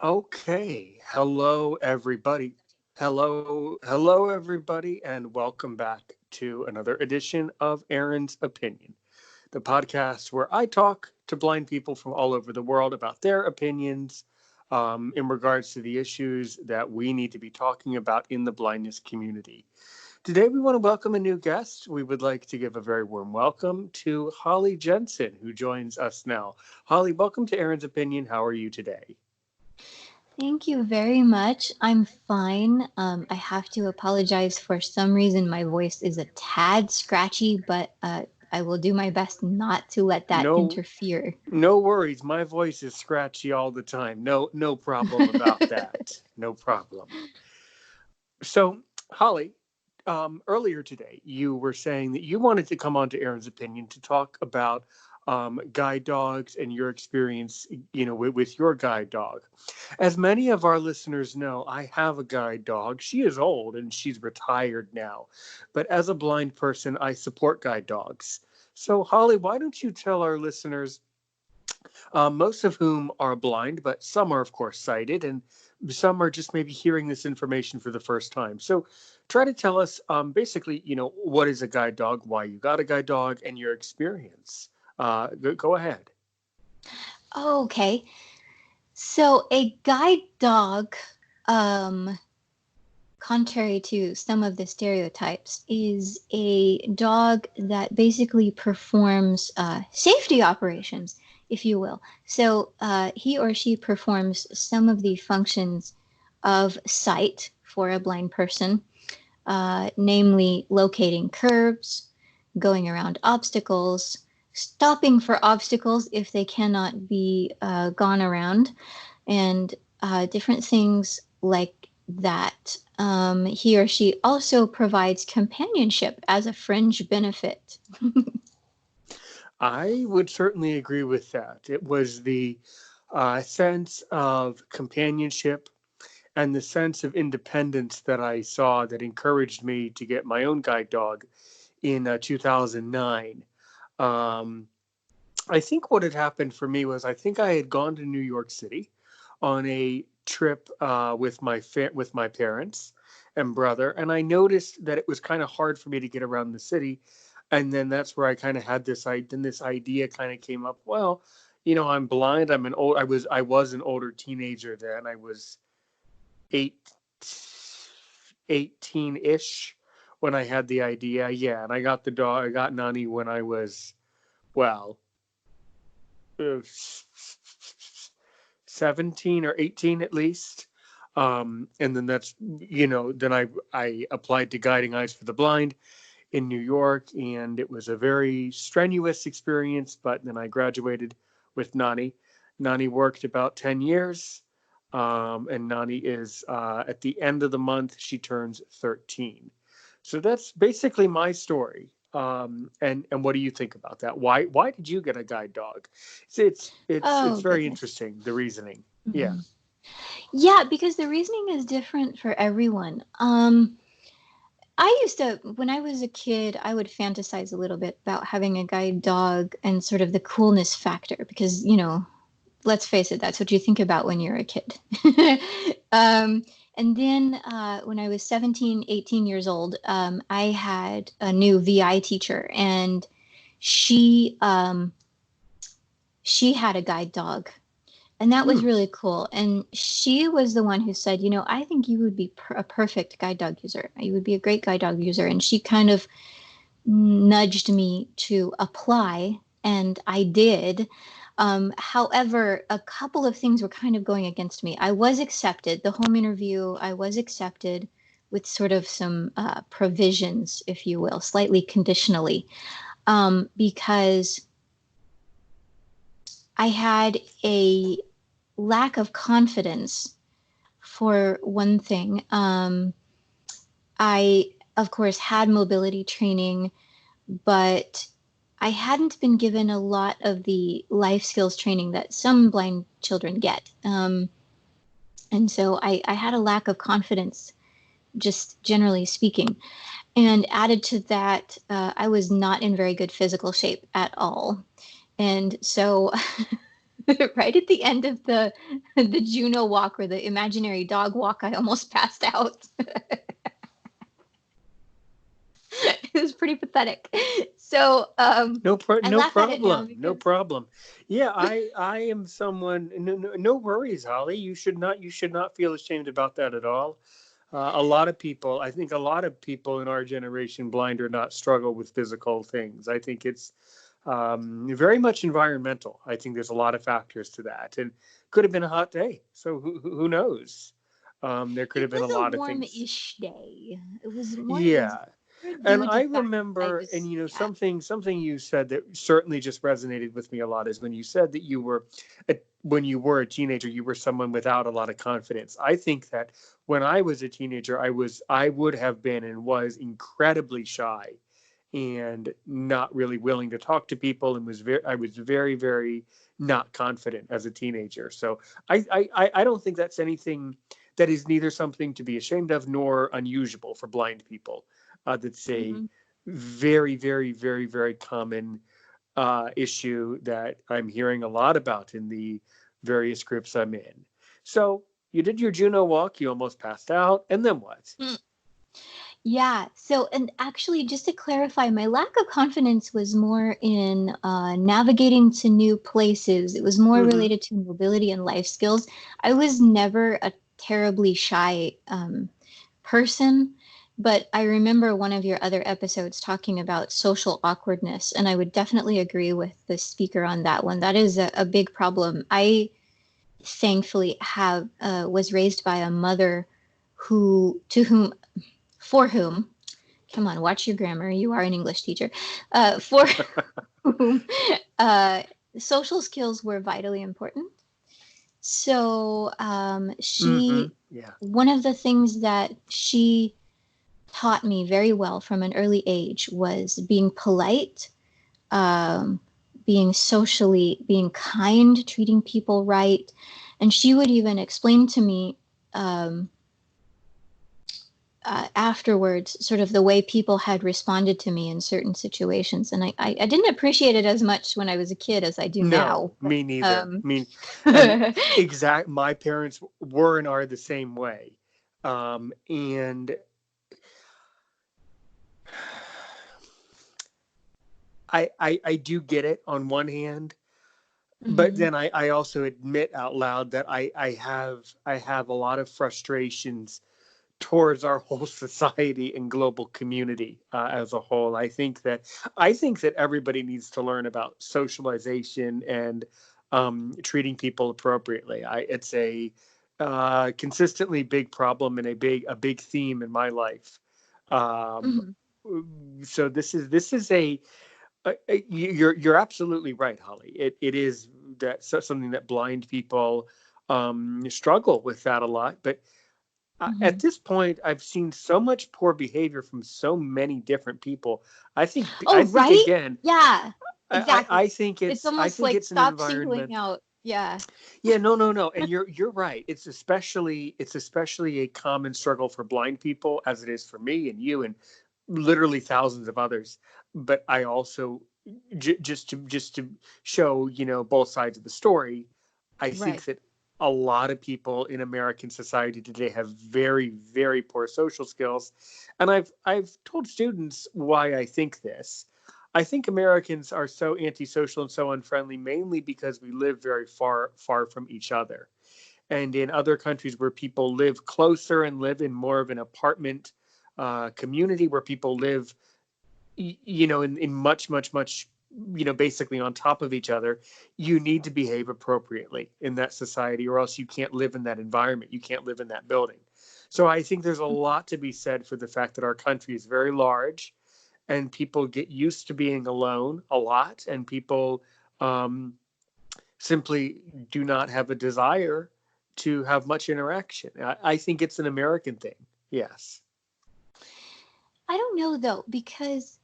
Okay. Hello, everybody. Hello, everybody, and welcome back to another edition of Aaron's Opinion, the podcast where I talk to blind people from all over the world about their opinions in regards to the issues that we need to be talking about in the blindness community. Today, we want to welcome a new guest. We would like to give a very warm welcome to Holly Jensen, who joins us now. Holly, welcome to Aaron's Opinion. How are you today? Thank you very much. I'm fine. I have to apologize for some reason my voice is a tad scratchy, but I will do my best not to let that No, interfere. no worries. My voice is scratchy all the time. No problem about that. No problem. So, Holly, earlier today, you were saying that you wanted to come on to Aaron's Opinion to talk about guide dogs and your experience, with your guide dog. As many of our listeners know, I have a guide dog. She is old and she's retired now. But as a blind person, I support guide dogs. So, Holly, why don't you tell our listeners, most of whom are blind, but some are, of course, sighted, and some are just maybe hearing this information for the first time. So, try to tell us basically, what is a guide dog, why you got a guide dog, and your experience. Go ahead. Okay. So a guide dog, um, contrary to some of the stereotypes, is a dog that basically performs safety operations, if you will. So he or she performs some of the functions of sight for a blind person, namely locating curves, going around obstacles, stopping for obstacles if they cannot be gone around, and different things like that. He or she also provides companionship as a fringe benefit. I would certainly agree with that. It was the sense of companionship and the sense of independence that I saw that encouraged me to get my own guide dog in 2009. Um, I think what had happened for me was I think I had gone to New York City on a trip with my parents and brother, and I noticed that it was kind of hard for me to get around the city. And then that's where I kind of had this idea kind of came up. Well, I'm blind. I was an older teenager then. I was eight 18-ish when I had the idea. Yeah, and I got the dog. I got Nani when I was, well, uh, 17 or 18 at least. And then then I applied to Guiding Eyes for the Blind in New York, and it was a very strenuous experience. But then I graduated with Nani. Nani worked about 10 years, and Nani is, at the end of the month, she turns 13. So that's basically my story. And what do you think about that? Why did you get a guide dog? It's Oh, very goodness. interesting, the reasoning. Yeah. Mhm. Yeah, because the reasoning is different for everyone. I used to, when I was a kid, I would fantasize a little bit about having a guide dog and sort of the coolness factor because, let's face it, that's what you think about when you're a kid. um, and then when I was 17, 18 years old, I had a new VI teacher, and she um, she had a guide dog, and that was Hmm. really cool. And she was the one who said, I think you would be a perfect guide dog user. You would be a great guide dog user. And she kind of nudged me to apply, and I did. However, a couple of things were kind of going against me. I was accepted, the home interview, I was accepted with sort of some provisions, if you will, slightly conditionally, because I had a lack of confidence for one thing. I, of course, had mobility training, but I hadn't been given a lot of the life skills training that some blind children get. And so I had a lack of confidence, just generally speaking. And added to that, I was not in very good physical shape at all. And so right at the end of the Juno walk or the imaginary dog walk, I almost passed out. It was pretty pathetic. So I No laugh at it now problem. No because problem. Yeah, I am someone. No worries, Holly. You should not feel ashamed about that at all. A lot of people, I think, a lot of people in our generation, blind or not, struggle with physical things. I think it's very much environmental. I think there's a lot of factors to that, and could have been a hot day. So who knows? There could have it been was a a lot of things. warm-ish day. It was Yeah. And due to I the fact that I remember, and was, yeah. something you said that certainly just resonated with me a lot is when you said that when you were a teenager, you were someone without a lot of confidence. I think that when I was a teenager, I would have been and was incredibly shy and not really willing to talk to people, and I was very, very not confident as a teenager. So I don't think that's anything that is neither something to be ashamed of nor unusual for blind people. That's a Hmm. very, very, very, very common issue that I'm hearing a lot about in the various groups I'm in. So you did your Juno walk, you almost passed out, and then what? Yeah. So, and actually, just to clarify, my lack of confidence was more in navigating to new places. It was more Mm-hmm. related to mobility and life skills. I was never a terribly shy person, but I remember one of your other episodes talking about social awkwardness, and I would definitely agree with the speaker on that one. That is a big problem. I thankfully have was raised by a mother who to whom for whom, come on, watch your grammar. You are an English teacher. For whom social skills were vitally important. So Mm-hmm. she, Yeah. one of the things that she taught me very well from an early age was being polite, um, being kind, treating people right. And she would even explain to me um, afterwards, sort of the way people had responded to me in certain situations. And I didn't appreciate it as much when I was a kid as I do now. No, me neither. Um, And my parents were and are the same way. And I do get it on one hand, but mhm. then I also admit out loud that I have a lot of frustrations towards our whole society and global community as a whole. I think that everybody needs to learn about socialization and treating people appropriately. It's a consistently big problem and a big theme in my life. Um, Mhm. so this is you're absolutely right, Holly. It is something that blind people struggle with that a lot, but at Mhm. this point, I've seen so much poor behavior from so many different people. I Oh, think right? again, Yeah, exactly. It's I almost think like it's an stop singling environment. out. Yeah. Yeah, no, and you're right. It's especially a common struggle for blind people as it is for me and you and literally thousands of others. But I also just to show both sides of the story, I think Right. that a lot of people in American society today have very, very poor social skills, and I've told students why I think this. I think Americans are so antisocial and so unfriendly mainly because we live very far from each other. And in other countries where people live closer and live in more of an apartment community where people live, in much, basically on top of each other, you need to behave appropriately in that society, or else you can't live in that environment. You can't live in that building. So I think there's a lot to be said for the fact that our country is very large and people get used to being alone a lot, and people um, simply do not have a desire to have much interaction. I think it's an American thing. Yes. I don't know though, because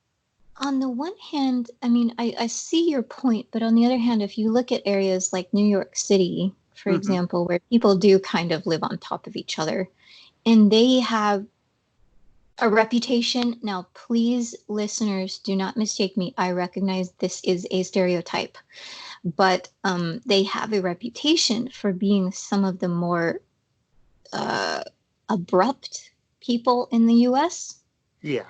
on the one hand, I mean, I see your point, but on the other hand, if you look at areas like New York City, for Hmm. example, where people do kind of live on top of each other, and they have a reputation. Now, please, listeners, do not mistake me. I recognize this is a stereotype, but they have a reputation for being some of the more uh, abrupt people in the US. Yeah.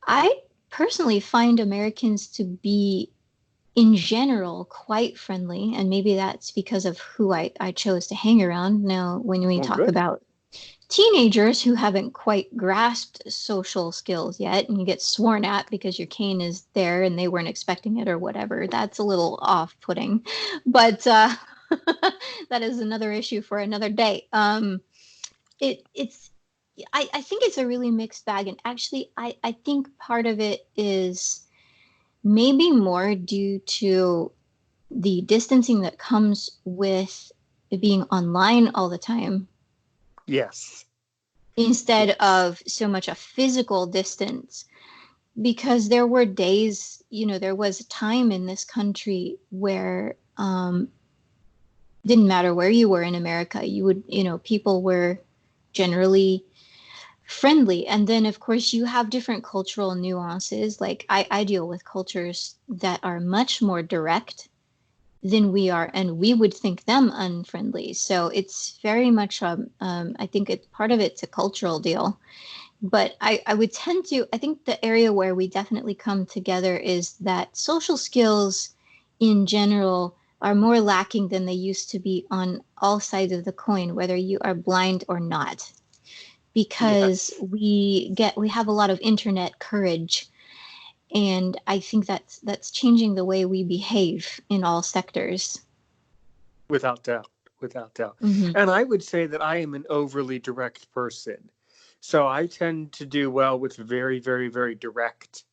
I personally find Americans to be, in general, quite friendly, and maybe that's because of who I chose to hang around. Now, when we Well, talk good. about teenagers who haven't quite grasped social skills yet, and you get sworn at because your cane is there and they weren't expecting it or whatever, that's a little off-putting. But that is another issue for another day. It's I think it's a really mixed bag, and actually, I think part of it is maybe more due to the distancing that comes with being online all the time Yes. instead Yes. of so much a physical distance. Because there were days, there was a time in this country where didn't matter where you were in America, you would, people were generally friendly. And then, of course, you have different cultural nuances. Like I deal with cultures that are much more direct than we are, and we would think them unfriendly. So it's very much, I think it's part of it's a cultural deal. But I would tend to, I think the area where we definitely come together is that social skills in general are more lacking than they used to be on all sides of the coin, whether you are blind or not, because Yes. we have a lot of internet courage, and I think that's changing the way we behave in all sectors. Without doubt. Without doubt. Hmm. And I would say that I am an overly direct person. So I tend to do well with very, very, very direct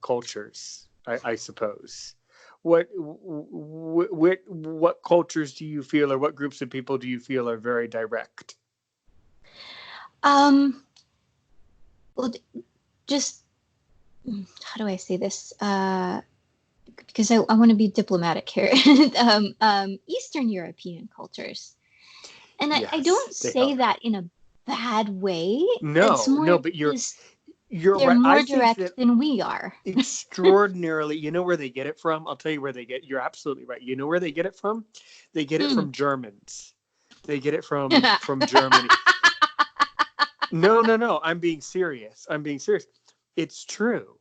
cultures, I suppose. What cultures do you feel, or what groups of people do you feel are very direct? Um, well, just how do I say this? Because I want to be diplomatic here. Eastern European cultures, and I don't Yes, they say are. that in a bad way. It's No, no, more but just you're they're right. I more think direct that than we are. extraordinarily, you know where they get it from? I'll tell you where they get. You're absolutely right. You know where they get it from? They get it Hmm. from Germans. They get it from Germany. No, no, no. I'm being serious. I'm being serious. It's true.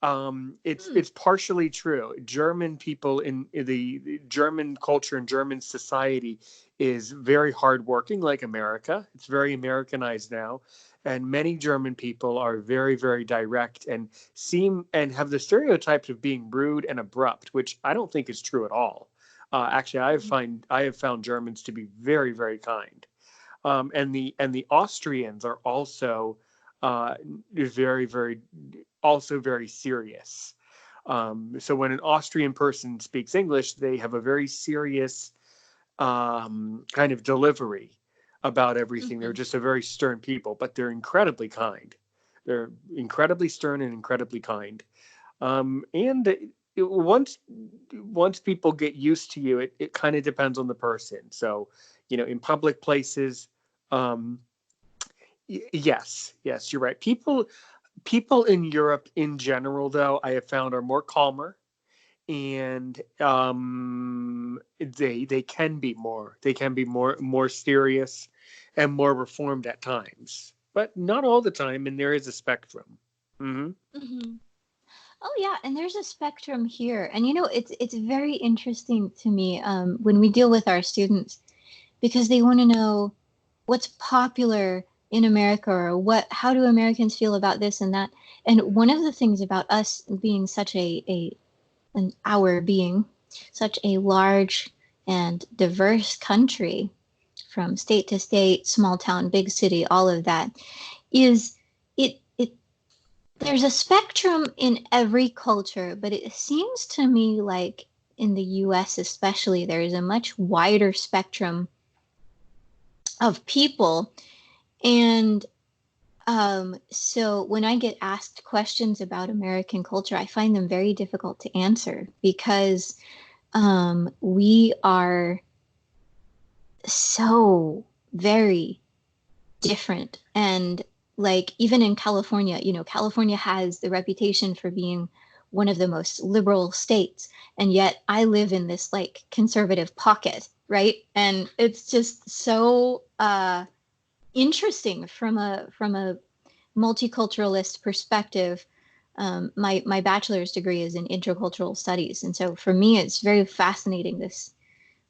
Hmm. It's partially true. German people in the German culture and German society is very hardworking, like America. It's very Americanized now, and many German people are very, very direct and seem and have the stereotypes of being rude and abrupt, which I don't think is true at all. Actually, I have found Germans to be very, very kind, and the Austrians are also very, very also very serious. So when an Austrian person speaks English, they have a very serious kind of delivery about everything. They're Hmm. just a very stern people, but they're incredibly kind. They're incredibly stern and incredibly kind. And once people get used to you, it kind of depends on the person. So, in public places, um, yes, yes, you're right. People in Europe in general, though, I have found are more calmer, and they can be more serious and more reformed at times, but not all the time, and there is a spectrum. Hmm. Hmm. Oh yeah, and there's a spectrum here, and it's very interesting to me when we deal with our students because they want to know what's popular in America or how do Americans feel about this and that. And one of the things about us being such our being such a large and diverse country from state to state, small town, big city, all of that is it there's a spectrum in every culture, but it seems to me like in the US especially there is a much wider spectrum of people. And so when I get asked questions about American culture, I find them very difficult to answer because we are so very different. And like even in California, California has the reputation for being one of the most liberal states, and yet I live in this like conservative pocket, right? And it's just so interesting from a multiculturalist perspective. My bachelor's degree is in intercultural studies, and so for me, it's very fascinating, this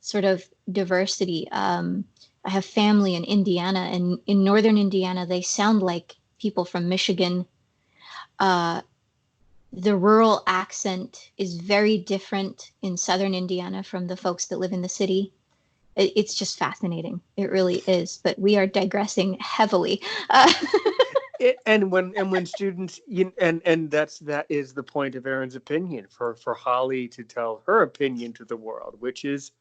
sort of diversity. I have family in Indiana, and in northern Indiana, they sound like people from Michigan. Uh, the rural accent is very different in southern Indiana from the folks that live in the city. It's just fascinating. It really is. But we are digressing heavily. And when students, that is the point of Erin's opinion, for Holly to tell her opinion to the world, which is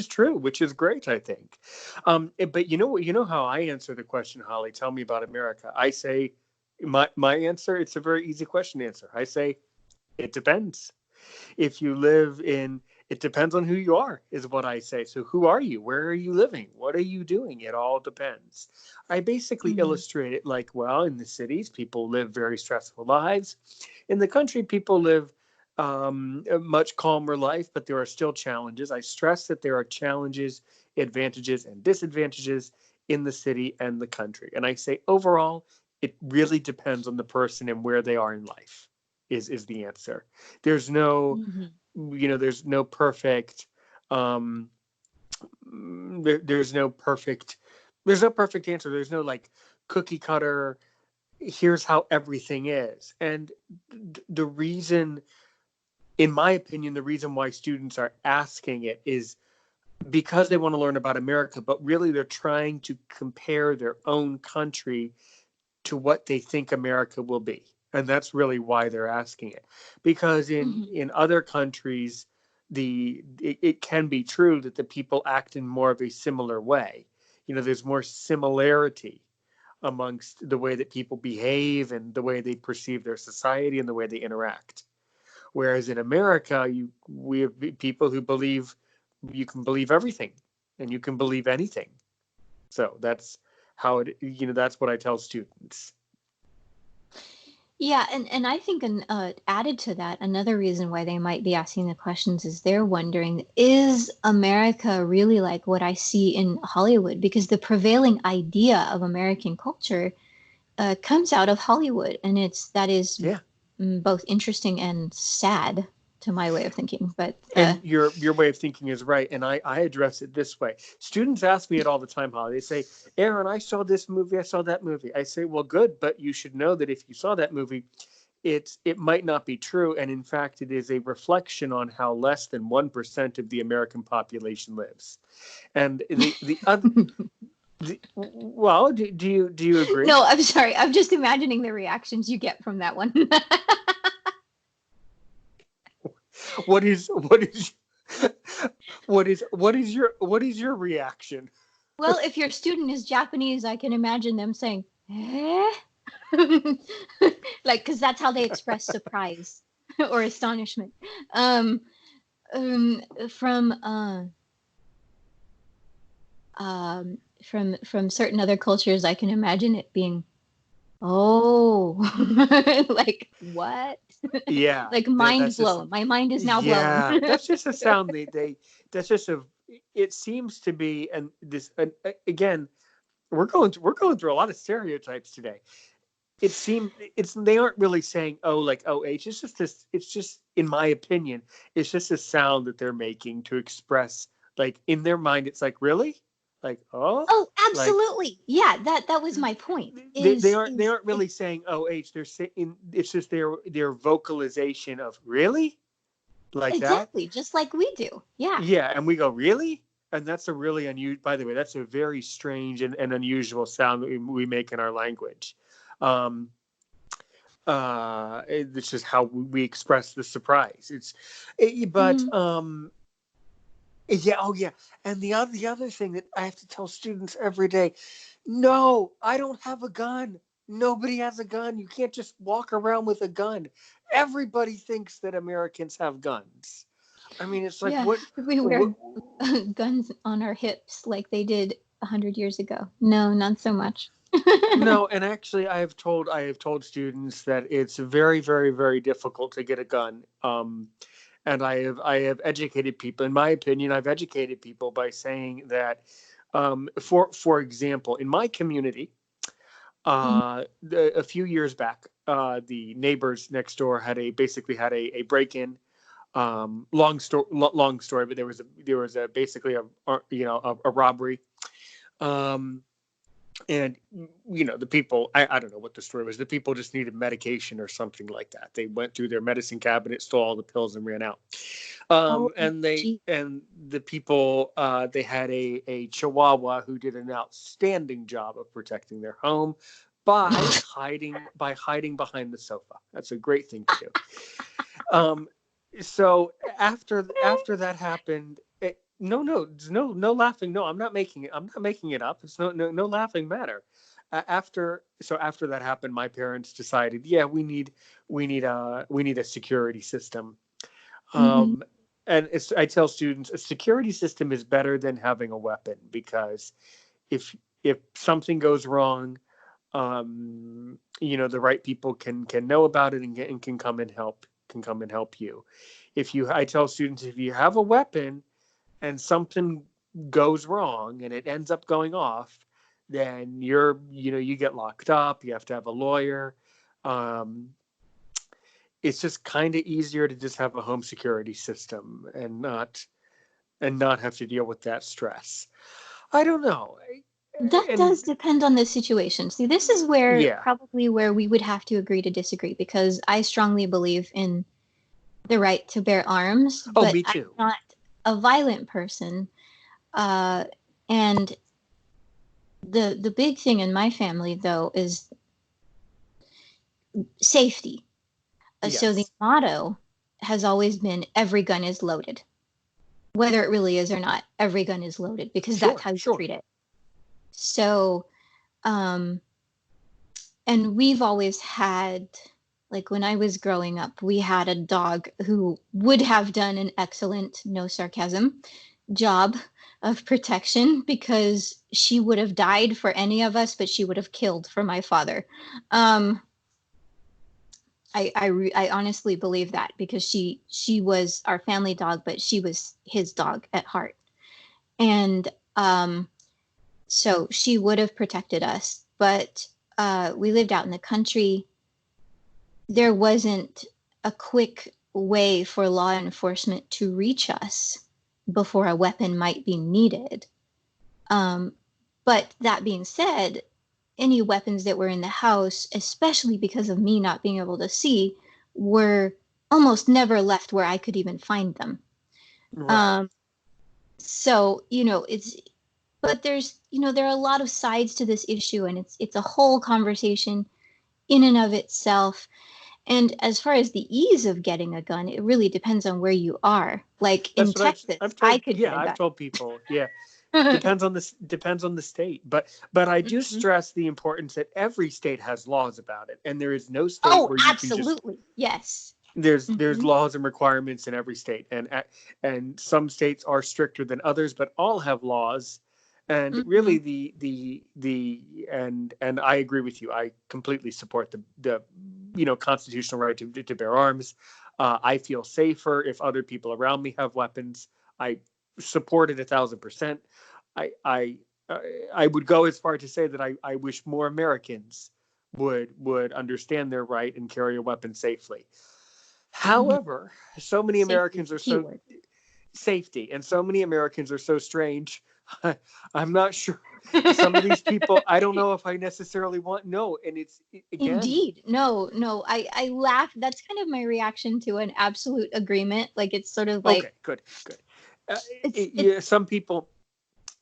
true, which is great, I think. But you know how I answer the question, Holly, tell me about America. I say, my answer, it's a very easy question to answer. I say, it depends. If you live in, it depends on who you are, is what I say. So who are you? Where are you living? What are you doing? It all depends. I basically Mhm. illustrate it like, well, in the cities, people live very stressful lives. In the country, people live a much calmer life, but there are still challenges. I stress that there are challenges, advantages, and disadvantages in the city and the country. And I say, overall, it really depends on the person and where they are in life, is the answer. There's no, Mhm. there's no perfect, um there's no perfect, answer. There's no like cookie cutter, here's how everything is. And the reason, in my opinion, the reason why students are asking it is because they want to learn about America, but really they're trying to compare their own country to what they think America will be. And that's really why they're asking it. Because in Mhm. in other countries, it can be true that the people act in more of a similar way. There's more similarity amongst the way that people behave and the way they perceive their society and the way they interact. Whereas in America, we have people who believe you can believe everything and you can believe anything. So that's how that's what I tell students. Yeah, and I think added to that, another reason why they might be asking the questions is they're wondering, is America really like what I see in Hollywood? Because the prevailing idea of American culture comes out of Hollywood, and that is Yeah. both interesting and sad to my way of thinking. But And your way of thinking is right. And I address it this way. Students ask me it all the time, Holly. They say, Aaron, I saw this movie, I saw that movie. I say, well, good, but you should know that if you saw that movie, it might not be true. And in fact, it is a reflection on how less than 1% of the American population lives. And the other, well, do you agree? no, I'm sorry. I'm just imagining the reactions you get from that one. What is what is your reaction? Well, if your student is Japanese, I can imagine them saying, eh? Like, because that's how they express surprise or astonishment. Um, um, from from certain other cultures, I can imagine it being, oh, like what? Yeah, Like mind that's just, blown. My mind is now blown. yeah, that's just a sound they that's just a, it seems to be. And this, again, we're going through a lot of stereotypes today. It's they aren't really saying, oh, like, oh, H. It's just this, it's just, in my opinion, it's just a sound that they're making to express, like, in their mind, it's like, really, like, oh, Oh, like, absolutely. Yeah, that was my point. they aren't, Is it really saying, oh, H. They're saying, it's just their vocalization of really, like that. exactly just like we do. Yeah. Yeah, and we go, really? And that's a really unusual, by the way, that's a very strange and unusual sound that we make in our language. Um, it's just how we express the surprise. But Mhm. yeah, oh yeah. And the other thing that I have to tell students every day, no, I don't have a gun. Nobody has a gun. You can't just walk around with a gun. Everybody thinks that Americans have guns. I mean, it's like, Yeah, we what wear guns on our hips like they did 100 years ago. No, not so much. No, and actually, I have told students that it's very, very, very difficult to get a gun. And I have educated people. In my opinion, I've educated people by saying that, for example, in my community, Mhm. a few years back, the neighbors next door basically had a break in. Long story, but there was a basically a robbery. Um, and the people, I don't know what the story was. The people just needed medication or something like that. They went through their medicine cabinet, stole all the pills, and ran out. Oh, And gee. the people, they had a Chihuahua who did an outstanding job of protecting their home by hiding behind the sofa. That's a great thing to do. Um, so after that happened, no laughing. No, I'm not making it. I'm not making it up. It's no laughing matter. After that happened, my parents decided, yeah, we need a security system. Mhm. Um, and I tell students a security system is better than having a weapon, because if something goes wrong, the right people can know about it, and can come and help you. I tell students, if you have a weapon and something goes wrong and it ends up going off, then you get locked up. You have to have a lawyer. Um, it's just kind of easier to just have a home security system and not have to deal with that stress. I don't know. That And does depend on the situation. See, this is where yeah. probably where we would have to agree to disagree because I strongly believe in the right to bear arms, Oh, but me I'm too. not a violent person. Uh, and the big thing in my family though is safety. So the Yes. motto has always been every gun is loaded. Whether it really is or not, every gun is loaded because that's Sure. how you Sure. treat it. So, um, and we've always had, like when I was growing up, we had a dog who would have done an excellent, no sarcasm, job of protection because she would have died for any of us, but she would have killed for my father. Um, I honestly believe that because she was our family dog, but she was his dog at heart, and so she would have protected us. But we lived out in the country. There wasn't a quick way for law enforcement to reach us before a weapon might be needed. Um, but that being said, any weapons that were in the house, especially because of me not being able to see, were almost never left where I could even find them. Right. Um, so, but there are a lot of sides to this issue, and it's a whole conversation in and of itself. And as far as the ease of getting a gun, it really depends on where you are. Like in That's what I've Texas, I told. could get Yeah, a I've gun. told people. Yeah, depends on the state. But I do Mhm. stress the importance that every state has laws about it, and there is no state Oh, where you can just absolutely. Yes. there's Hmm. laws and requirements in every state, and some states are stricter than others, but all have laws. And Hmm. really, and I agree with you. I completely support the constitutional right to bear arms. I feel safer if other people around me have weapons. I support it 1,000%. I I I would go as far to say that I wish more Americans would understand their right and carry a weapon safely. Hmm. However, so many Safety is Americans the are key so word. safety, and so many Americans are so strange. I'm not sure. Some of these people, I don't know if I necessarily want. No, and again. Indeed. No, no. I laugh. That's kind of my reaction to an absolute agreement. Like it's sort of Okay, like good, good. Uh, it's yeah, some people,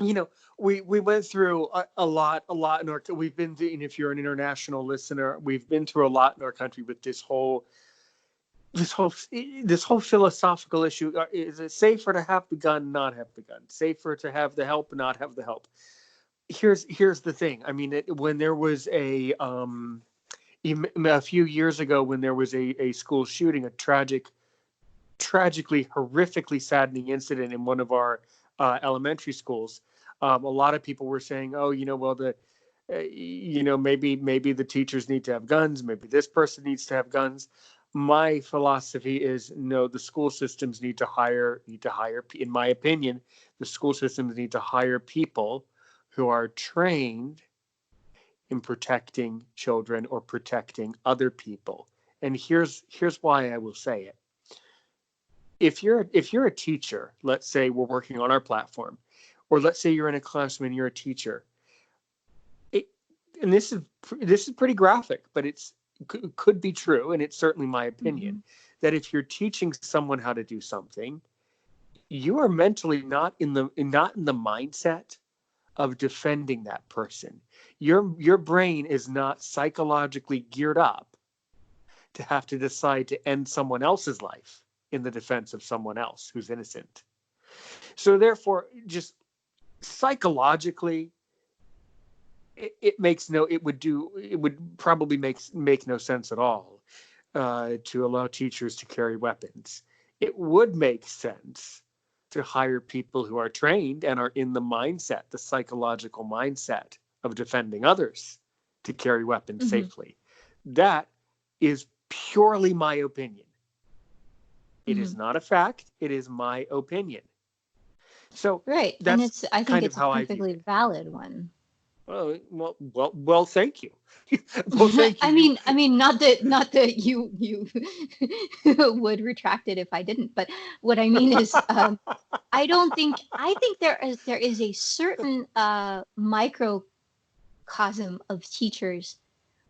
you know, we went through a lot in our. We've been, and if you're an international listener, we've been through a lot in our country with this whole this whole philosophical issue. Is it safer to have the gun, not have the gun? Safer to have the help, not have the help? Here's the thing. I mean, when there was a few years ago, when there was a school shooting, a tragically horrifically saddening incident in one of our elementary schools. A lot of people were saying, oh, well, maybe the teachers need to have guns. Maybe this person needs to have guns. My philosophy is no. The school systems need to hire. In my opinion, the school systems need to hire people who are trained in protecting children or protecting other people. And here's why I will say it. If you're a teacher, let's say we're working on our platform, or let's say you're in a classroom and you're a teacher, and this is pretty graphic, but it could be true, and it's certainly my opinion, that if you're teaching someone how to do something, you are mentally not in the mindset of defending that person. Your brain is not psychologically geared up to have to decide to end someone else's life in the defense of someone else who's innocent. So therefore, just psychologically, it would probably make no sense at all to allow teachers to carry weapons. It would make sense to hire people who are trained and are in the psychological mindset of defending others to carry weapons safely. That is purely my opinion. It is not a fact. It is my opinion. So right, and I think it's a perfectly valid one. Well, thank you. Well, thank you. I mean, not that you would retract it if I didn't, but what I mean is, I think there is a certain microcosm of teachers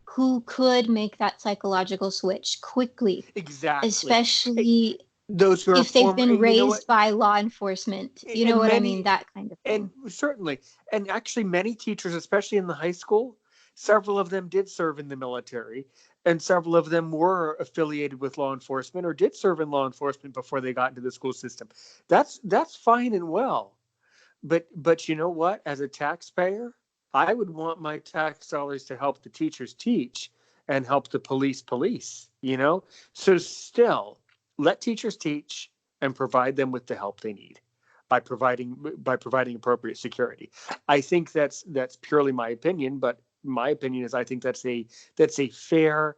who could make that psychological switch quickly. Exactly. Especially those who if they've been raised by law enforcement. You know what I mean? That kind of thing. And certainly. And actually many teachers, especially in the high school, several of them did serve in the military, and several of them were affiliated with law enforcement or did serve in law enforcement before they got into the school system. That's fine and well. But you know what? As a taxpayer, I would want my tax dollars to help the teachers teach and help the police, So still, let teachers teach and provide them with the help they need by providing appropriate security. I think that's purely my opinion, but my opinion is I think that's a fair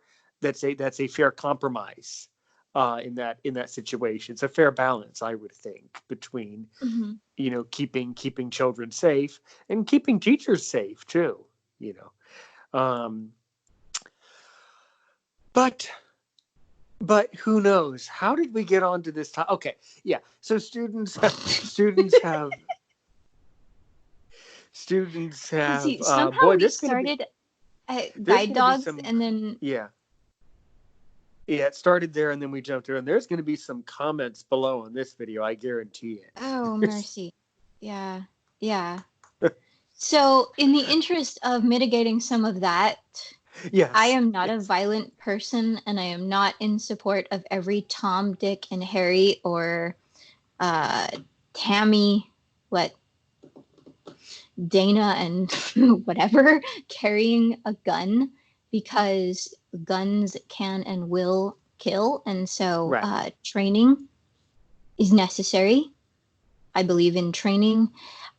compromise in that situation. It's a fair balance, I would think, between keeping children safe and keeping teachers safe too. But who knows? How did we get onto this topic? Okay, yeah. So students have See, somehow we started guide dogs, and then yeah, it started there, and then we jumped there, and there's going to be some comments below on this video, I guarantee it. Oh, mercy. Yeah. So, in the interest of mitigating some of that, yes, I am not a violent person, and I am not in support of every Tom, Dick, and Harry or Tammy, Dana, and whatever carrying a gun, because guns can and will kill, and so training is necessary. I believe in training.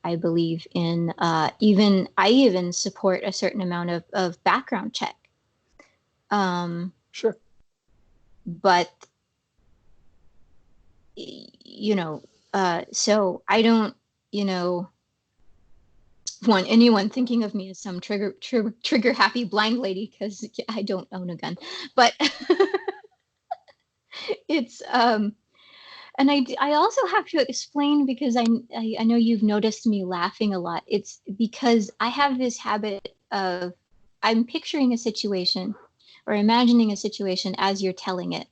I believe in I even support a certain amount of background check. Sure. But so I don't want anyone thinking of me as some trigger happy blind lady, because I don't own a gun. But it's and I also have to explain, because I know you've noticed me laughing a lot. It's because I have this habit of, I'm picturing a situation or imagining a situation as you're telling it.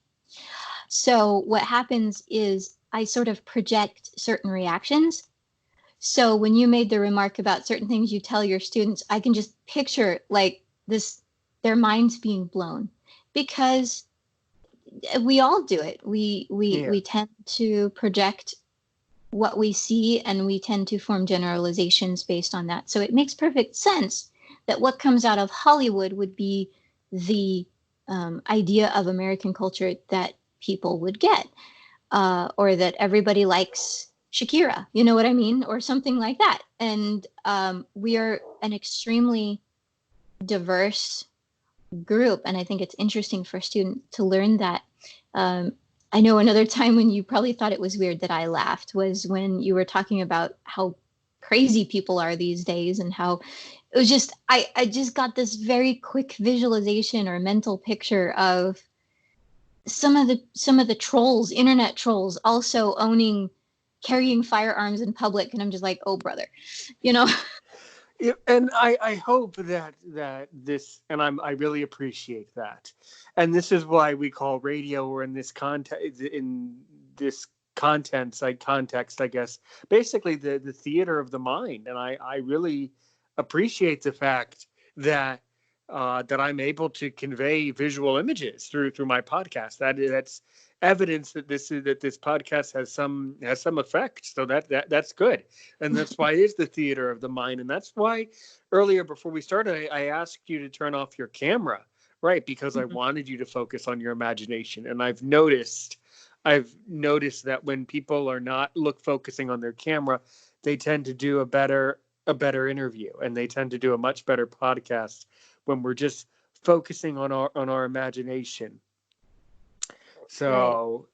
So what happens is I sort of project certain reactions. So when you made the remark about certain things you tell your students, I can just picture their minds being blown, because we all do it. We tend to project what we see, and we tend to form generalizations based on that. So it makes perfect sense that what comes out of Hollywood would be the idea of American culture that people would get, or that everybody likes Shakira, you know what I mean? Or something like that. And we are an extremely diverse group. And I think it's interesting for a student to learn that. Um, I know another time when you probably thought it was weird that I laughed was when you were talking about how crazy people are these days and how it was just, I just got this very quick visualization or mental picture of some of the trolls, internet trolls, also carrying firearms in public, and I'm just like, oh brother, you know. Yeah, and I hope that this, and I really appreciate that, and this is why we call radio, or in this context, I guess, basically the theater of the mind, and I really appreciate the fact that that I'm able to convey visual images through my podcast. That's evidence that this podcast has some effect. So that's good, and that's why it is the theater of the mind, and that's why earlier before we started, I asked you to turn off your camera, right? Because I wanted you to focus on your imagination, and I've noticed that when people are not focusing on their camera, they tend to do a better interview, and they tend to do a much better podcast when we're just focusing on our imagination. Right. So,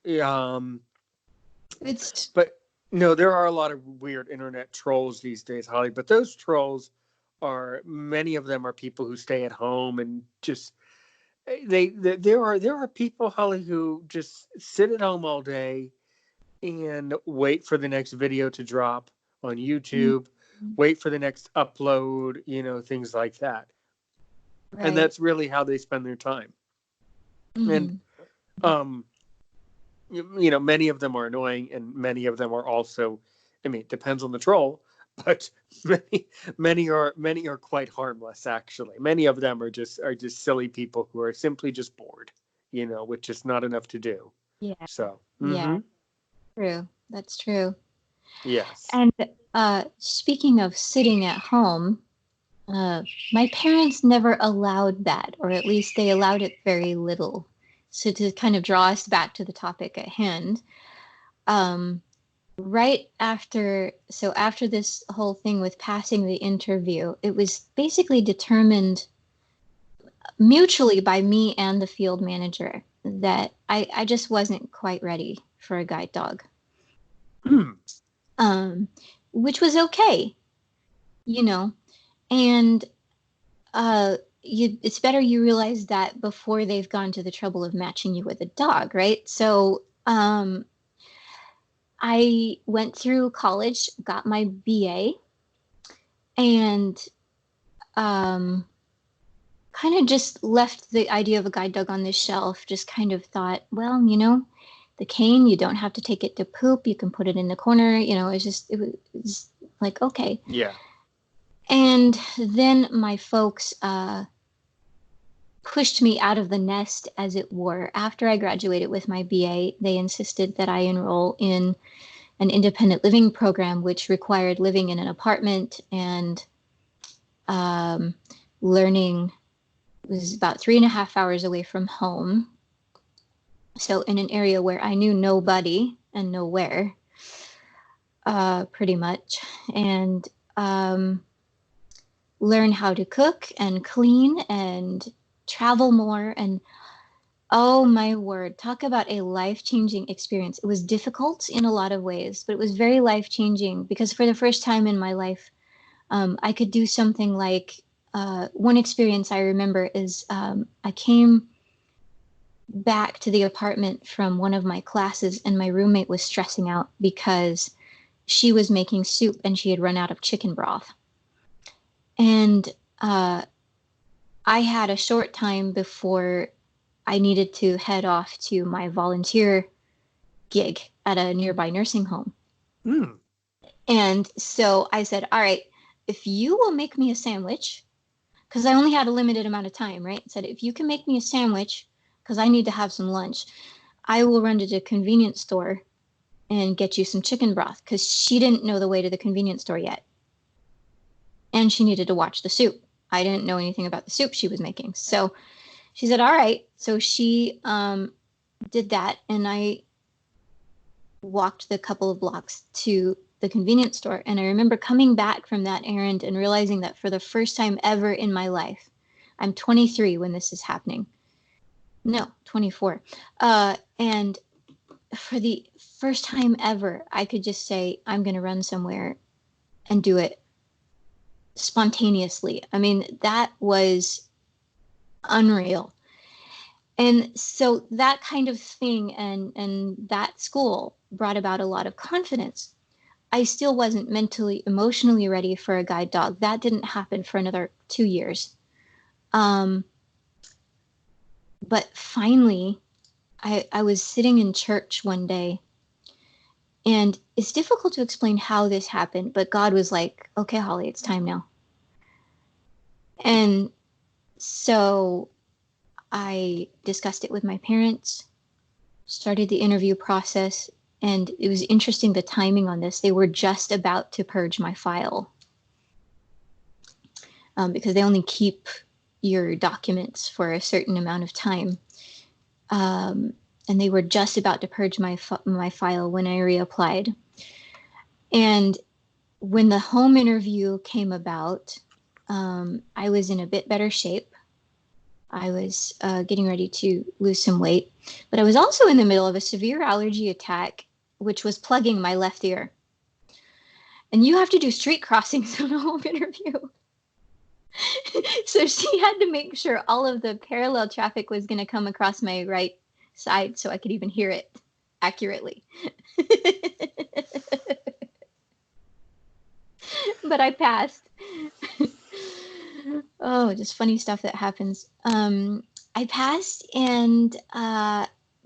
It's but no, there are a lot of weird internet trolls these days, Holly. But those trolls many of them are people who stay at home and just there are people, Holly, who just sit at home all day and wait for the next video to drop on YouTube, wait for the next upload, things like that. And right. that's really how they spend their time. And Hmm. um many of them are annoying, and many of them are also, I mean, it depends on the troll, but many are quite harmless, actually. Many of them are just silly people who are simply just bored, with just not enough to do. Yeah. So, Yeah. True. That's true. yes. And speaking of sitting at home, uh, my parents never allowed that, or at least they allowed it very little. So to kind of draw us back to the topic at hand, um, after this whole thing with passing the interview, it was basically determined mutually by me and the field manager that I just wasn't quite ready for a guide dog. Um, which was okay, you know. And it's better you realize that before they've gone to the trouble of matching you with a dog, right? So I went through college, got my BA, and um, kind of just left the idea of a guide dog on the shelf. Just kind of thought, well, the cane, you don't have to take it to poop. You can put it in the corner. It was like, okay. Yeah. And then my folks pushed me out of the nest, as it were. After I graduated with my BA, they insisted that I enroll in an independent living program, which required living in an apartment and um, learning. It was about 3.5 hours away from home. So in an area where I knew nobody and nowhere, pretty much. And learn how to cook and clean and travel more. And oh my word, talk about a life-changing experience. It was difficult in a lot of ways, but it was very life-changing because for the first time in my life, I could do something like one experience I remember is I came back to the apartment from one of my classes, and my roommate was stressing out because she was making soup and she had run out of chicken broth. And uh, I had a short time before I needed to head off to my volunteer gig at a nearby nursing home. Mm. And so I said, all right, if you will make me a sandwich, because I only had a limited amount of time, right? I said, if you can make me a sandwich, because I need to have some lunch, I will run to the convenience store and get you some chicken broth, because she didn't know the way to the convenience store yet. And she needed to watch the soup. I didn't know anything about the soup she was making. So she said, all right. So she did that. And I walked the couple of blocks to the convenience store. And I remember coming back from that errand and realizing that for the first time ever in my life, I'm 23 when this is happening. No, 24. And for the first time ever, I could just say, I'm going to run somewhere and do it spontaneously. I mean, that was unreal. And so that kind of thing and that school brought about a lot of confidence. I still wasn't mentally, emotionally ready for a guide dog. That didn't happen for another 2 years. But finally, I was sitting in church one day, and it's difficult to explain how this happened, but God was like, okay, Holly, it's time now. And so I discussed it with my parents, started the interview process, and it was interesting the timing on this. They were just about to purge my file because they only keep your documents for a certain amount of time. And they were just about to purge my file when I reapplied. And when the home interview came about, I was in a bit better shape. I was getting ready to lose some weight, but I was also in the middle of a severe allergy attack, which was plugging my left ear. And you have to do street crossings on a home interview. So she had to make sure all of the parallel traffic was going to come across my right side so I could even hear it accurately. But I passed. Oh, just funny stuff that happens. I passed, and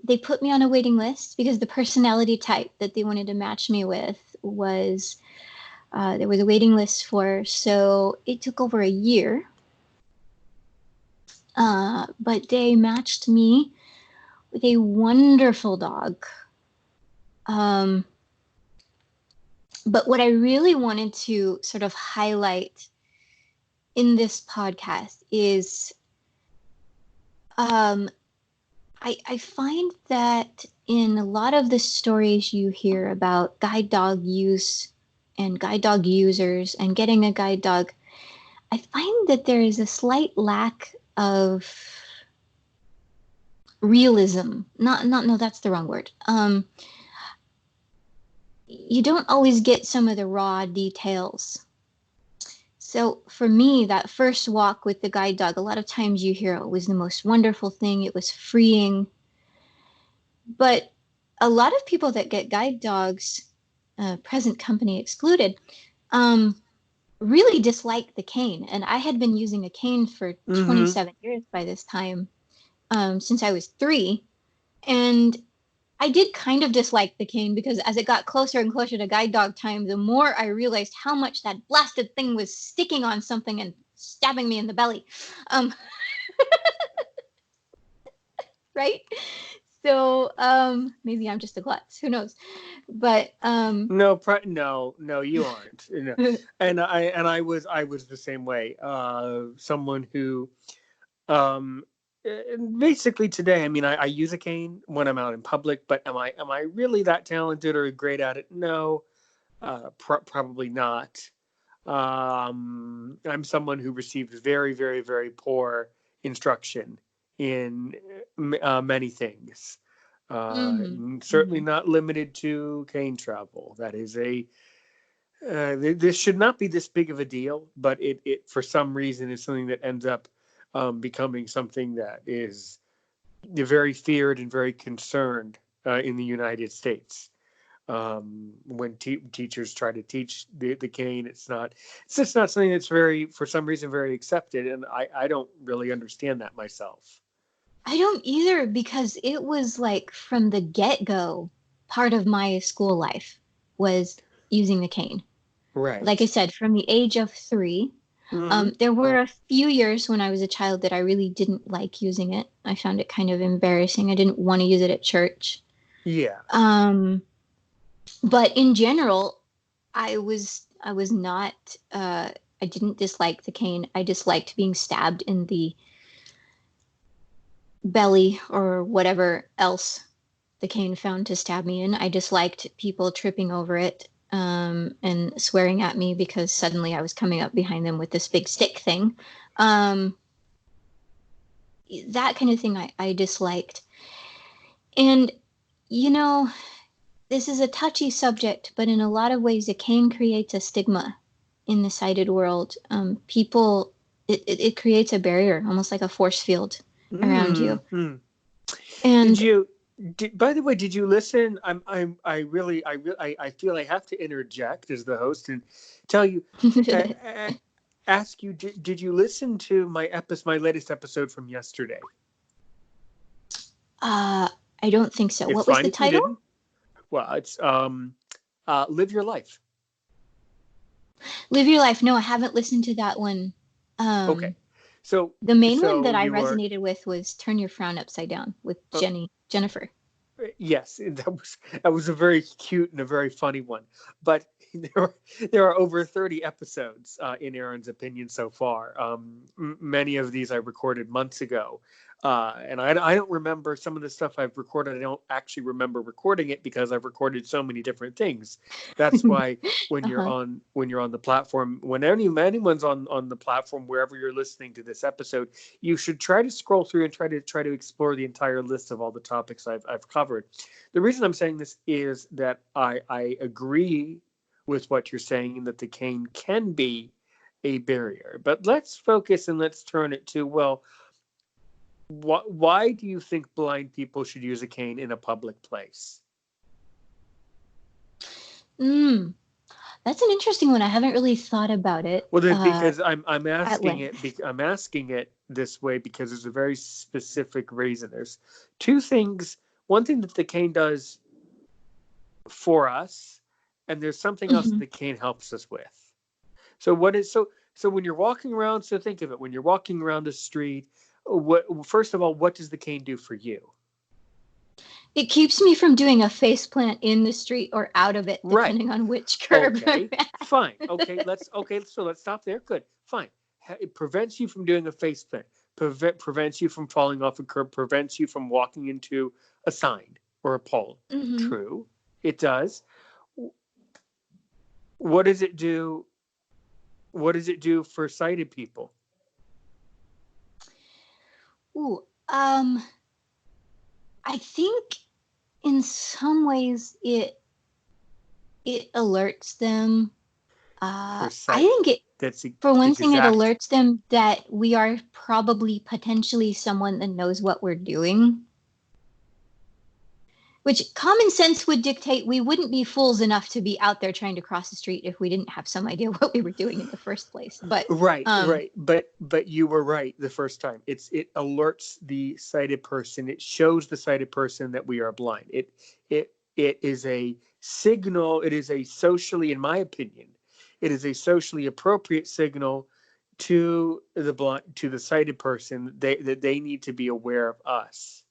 they put me on a waiting list because the personality type that they wanted to match me with was there was a waiting list for. So it took over a year, but they matched me with a wonderful dog. But what I really wanted to sort of highlight in this podcast is I find that in a lot of the stories you hear about guide dog use and guide dog users and getting a guide dog, I find that there is a slight lack of realism. No, that's the wrong word. You don't always get some of the raw details. So for me, that first walk with the guide dog, a lot of times you hear it was the most wonderful thing. It was freeing. But a lot of people that get guide dogs, present company excluded, really dislike the cane. And I had been using a cane for 27 years by this time, since I was 3. And I did kind of dislike the cane because as it got closer and closer to guide dog time, the more I realized how much that blasted thing was sticking on something and stabbing me in the belly. Right? So maybe I'm just a klutz. Who knows? But no, you aren't. No. And I was the same way. Someone who basically today, I mean, I use a cane when I'm out in public, but am I really that talented or great at it? No, probably not. I'm someone who receives very, very, very poor instruction in many things. Certainly not limited to cane travel. That is this should not be this big of a deal, but it for some reason is something that ends up becoming something that is very feared and very concerned in the United States. When teachers try to teach the cane, it's just not something that's for some reason, very accepted. And I don't really understand that myself. I don't either, because it was like from the get-go, part of my school life was using the cane. Right. Like I said, from the age of 3. There were a few years when I was a child that I really didn't like using it. I found it kind of embarrassing. I didn't want to use it at church. Yeah. But in general, I was not. I didn't dislike the cane. I disliked being stabbed in the belly or whatever else the cane found to stab me in. I disliked people tripping over it and swearing at me because suddenly I was coming up behind them with this big stick thing. Um, that kind of thing I disliked. And, you know, this is a touchy subject, but in a lot of ways, a cane creates a stigma in the sighted world. It creates a barrier, almost like a force field around you. Mm-hmm. And By the way, did you listen? I feel I have to interject as the host and tell you, ask you, did you listen to my latest episode from yesterday? I don't think so. It's What was fine the if you title? didn't. Well, it's Live Your Life. Live Your Life. No, I haven't listened to that one. Okay. So The main one so that I you were resonated with was Turn Your Frown Upside Down with uh, Jennifer. yes, that was a very cute and a very funny one. But there are over 30 episodes in Aaron's opinion so far. Many of these I recorded months ago, and I don't remember some of the stuff I've recorded. I don't actually remember recording it because I've recorded so many different things. That's why when Uh-huh. you're on the platform, when anyone's on the platform, wherever you're listening to this episode, you should try to scroll through and try to explore the entire list of all the topics I've covered. The reason I'm saying this is that I agree with what you're saying, that the cane can be a barrier. But let's focus and let's turn it to, well, why do you think blind people should use a cane in a public place? Mm, that's an interesting one. I haven't really thought about it Well, because I'm at asking it. length. I'm asking it this way because there's a very specific reason. There's two things. One thing that the cane does for us, and there's something else that Hmm. the cane helps us with. So when you're walking around, so think of it, when you're walking around the street, what first of all, what does the cane do for you? It keeps me from doing a face plant in the street or out of it, Right. depending on which curb I'm Okay. at. Fine. Okay, so let's stop there. Good. Fine. It prevents you from doing a face plant. Prevents you from falling off a curb, prevents you from walking into a sign or a pole. Hmm. True. It does. What does it do? What does it do for sighted people? Ooh, I think in some ways it alerts them. For I sight. think it, That's for one thing, it exact. alerts them that we are probably potentially someone that knows what we're doing. Which common sense would dictate we wouldn't be fools enough to be out there trying to cross the street if we didn't have some idea what we were doing in the first place. But Right, right. But you were right the first time. It alerts the sighted person. It shows the sighted person that we are blind. It is a signal. It is a socially, in my opinion, it is a socially appropriate signal to the blind, to the sighted person, that they need to be aware of us.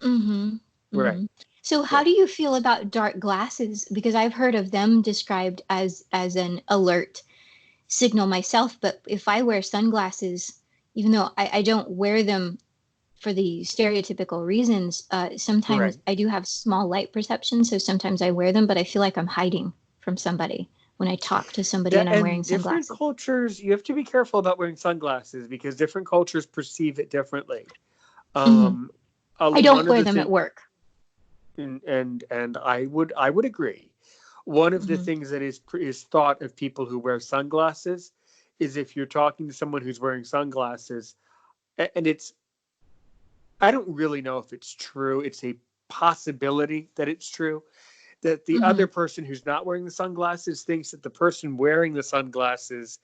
mm-hmm, Right, mm-hmm. So how right. do you feel about dark glasses? Because I've heard of them described as an alert signal myself, but if I wear sunglasses, even though I don't wear them for the stereotypical reasons, sometimes Right. I do have small light perception, so sometimes I wear them, but I feel like I'm hiding from somebody when I talk to somebody and That I'm wearing and different sunglasses. cultures, you have to be careful about wearing sunglasses because different cultures perceive it differently. Hmm. Um, I don't one of wear the them at things, work. and I would agree. One of the Hmm. things that is thought of people who wear sunglasses is, if you're talking to someone who's wearing sunglasses, and I don't really know if it's true. It's a possibility that it's true, that the Hmm. other person who's not wearing the sunglasses thinks that the person wearing the sunglasses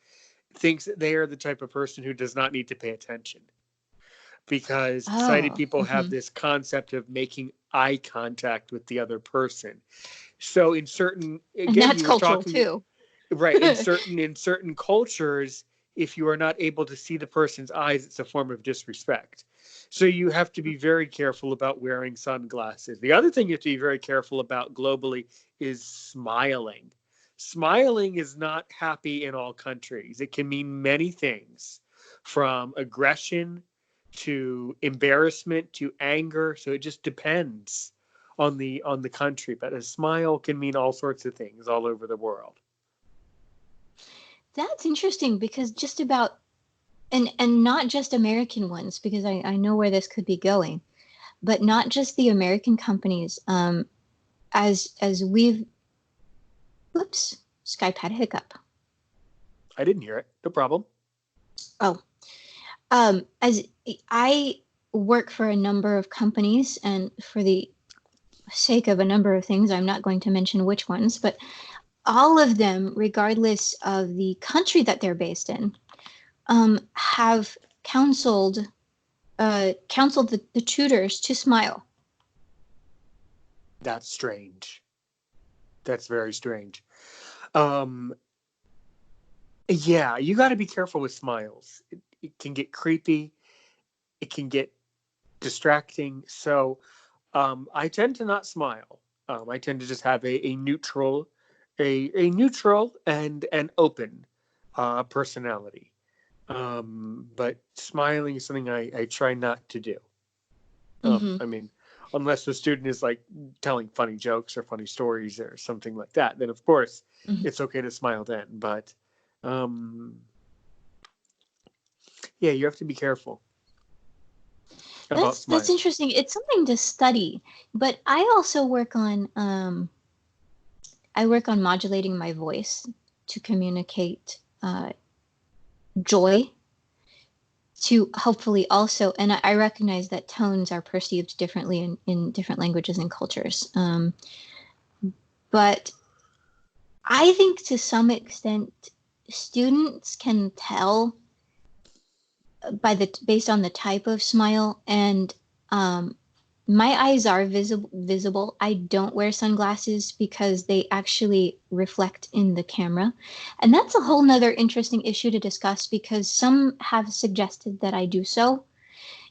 thinks that they are the type of person who does not need to pay attention, because sighted Oh. people have Hmm. this concept of making eye contact with the other person. So in certain, And again, that's you were cultural talking, too. right, in certain cultures, if you are not able to see the person's eyes, it's a form of disrespect. So you have to be very careful about wearing sunglasses. The other thing you have to be very careful about globally is smiling. Smiling is not happy in all countries. It can mean many things, from aggression to embarrassment to anger. So it just depends on the country, but a smile can mean all sorts of things all over the world. That's interesting because just about and not just American ones, because I know where this could be going, but not just the American companies. As we've Oops, Skype had a hiccup. I didn't hear it. No problem. Oh, as I work for a number of companies, and for the sake of a number of things, I'm not going to mention which ones, but all of them, regardless of the country that they're based in, have counseled the tutors to smile. That's strange. That's very strange. Um, yeah, you got to be careful with smiles. It can get creepy. It can get distracting. So I tend to not smile. I tend to just have a neutral, a neutral and open personality. But smiling is something I try not to do. Mm-hmm. I mean, unless the student is like telling funny jokes or funny stories or something like that, then of course Mm-hmm. it's okay to smile then. But um, yeah, you have to be careful about That's smiling. interesting. It's something to study, but I also work on modulating my voice to communicate joy, to hopefully also, and I recognize that tones are perceived differently in different languages and cultures. But I think to some extent, students can tell based on the type of smile, and um, my eyes are visible. I don't wear sunglasses because they actually reflect in the camera. And that's a whole nother interesting issue to discuss, because some have suggested that I do so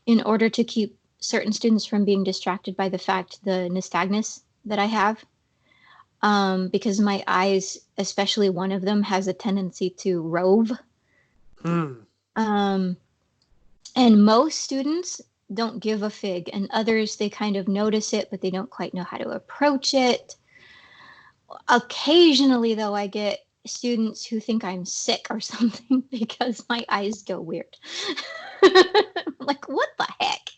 in order to keep certain students from being distracted by the fact, the nystagmus that I have. Because my eyes, especially one of them, has a tendency to rove. Hmm. Um, and most students don't give a fig, and others, they kind of notice it, but they don't quite know how to approach it. Occasionally, though, I get students who think I'm sick or something because my eyes go weird. I'm like, what the heck?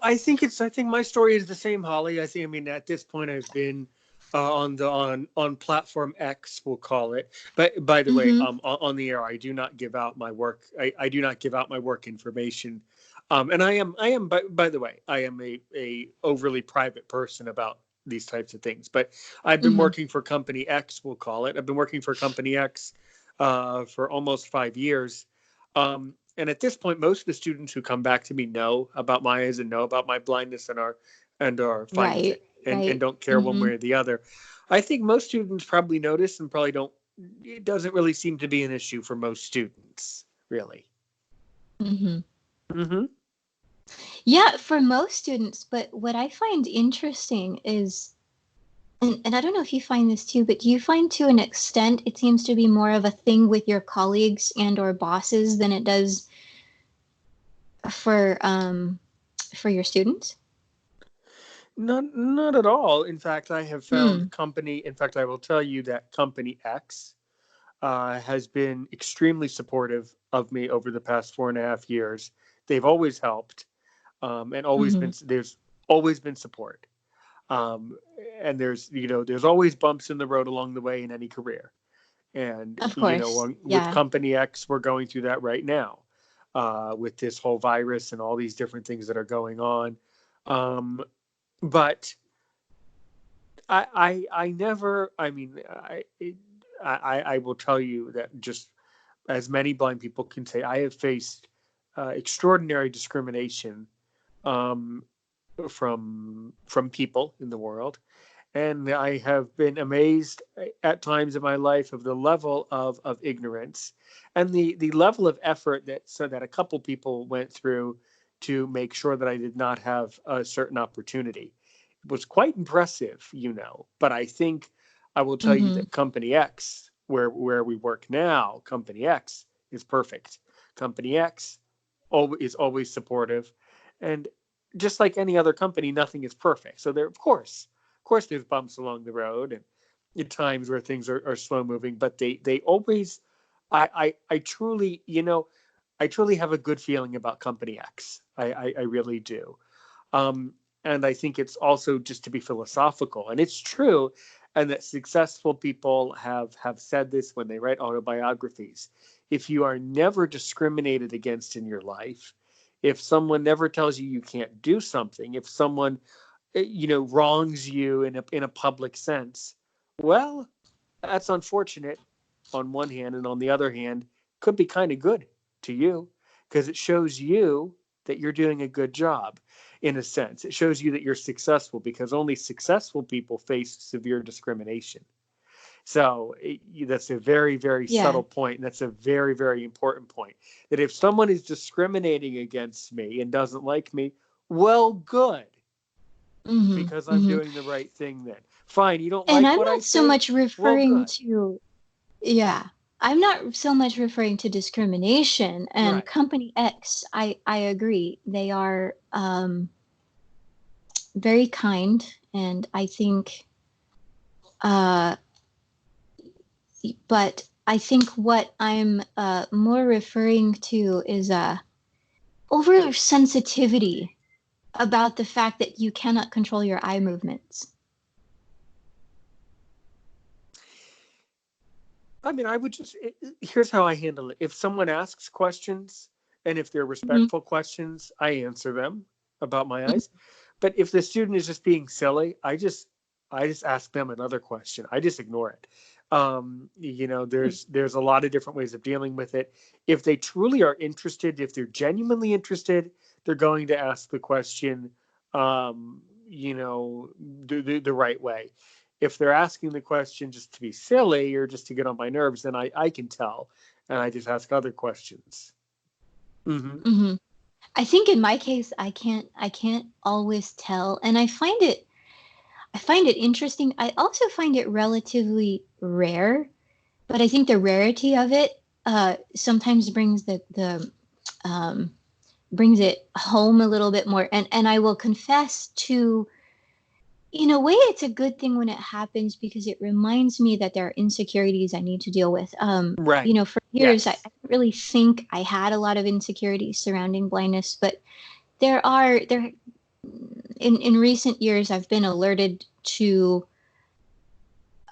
I think my story is the same, Holly. I mean, at this point, I've been on platform X, we'll call it. But by the way, Mm-hmm. on the air, I do not give out my work. I do not give out my work information. And I am by the way, I am a overly private person about these types of things. But I've been Mm-hmm. working for Company X, we'll call it. I've been working for Company X for almost 5 years. And at this point, most of the students who come back to me know about my eyes and know about my blindness and are fine with Right, it and right. don't care one Mm-hmm. way or the other. I think most students probably notice and probably don't. It doesn't really seem to be an issue for most students, really. Mm-hmm. Mm-hmm. Yeah, for most students, but what I find interesting is, and I don't know if you find this too, but do you find to an extent it seems to be more of a thing with your colleagues and or bosses than it does for for your students? Not at all. In fact, I have Hmm. found company. In fact, I will tell you that Company X has been extremely supportive of me over the past 4.5 years. They've always helped, and always Mm-hmm. been there's always been support. Um, and there's always bumps in the road along the way in any career. And Of course. with Yeah. Company X, we're going through that right now with this whole virus and all these different things that are going on. But I never. I mean, I will tell you that just as many blind people can say, I have faced extraordinary discrimination um, from people in the world, and I have been amazed at times in my life of the level of ignorance and the level of effort that a couple people went through to make sure that I did not have a certain opportunity. It was quite impressive, but I think I will tell you Mm-hmm. that Company X, where we work now, Company X is perfect. Company X is always supportive, and just like any other company, nothing is perfect. So there, of course, there's bumps along the road and at times where things are slow moving, but they always, I truly, I truly have a good feeling about Company X. I really do. Um, and I think it's also just to be philosophical, and it's true, and that successful people have said this when they write autobiographies. If you are never discriminated against in your life, if someone never tells you you can't do something, if someone wrongs you in a public sense, well, that's unfortunate on one hand, and on the other hand, could be kind of good to you because it shows you that you're doing a good job in a sense. It shows you that you're successful because only successful people face severe discrimination. So that's a very, very Yeah. subtle point. And that's a very, very important point. That if someone is discriminating against me and doesn't like me, well, good, Hmm. because I'm Hmm. doing the right thing then. Fine, you don't And like I'm what I not so say? much Well, referring good. to, yeah, I'm not so much referring to discrimination. And Right. Company X, I agree. They are very kind. And I think, uh, but I think what I'm more referring to is over sensitivity about the fact that you cannot control your eye movements. I mean, I would just, here's how I handle it. If someone asks questions and if they're Hmm. respectful questions, I answer them about my eyes. But if the student is just being silly, I just ask them another question. I just ignore it. There's a lot of different ways of dealing with it. If they truly are interested, if they're genuinely interested, they're going to ask the question, um, the right way. If they're asking the question just to be silly or just to get on my nerves, then I can tell, and I just ask other questions. Hmm. Hmm. I think in my case, I can't always tell, and I find it interesting. I also find it relatively rare, but I think the rarity of it sometimes um, brings it home a little bit more. And I will confess to, in a way, it's a good thing when it happens because it reminds me that there are insecurities I need to deal with. Right. For years, I Yes. didn't really think I had a lot of insecurities surrounding blindness, but there in recent years I've been alerted to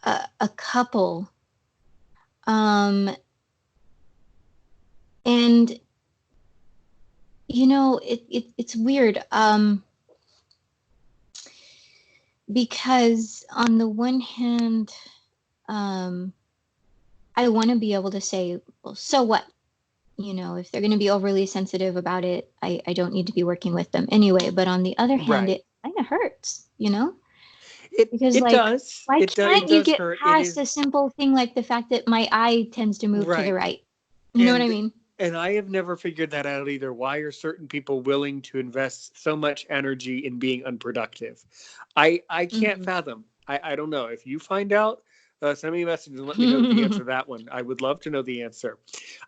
a couple, um, and it's weird, because on the one hand, um, I want to be able to say, well, so what? If they're going to be overly sensitive about it, I don't need to be working with them anyway. But on the other hand, Right. it kind of hurts. It Because, it like, does. why It can't you does get hurt. It past is a simple thing like the fact that my eye tends to move to the right. right? You know what I And mean? and I have never figured that out either. Why are certain people willing to invest so much energy in being unproductive? I can't Hmm. fathom. I don't know. If you find out, send me a message and let me know the answer to that one. I would love to know the answer.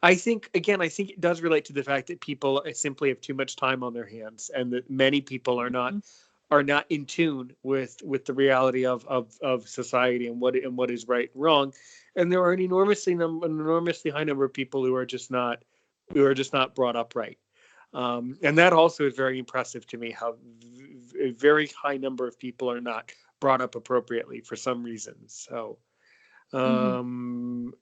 I think it does relate to the fact that people simply have too much time on their hands, and that many people are not in tune with the reality of society and what is right and wrong, and there are an enormously high number of people who are just not brought up right, and that also is very impressive to me, how a very high number of people are not brought up appropriately for some reasons. So Hmm. um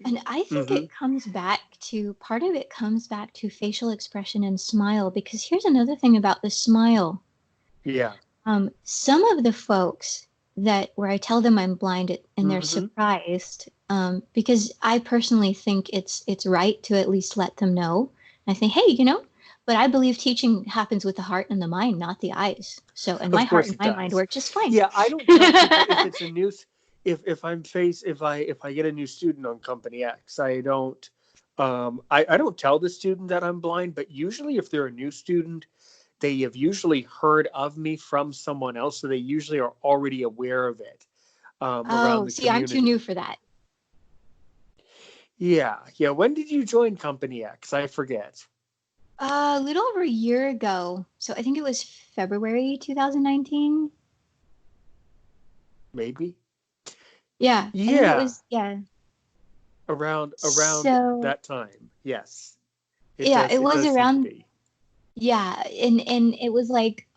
And I think mhm, it comes back to part of it comes back to facial expression and smile, because here's another thing about the smile. yeah. Some of the folks that where I tell them I'm blind and they're Hmm. surprised, because I personally think it's right to at least let them know. I think, hey, but I believe teaching happens with the heart and the mind, not the eyes. So, and my Of heart course and it my mind does. work just fine. Yeah, I don't tell people if it's a new if I'm face if I get a new student on Company X, I don't tell the student that I'm blind, but usually if they're a new student, they have usually heard of me from someone else, so they usually are already aware of it, around Oh, the see, I'm too new community. for that. Yeah, yeah. When did you join Company X? I forget. A little over a year ago. So I think it was February 2019. Maybe. Yeah, I think it Yeah, was, yeah. around So that time. Yes, yeah, it it was does seem to around, be. yeah, and it was like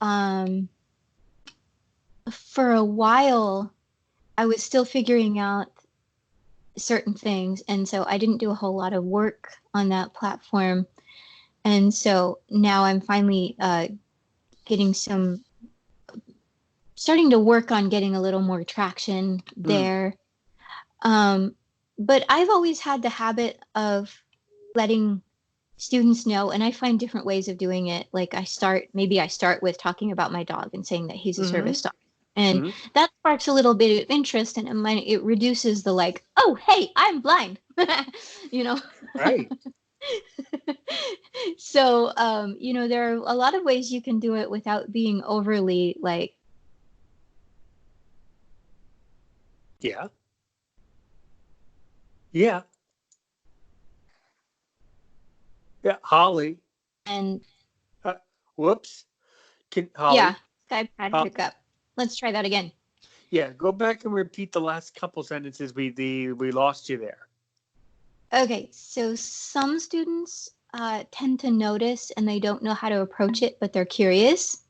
for a while I was still figuring out certain things, and so I didn't do a whole lot of work on that platform. And so now I'm finally getting some, starting to work on getting a little more traction Mm, there. Um, but I've always had the habit of letting students know, and I find different ways of doing it. Like maybe I start with talking about my dog and saying that he's a mm-hmm, service dog. And mm-hmm. that sparks a little bit of interest, and it reduces the like, oh, hey, I'm blind, you know? Right. So, there are a lot of ways you can do it without being overly like, Yeah. Yeah. Yeah. Holly. and Uh, whoops. Can yeah, Holly? Skype had Uh, hiccup. Let's try that again. yeah. Go back and repeat the last couple sentences. We lost you there. Okay, so some students tend to notice and they don't know how to approach it, but they're curious.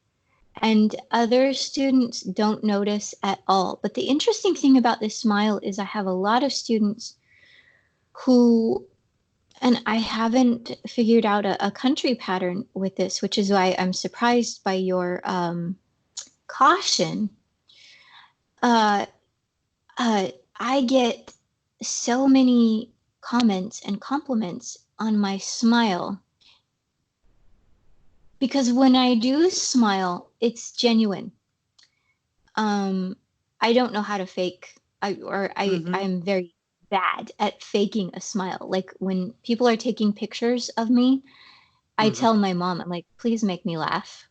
And other students don't notice at all. But the interesting thing about this smile is I have a lot of students who, and I haven't figured out a country pattern with this, which is why I'm surprised by your caution. Uh, uh, I get so many comments and compliments on my smile because when I do smile, it's genuine. Um, I don't know how to fake. Mm-hmm. I'm very bad at faking a smile. Like when people are taking pictures of me, I Mm-hmm. tell my mom, I'm like, please make me laugh.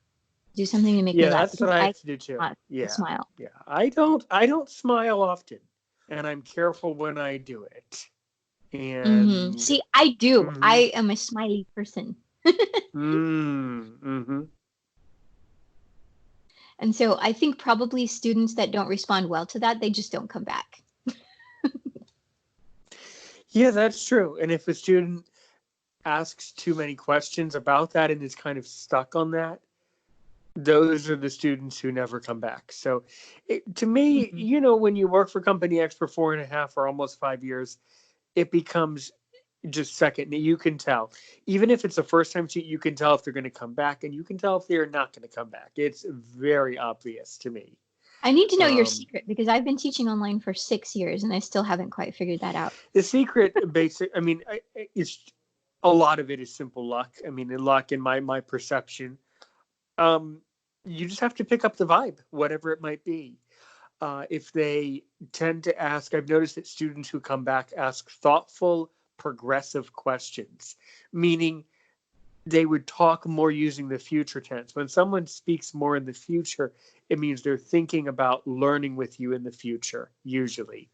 Do something to make me Yeah, laugh that's what because I I have to do too. cannot Yeah. smile. Yeah. I don't smile often, and I'm careful when I do it. And See, I do. mm-hmm. I am a smiley person. Mm-hmm. And so I think probably students that don't respond well to that, they just don't come back. Yeah, that's true. And if a student asks too many questions about that and is kind of stuck on that, those are the students who never come back. So, to me, Mhm. when you work for Company X for 4.5 or almost 5 years, it becomes just second. You can tell, even if it's a first time student, you can tell if they're going to come back, and you can tell if they're not going to come back. It's very obvious to me. I need to know your Um, secret because I've been teaching online for 6 years and I still haven't quite figured that out. the secret, basic. I mean, it's a lot of it is simple luck. I mean, luck in my perception. Um, you just have to pick up the vibe, whatever it might be. If they tend to ask, I've noticed that students who come back ask thoughtful, progressive questions, meaning they would talk more using the future tense. When someone speaks more in the future, it means they're thinking about learning with you in the future, usually.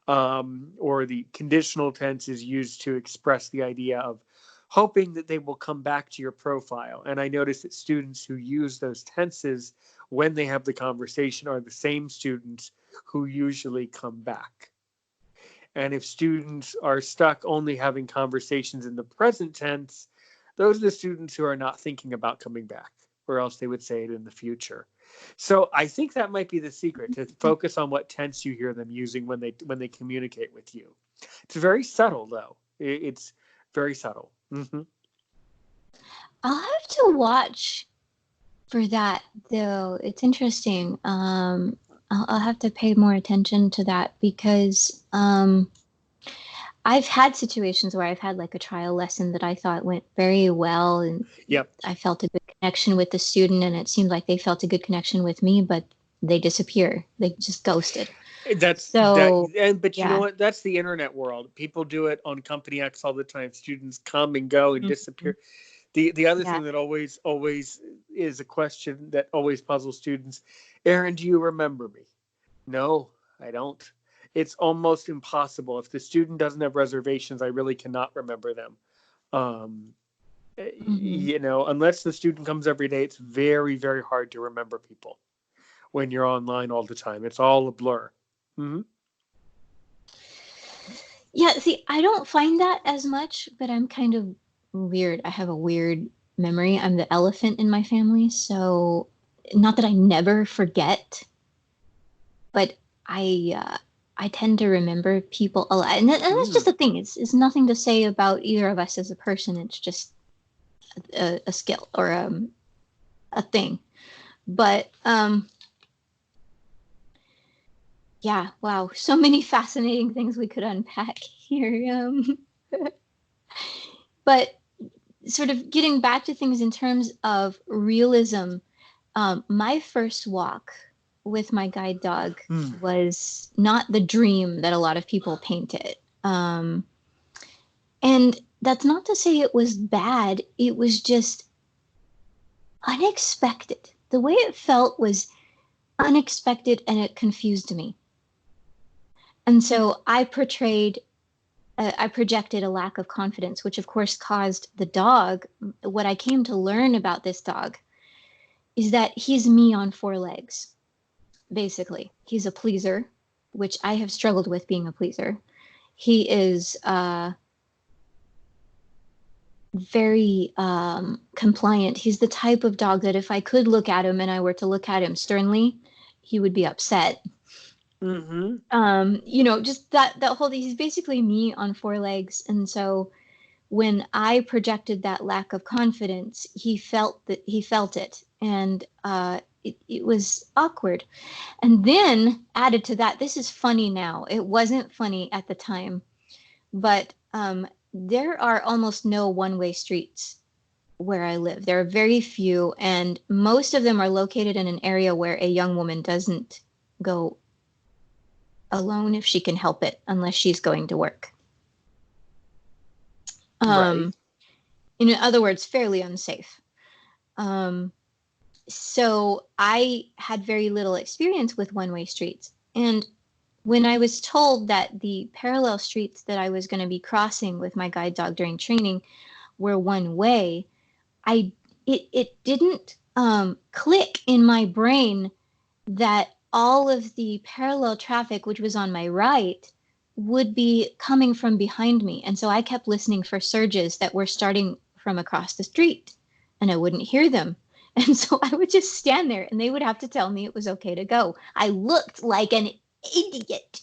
Or the conditional tense is used to express the idea of hoping that they will come back to your profile. And I notice that students who use those tenses when they have the conversation are the same students who usually come back. And if students are stuck only having conversations in the present tense, those are the students who are not thinking about coming back, or else they would say it in the future. So I think that might be the secret, to focus on what tense you hear them using when they communicate with you. It's very subtle though. It's very subtle. Mm-hmm. I'll have to watch for that though. It's interesting. I'll have to pay more attention to that because I've had situations where I've had like a trial lesson that I thought went very well, and Yep. I felt a good connection with the student, and it seemed like they felt a good connection with me, but they disappear. They just ghosted. That's that, So, and but you know yeah. what? That's the internet world. People do it on Company X all the time. Students come and go and Mhm. disappear. The other Yeah. thing that always is a question that always puzzles students. Aaron, do you remember me? No, I don't. It's almost impossible. If the student doesn't have reservations, I really cannot remember them. Um, Mm-hmm. Unless the student comes every day, it's very, very hard to remember people when you're online all the time. It's all a blur. Hmm. Yeah, see, I don't find that as much, but I'm kind of weird. I have a weird memory. I'm the elephant in my family, so not that I never forget, but I tend to remember people a lot. And that's just Mm. the thing. It's nothing to say about either of us as a person. It's just a skill or a thing. But yeah, wow, so many fascinating things we could unpack here. But sort of getting back to things in terms of realism, my first walk with my guide dog Mm. was not the dream that a lot of people paint it. And that's not to say it was bad, it was just unexpected. The way it felt was unexpected and it confused me. And so I projected a lack of confidence, which of course caused the dog. What I came to learn about this dog is that he's me on four legs, basically. He's a pleaser, which I have struggled with being a pleaser. He is very compliant. He's the type of dog that if I could look at him and I were to look at him sternly, he would be upset. Hmm. Just that whole thing. He's basically me on four legs. And so when I projected that lack of confidence, he felt it. And it was awkward. And then added to that, this is funny now. It wasn't funny at the time, but there are almost no one-way streets where I live. There are very few, and most of them are located in an area where a young woman doesn't go alone if she can help it, unless she's going to work. Right. In other words, fairly unsafe. Um, so I had very little experience with one-way streets. And when I was told that the parallel streets that I was going to be crossing with my guide dog during training were one way, it didn't click in my brain that all of the parallel traffic, which was on my right, would be coming from behind me. And so I kept listening for surges that were starting from across the street, and I wouldn't hear them. And so I would just stand there and they would have to tell me it was okay to go. I looked like an idiot.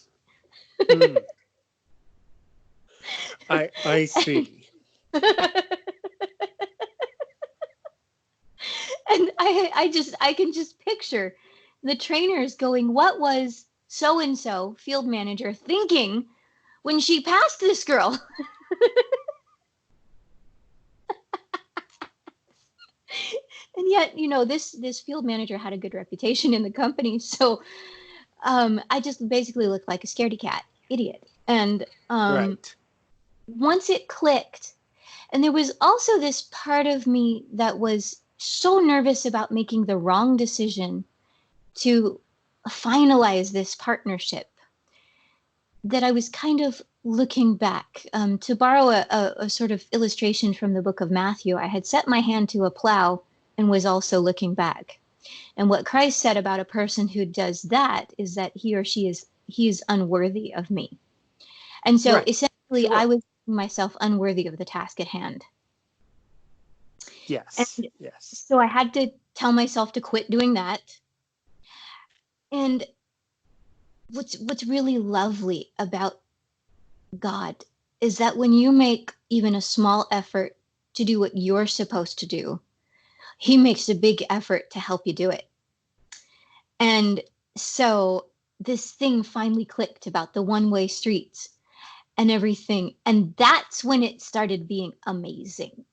Mm. I see. And I can just picture the trainers going, what was so and so field manager thinking when she passed this girl? And yet, this field manager had a good reputation in the company, so I just basically looked like a scaredy cat idiot. And Right. once it clicked, and there was also this part of me that was so nervous about making the wrong decision to finalize this partnership that I was kind of looking back. To borrow a sort of illustration from the book of Matthew, I had set my hand to a plow and was also looking back. And what Christ said about a person who does that is that he is unworthy of me. And so Right. essentially I Sure. was making myself unworthy of the task at hand. Yes. And Yes. so I had to tell myself to quit doing that. And what's really lovely about God is that when you make even a small effort to do what you're supposed to do, he makes a big effort to help you do it. And so this thing finally clicked about the one-way streets and everything. And that's when it started being amazing.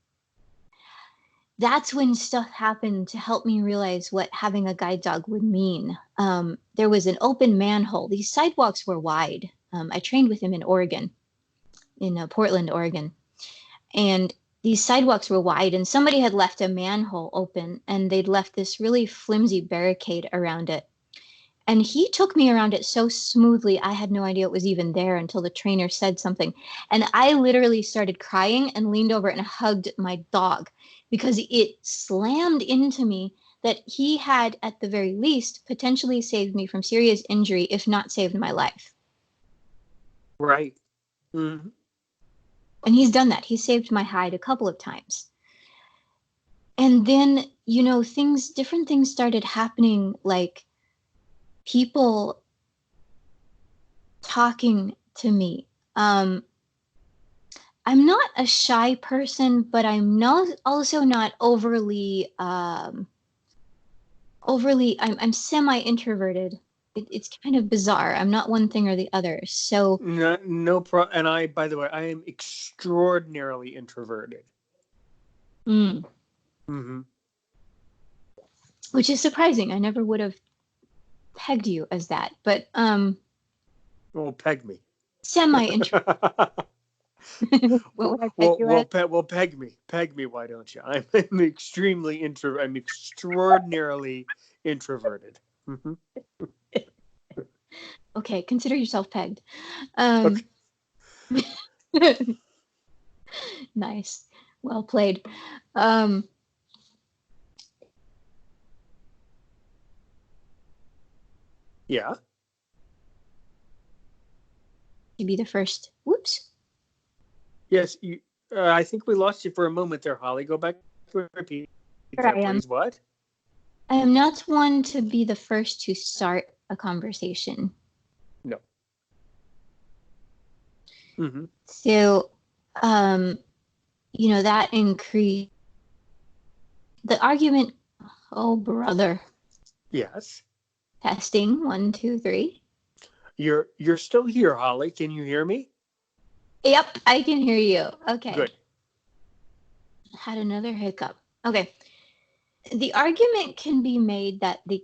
That's when stuff happened to help me realize what having a guide dog would mean. There was an open manhole. These sidewalks were wide. I trained with him in Oregon, in Portland, Oregon. And these sidewalks were wide, and somebody had left a manhole open, and they'd left this really flimsy barricade around it. And he took me around it so smoothly, I had no idea it was even there until the trainer said something. And I literally started crying and leaned over and hugged my dog because it slammed into me that he had, at the very least, potentially saved me from serious injury, if not saved my life. Right. Mm-hmm. And he's done that. He saved my hide a couple of times. And then, different things started happening, like people talking to me. I'm not a shy person, but I'm also not I'm semi-introverted. It's kind of bizarre. I'm not one thing or the other. So, And by the way, I am extraordinarily introverted. mm, Mm-hmm. which is surprising. I never would have pegged you as that, but Well, peg me. semi-introverted. What would I peg you as? Peg me. Peg me, why don't you? I'm I'm extraordinarily introverted. Mm-hmm. Okay, consider yourself pegged. Um, Okay. nice. Well played. Um, Yeah. to be the first. Whoops. Yes. I think we lost you for a moment there, Holly. Go back to repeat Here that, I am. please. What? I am not one to be the first to start a conversation. No. Mm-hmm. So, um, that increased the argument. Oh, brother. Yes. Testing. 1, 2, 3. You're still here, Holly. Can you hear me? Yep, I can hear you. Okay. Good. Had another hiccup. Okay. The argument can be made that the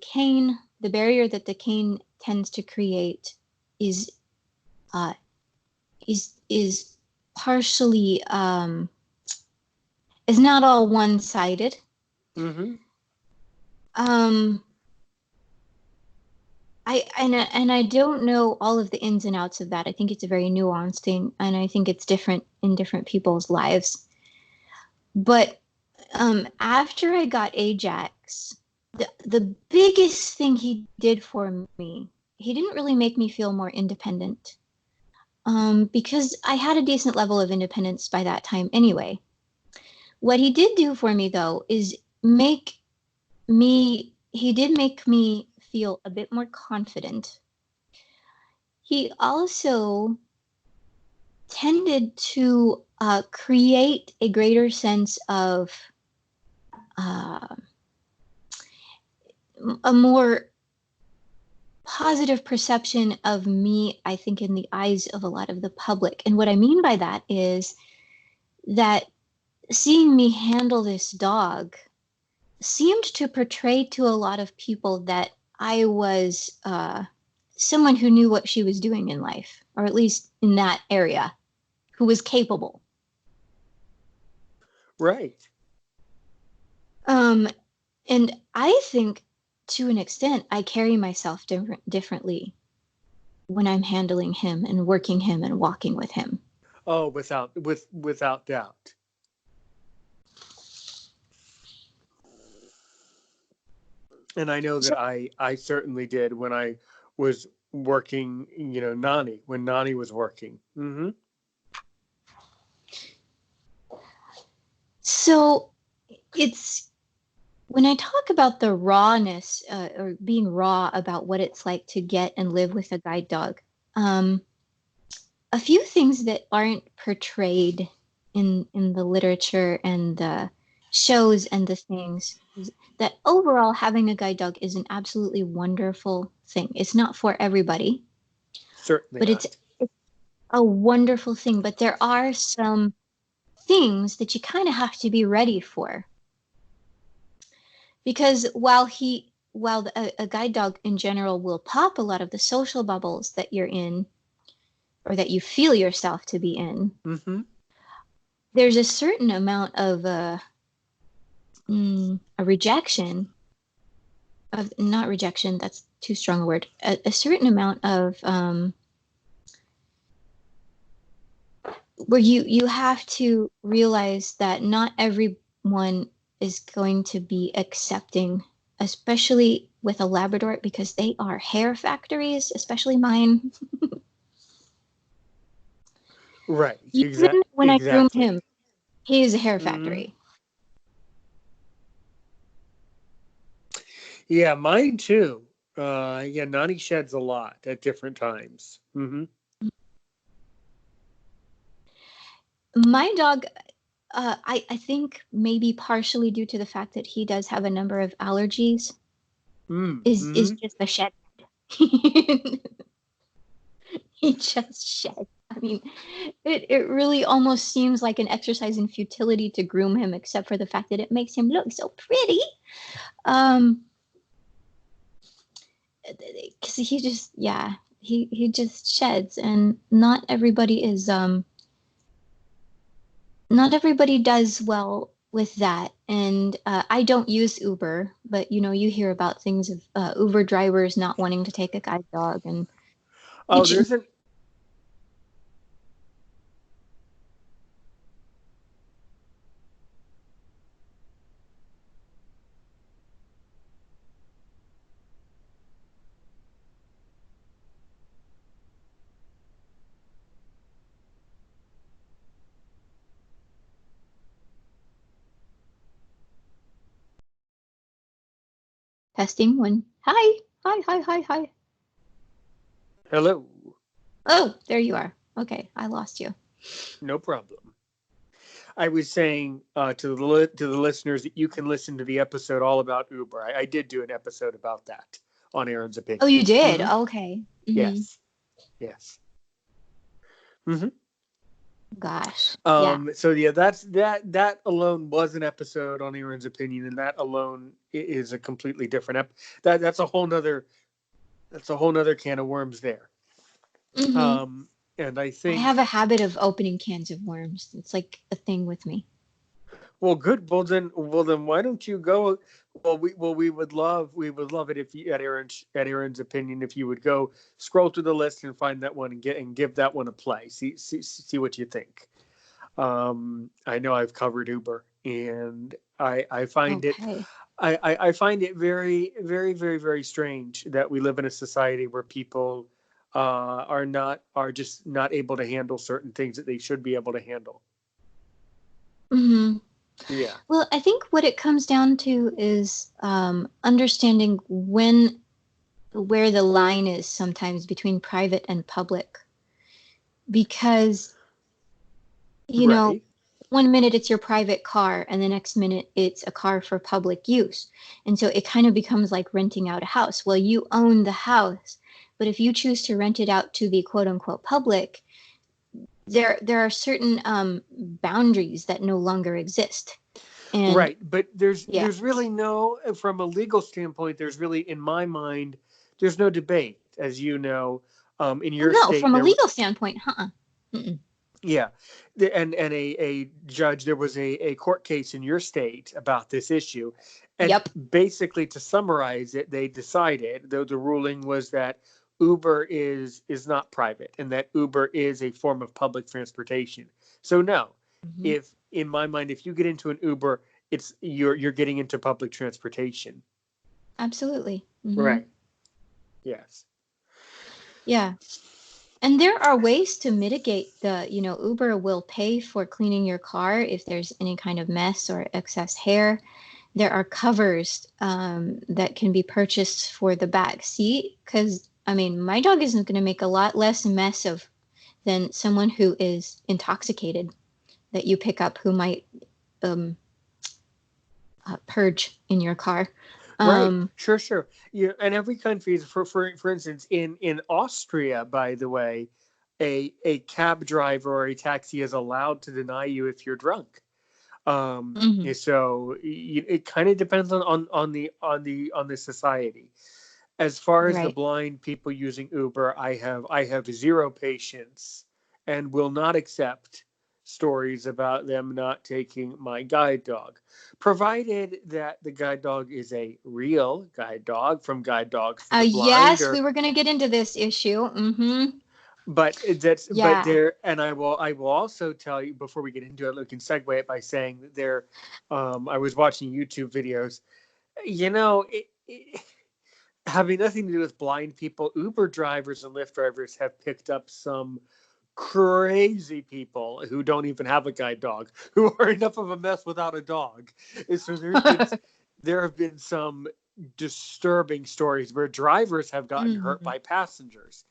barrier that the cane tends to create is uh, is partially is not all one-sided. Mm-hmm. Um, I don't know all of the ins and outs of that. I think it's a very nuanced thing, and I think it's different in different people's lives. But after I got Ajax, the biggest thing he did for me, he didn't really make me feel more independent. Because I had a decent level of independence by that time anyway. What he did do for me though is he did make me feel a bit more confident. He also tended to create a greater sense of uh, a more positive perception of me, I think, in the eyes of a lot of the public. And what I mean by that is that seeing me handle this dog seemed to portray to a lot of people that I was someone who knew what she was doing in life, or at least in that area, who was capable. Right. Um, and I think to an extent, I carry myself differently when I'm handling him and working him and walking with him. Oh, without doubt. And I know that So, I certainly did when I was working, Nani, when Nani was working. Mm-hmm. so it's when I talk about the rawness or being raw about what it's like to get and live with a guide dog, um, a few things that aren't portrayed in the literature and the shows and the things is that overall having a guide dog is an absolutely wonderful thing. It's not for everybody, Certainly but not. it's a wonderful thing. But there are some things that you kind of have to be ready for because a guide dog in general will pop a lot of the social bubbles that you're in or that you feel yourself to be in, Mm-hmm. there's a certain amount of a rejection of not rejection. That's too strong a word, a certain amount of where you have to realize that not everyone is going to be accepting, especially with a Labrador, because they are hair factories, especially mine. Right. Even when I groom Exactly. him, he is a hair Hmm. factory. Yeah, mine too. Yeah, Nani sheds a lot at different times. Hmm. My dog, I think maybe partially due to the fact that he does have a number of allergies, is Mm-hmm. just a shed. He just sheds. I mean, it really almost seems like an exercise in futility to groom him, except for the fact that it makes him look so pretty. Um, because he just, yeah, he just sheds, and not everybody does well with that. And I don't use Uber, but you hear about things of Uber drivers not wanting to take a guide dog, and Oh, each there's an testing one. Hi, hi, hi, hi, hi. hello. Oh, there you are. Okay, I lost you. No problem. I was saying to the listeners that you can listen to the episode all about Uber. I did do an episode about that on Aaron's Oh, you opinion. did? Hmm. Okay. Yes. Yes. Hmm. Gosh. Yeah. So yeah, that alone was an episode on Aaron's opinion, and that alone is a completely different that's a whole nother can of worms there. hmm Um, and I I have think, a habit of opening cans of worms. It's like a thing with me. well, good. Well then, why don't you go? We would love it if you at Aaron's opinion, if you would go scroll through the list and find that one and give that one a play. See what you think. I know I've covered Uber, and I find it Okay. I find it very, very, very, very strange that we live in a society where people are just not able to handle certain things that they should be able to handle. hmm Yeah. Well, I think what it comes down to is understanding where the line is sometimes between private and public. Because, you know, Right. one minute it's your private car and the next minute it's a car for public use. And so it kind of becomes like renting out a house. Well, you own the house, but if you choose to rent it out to the quote unquote public, there are certain boundaries that no longer exist. And Right. But yeah, there's really no, from a legal standpoint, there's really, in my mind, there's no debate, as you know. In well, your no, state from a there. legal standpoint, Mm-mm. Yeah, and a judge. There was a court case in your state about this issue, and Yep. basically, to summarize it, they decided, though the ruling was that Uber is not private, and that Uber is a form of public transportation. So no, hmm if in my mind, if you get into an Uber, it's you're getting into public transportation. Absolutely. Right. Yes. Yeah. And there are ways to mitigate Uber will pay for cleaning your car if there's any kind of mess or excess hair. There are covers that can be purchased for the back seat because, I mean, my dog isn't going to make a lot less mess of than someone who is intoxicated that you pick up who might um, purge in your car. Right. Um, Sure. Sure. Yeah. And every country, for instance, in Austria, by the way, a cab driver or a taxi is allowed to deny you if you're drunk. mhm, So it kind of depends on the society. As far as the right. blind people using Uber, I have zero patience and will not accept stories about them not taking my guide dog, provided that the guide dog is a real guide dog from Guide Dogs for the Blind, Yes, we or were going to get into this issue. but Yeah. there, and I will also tell you before we get into it, we can segue it by saying that there, I was watching YouTube videos, having nothing to do with blind people. Uber drivers and Lyft drivers have picked up some crazy people who don't even have a guide dog, who are enough of a mess without a dog. And so there have been some disturbing stories where drivers have gotten hurt Mhm. by passengers.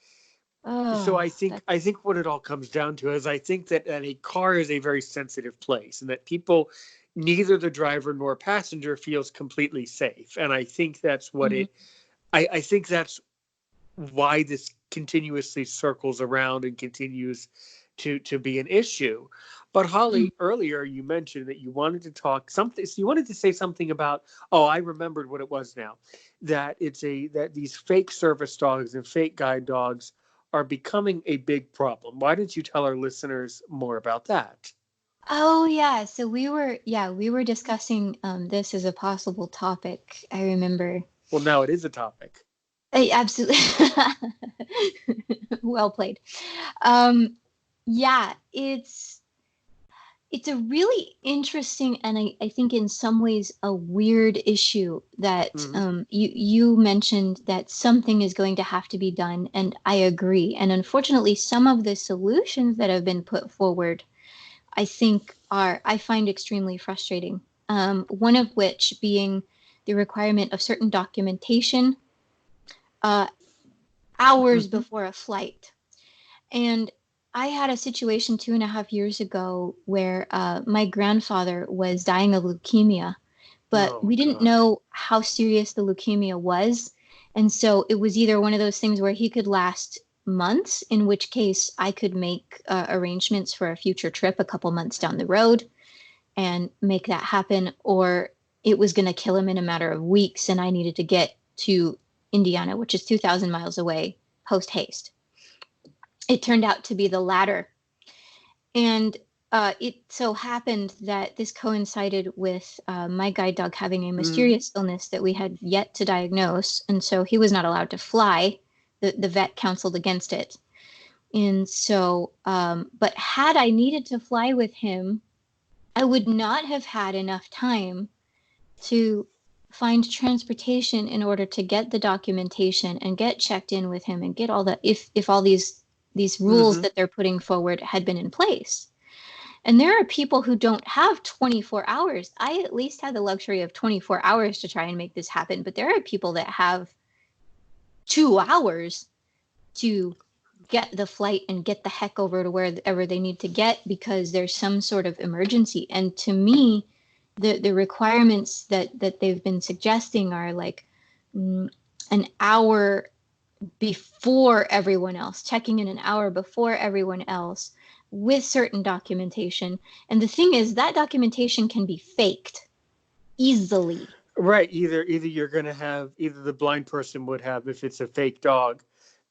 So Oh, I that's think what it all comes down to is I think that a car is a very sensitive place, and that people, neither the driver nor passenger, feels completely safe. And I think that's what mhm. it I think that's why this continuously circles around and continues to be an issue. But Mm. Holly, earlier you mentioned that you wanted to talk something. So you wanted to say something about. Oh, I remembered what it was now. That these fake service dogs and fake guide dogs are becoming a big problem. Why don't you tell our listeners more about that? Oh yeah, so we were discussing this as a possible topic. I remember. Well, now it is a topic. Absolutely. Well played. Um, yeah, it's a really interesting and I think in some ways a weird issue that Hmm. you mentioned that something is going to have to be done, and I agree. And unfortunately, some of the solutions that have been put forward, I find extremely frustrating. One of which being the requirement of certain documentation uh, hours Hmm. before a flight. And I had a situation 2.5 years ago where my grandfather was dying of leukemia, but Oh we didn't God. know how serious the leukemia was. And so it was either one of those things where he could last months, in which case I could make arrangements for a future trip a couple months down the road and make that happen, or it was going to kill him in a matter of weeks and I needed to get to Indiana, which is 2,000 miles away, post haste. It turned out to be the latter. And it so happened that this coincided with my guide dog having a Hmm. mysterious illness that we had yet to diagnose. And so he was not allowed to fly. The vet counseled against it. And so, but had I needed to fly with him, I would not have had enough time to find transportation in order to get the documentation and get checked in with him and get all the if all these rules Hmm. that they're putting forward had been in place. And there are people who don't have 24 hours. I at least had the luxury of 24 hours to try and make this happen, but there are people that have 2 hours to get the flight and get the heck over to wherever they need to get because there's some sort of emergency. And to me, the requirements that they've been suggesting are like an hour before everyone else, checking in an hour before everyone else with certain documentation. And the thing is, that documentation can be faked easily. Right. Either you're going to have, either the blind person would have, if it's a fake dog,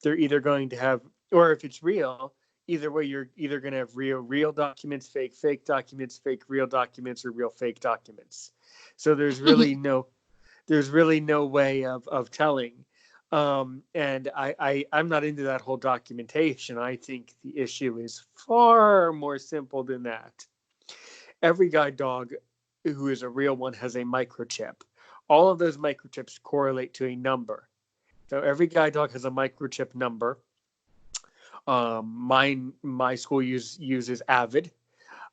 they're either going to have, or if it's real, either way, you're either going to have real documents, fake documents, fake real documents, or real fake documents. So there's really no way of telling. And I'm not into that whole documentation. I think the issue is far more simple than that. Every guide dog who is a real one has a microchip. All of those microchips correlate to a number. So every guide dog has a microchip number. My school uses Avid,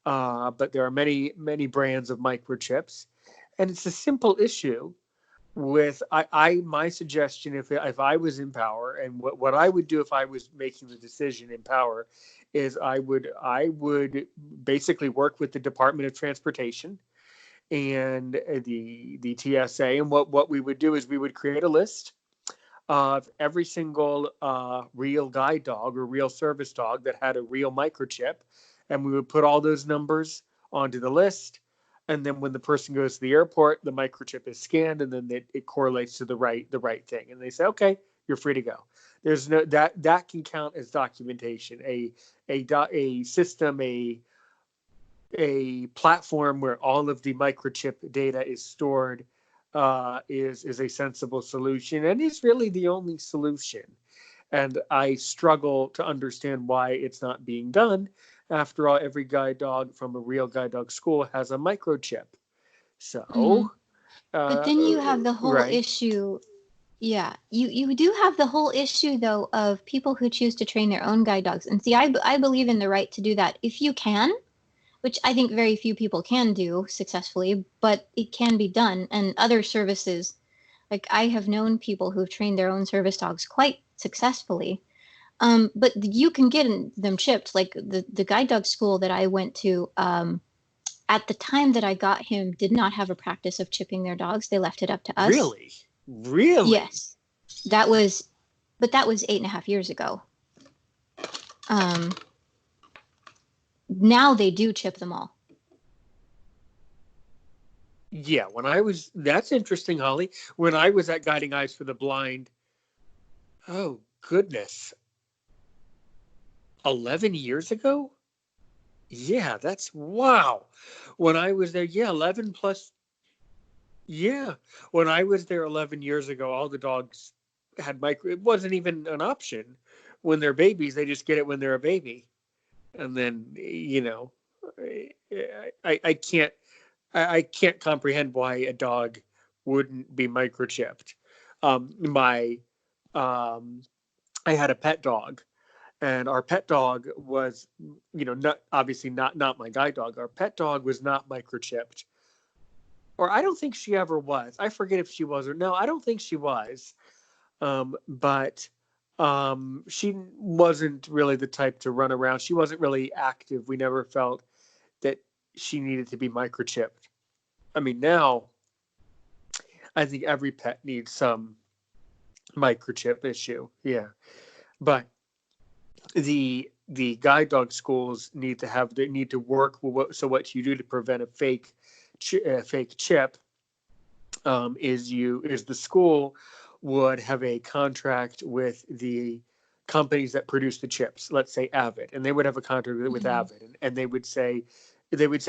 but there are many brands of microchips, and it's a simple issue. With I my suggestion, if I was in power, and what I would do if I was making the decision in power, is I would basically work with the Department of Transportation and the TSA, and what we would do is we would create a list of every single real guide dog or real service dog that had a real microchip, and we would put all those numbers onto the list. And then when the person goes to the airport, the microchip is scanned, and then it correlates to the right thing, and they say, okay, you're free to go. There's no that can count as documentation. A system, a platform where all of the microchip data is stored is a sensible solution, and is really the only solution. And I struggle to understand why it's not being done. After all, every guide dog from a real guide dog school has a microchip. Mhm. So, But then you have the whole right, issue. Yeah, you do have the whole issue though of people who choose to train their own guide dogs. And see, I believe in the right to do that if you can, which I think very few people can do successfully, but it can be done. And other services, like I have known people who've trained their own service dogs quite successfully. But you can get them chipped. Like the guide dog school that I went to, at the time that I got him, did not have a practice of chipping their dogs. They left it up to us. really, really. Yes, that was, but that was 8.5 years ago. Um, Now they do chip them all. Yeah, when I was, that's interesting, Holly. When I was at Guiding Eyes for the Blind, oh goodness, 11 years ago? Yeah, that's wow. When I was there, yeah, 11 plus, yeah. When I was there 11 years ago, all the dogs had micro, it wasn't even an option. When they're babies, they just get it when they're a baby. And then, I can't, I can't comprehend why a dog wouldn't be microchipped. My um, I had a pet dog, and our pet dog was, not obviously not my guide dog. Our pet dog was not microchipped, or I don't think she ever was. I forget if she was or no. I don't think she was. But she wasn't really the type to run around. She wasn't really active. We never felt that she needed to be microchipped. I mean, now I think every pet needs some microchip issue. Yeah, but the guide dog schools they need to work with so what you do to prevent a fake chip is the school would have a contract with the companies that produce the chips, let's say Avid, and they would have a contract with Mm-hmm. Avid, and they would say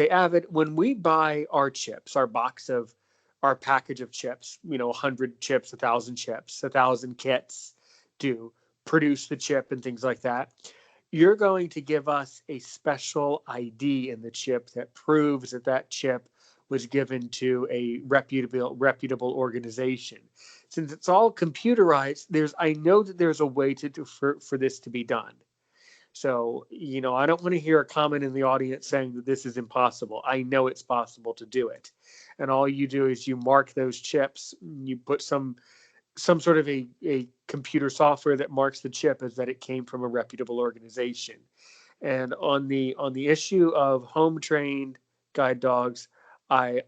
Avid, when we buy our chips, our package of chips, 100 chips, 1,000 chips, 1,000 kits to produce the chip and things like that, you're going to give us a special ID in the chip that proves that chip was given to a reputable organization. Since it's all computerized, I know that there's a way for this to be done. So, I don't want to hear a comment in the audience saying that this is impossible. I know it's possible to do it. And all you do is you mark those chips, you put some sort of a computer software that marks the chip as that it came from a reputable organization. And on the issue of home trained guide dogs, I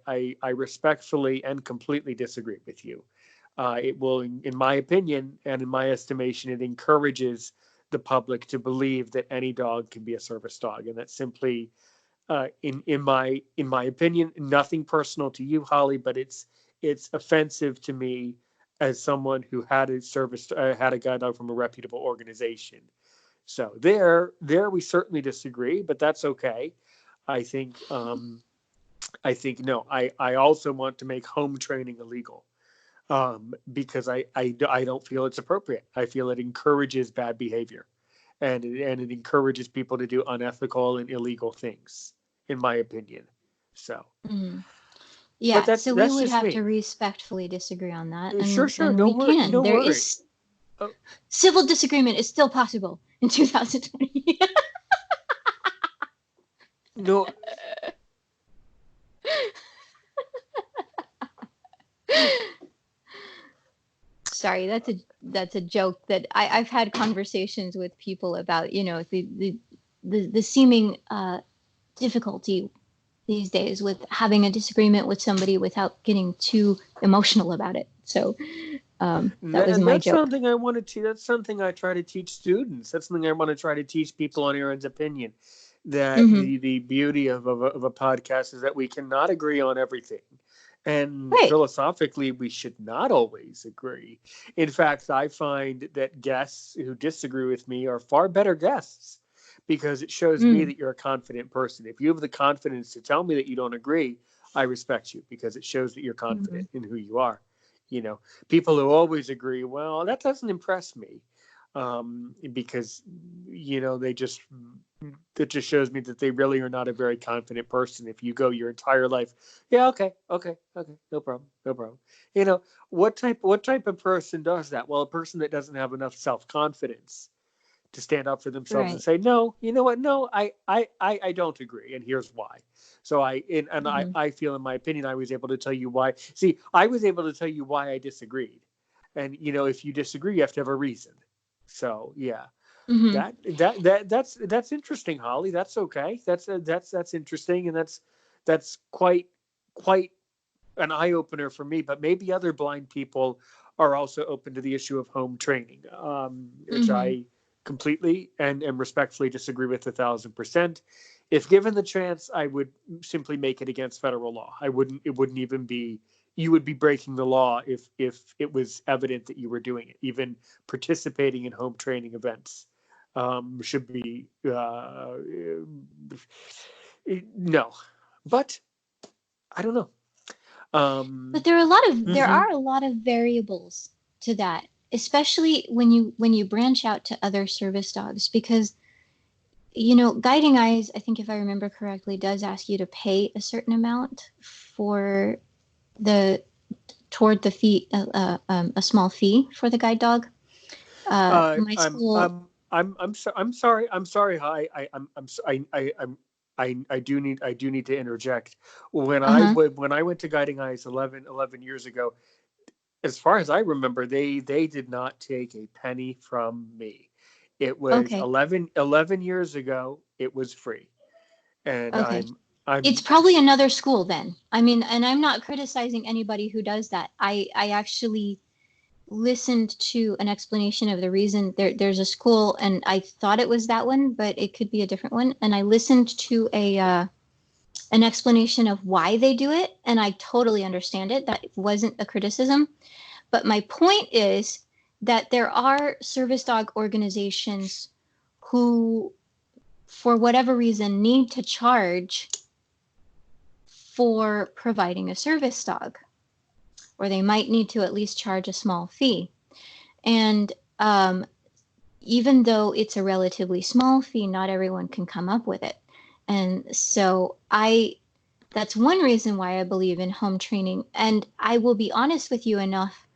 respectfully and completely disagree with you. It will, in my opinion and in my estimation, it encourages the public to believe that any dog can be a service dog, and that's simply, in my opinion, nothing personal to you, Holly, but it's offensive to me as someone who had a guide dog from a reputable organization. So there we certainly disagree, but that's okay. I think I think no. I also want to make home training illegal, because I don't feel it's appropriate. I feel it encourages bad behavior, and it encourages people to do unethical and illegal things, in my opinion. So, Mm-hmm. but Yeah, that's so we that's would just have to me. respectfully disagree on that, Sure, and sure. and No we worry. can. No There worry. is Oh, civil disagreement is still possible in 2020. no. Sorry, that's a joke that I've had conversations with people about, the seeming difficulty these days with having a disagreement with somebody without getting too emotional about it. So that was And my that's joke. something I want to teach. That's something I try to teach students. That's something I want to try to teach people on Aaron's opinion. That Hmm. the beauty of a podcast is that we cannot agree on everything, and Right. philosophically we should not always agree. In fact, I find that guests who disagree with me are far better guests, because it shows me Mm. that you're a confident person. If you have the confidence to tell me that you don't agree, I respect you because it shows that you're Mm. confident in who you are. You know, people who always agree, well, that doesn't impress me, because they just that just shows me that they really are not a very confident person. If you go your entire life, yeah, okay, okay, okay, no problem, no problem. You know, what type of person does that? Well, a person that doesn't have enough self confidence to stand up for themselves and Right. say, no, you know what? No, I don't agree. And here's why. So Hmm. I feel, in my opinion, I was able to tell you why. See, I was able to tell you why I disagreed. And, if you disagree, you have to have a reason. So yeah, Hmm. that's interesting, Holly. That's okay. That's interesting. And that's quite an eye opener for me, but maybe other blind people are also open to the issue of home training, which Hmm. I completely and respectfully disagree with 1,000%. If given the chance, I would simply make it against federal law. I wouldn't. It wouldn't even be. You would be breaking the law if it was evident that you were doing it. Even participating in home training events should be no. But I don't know. But Um, there mhm. are a lot of variables to that, especially when you branch out to other service dogs, because Guiding Eyes, I think if I remember correctly, does ask you to pay a certain amount for the toward the fee, a small fee for the guide dog. My school. I'm sorry. I'm sorry. I'm so- I do need to interject. Uh huh. When I went to Guiding Eyes 11 years ago, as far as I remember, they did not take a penny from me. It was Okay. 11 years ago. It was free, and Okay. It's I'm probably another school then. I mean, and I'm not criticizing anybody who does that. I actually listened to an explanation of the reason there's a school, and I thought it was that one, but it could be a different one. And I listened to a an explanation of why they do it, and I totally understand it. That wasn't a criticism. But my point is that there are service dog organizations who, for whatever reason, need to charge for providing a service dog, or they might need to at least charge a small fee. And even though it's a relatively small fee, not everyone can come up with it. And so that's one reason why I believe in home training. And I will be honest with you enough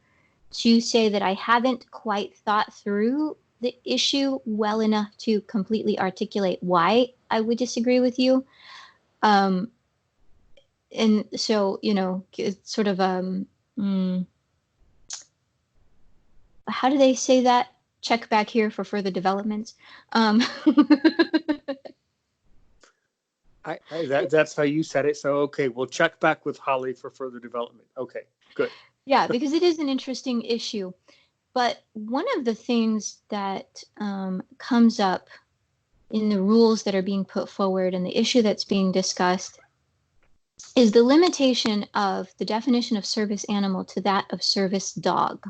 to say that I haven't quite thought through the issue well enough to completely articulate why I would disagree with you. Um, and so, it's sort of, mm, how do they say that? Check back here for further developments. Um, that's how you said it. So okay, we'll check back with Holly for further development. Okay, good. yeah, because it is an interesting issue. But one of the things that comes up in the rules that are being put forward and the issue that's being discussed is the limitation of the definition of service animal to that of service dog.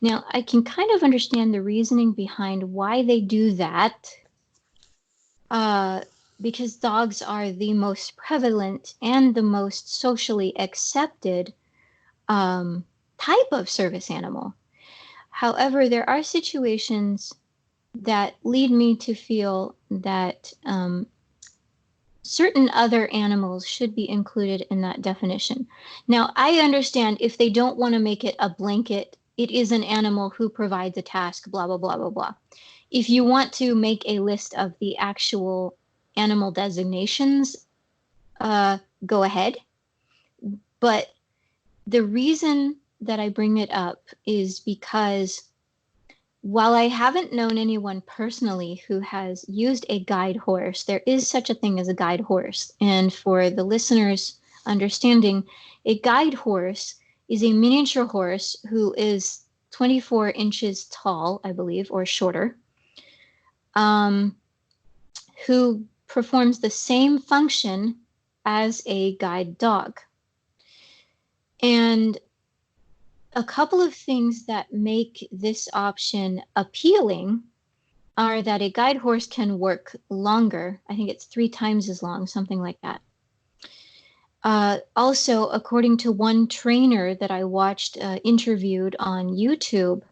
Now, I can kind of understand the reasoning behind why they do that, uh, because dogs are the most prevalent and the most socially accepted um, type of service animal. However, there are situations that lead me to feel that certain other animals should be included in that definition. Now, I understand if they don't want to make it a blanket, it is an animal who provides a task, blah, blah, blah, blah, blah. If you want to make a list of the actual animal designations, go ahead. But the reason that I bring it up is because while I haven't known anyone personally who has used a guide horse, there is such a thing as a guide horse. And for the listeners' understanding, a guide horse is a miniature horse who is 24 inches tall, I believe, or shorter, um, who performs the same function as a guide dog. And a couple of things that make this option appealing are that a guide horse can work longer. I think it's 3 times as long, something like that. Also, according to one trainer that I watched interviewed on YouTube,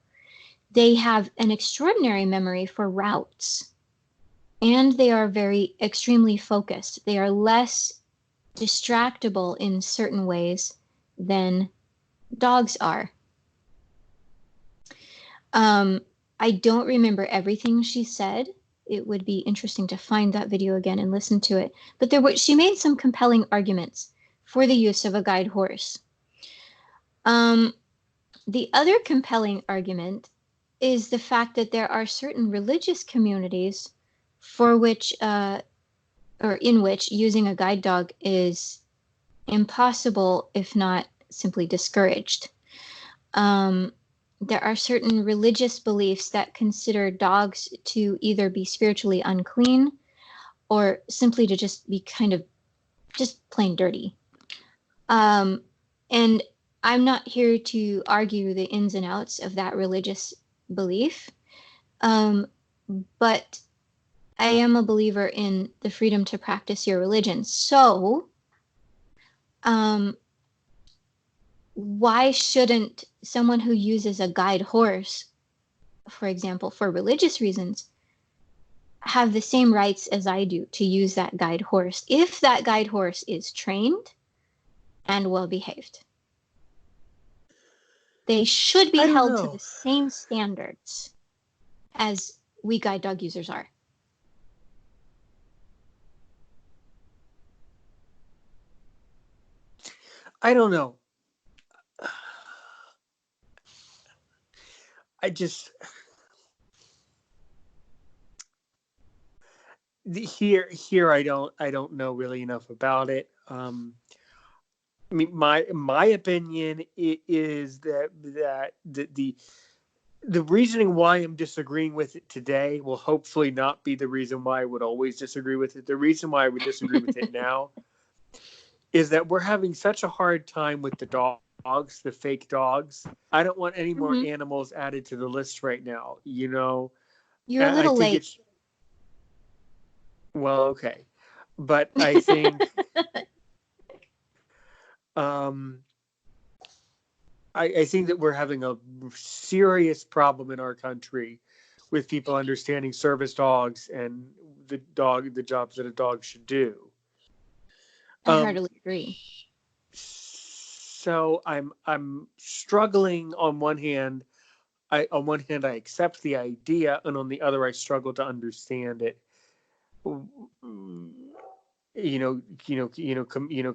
they have an extraordinary memory for routes, and they are very extremely focused. They are less distractible in certain ways than dogs are. I don't remember everything she said. It would be interesting to find that video again and listen to it. But she made some compelling arguments for the use of a guide horse. The other compelling argument is the fact that there are certain religious communities for which, or in which, using a guide dog is impossible, if not simply discouraged. There are certain religious beliefs that consider dogs to either be spiritually unclean or simply to just be kind of just plain dirty. And I'm not here to argue the ins and outs of that religious belief, but I am a believer in the freedom to practice your religion. So, why shouldn't someone who uses a guide horse, for example, for religious reasons, have the same rights as I do to use that guide horse if that guide horse is trained and well behaved? They should be I don't held to know. the same standards as we guide dog users are. I don't know. I just here I don't know really enough about it. I mean, my opinion is that the reasoning why I'm disagreeing with it today will hopefully not be the reason why I would always disagree with it. The reason why I would disagree with it now is that we're having such a hard time with the dogs, the fake dogs. I don't want any more animals added to the list right now. You know, You're a I little think late. it's well, okay, but I think I think that we're having a serious problem in our country with people understanding service dogs and the jobs that a dog should do. I heartily agree. So I'm struggling on one hand. On one hand I accept the idea, and on the other I struggle to understand it.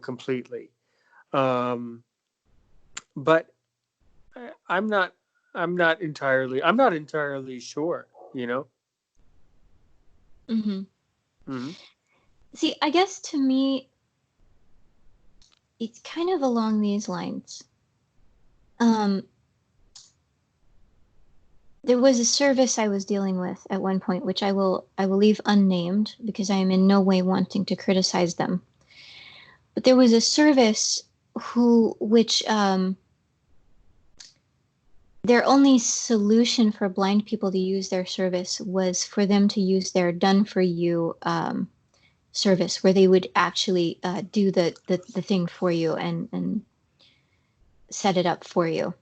Completely. But I'm not entirely sure, you know. See, I guess to me it's kind of along these lines. There was a service I was dealing with at one point, which I will leave unnamed because I am in no way wanting to criticize them. But there was a service which their only solution for blind people to use their service was for them to use their done for you service, where they would actually do the thing for you and set it up for you.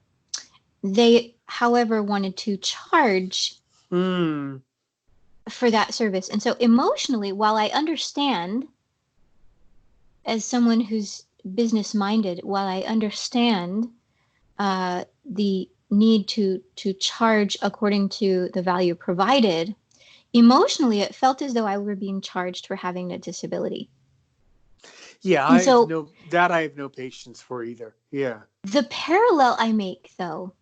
They, however, wanted to charge for that service. And so emotionally, while I understand, as someone who's business minded, while I understand the need to charge according to the value provided, emotionally it felt as though I were being charged for having a disability. Yeah, I have no patience for either. Yeah. The parallel I make, though,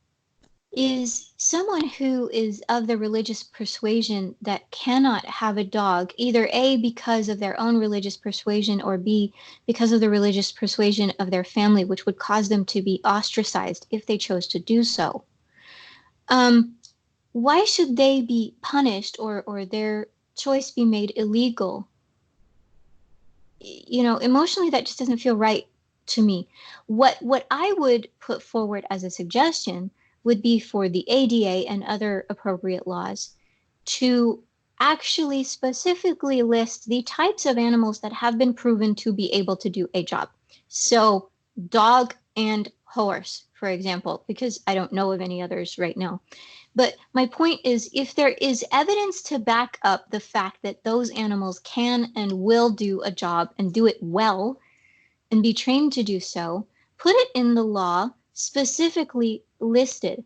is someone who is of the religious persuasion that cannot have a dog, either A, because of their own religious persuasion, or B, because of the religious persuasion of their family, which would cause them to be ostracized if they chose to do so. Why should they be punished or their choice be made illegal? You know, emotionally, that just doesn't feel right to me. What I would put forward as a suggestion would be for the ADA and other appropriate laws to actually specifically lists the types of animals that have been proven to be able to do a job. So, dog and horse, for example, because I don't know of any others right now. But my point is, if there is evidence to back up the fact that those animals can and will do a job and do it well and be trained to do so, put it in the law specifically listed.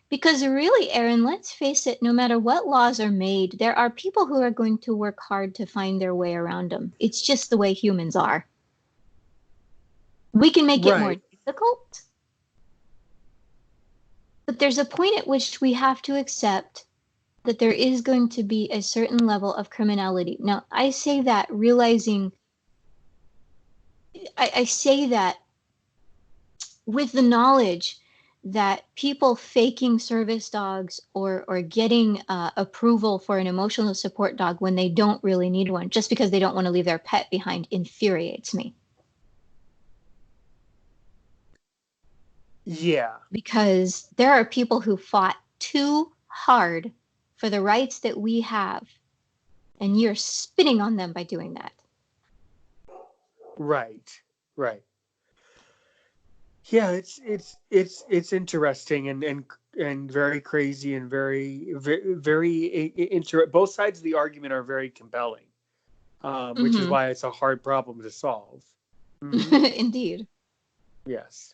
Because really, Aaron, let's face it, no matter what laws are made, there are people who are going to work hard to find their way around them. It's just the way humans are. We can make it more Right. difficult, but there's a point at which we have to accept that there is going to be a certain level of criminality. Now, I say that realizing, I say that with the knowledge that people faking service dogs or getting approval for an emotional support dog when they don't really need one just because they don't want to leave their pet behind infuriates me. Yeah. Because there are people who fought too hard for the rights that we have, and you're spitting on them by doing that. Right. Right. Yeah, it's interesting and very crazy and very both sides of the argument are very compelling, which is Mm-hmm. why it's a hard problem to solve. Hmm. Indeed. Yes.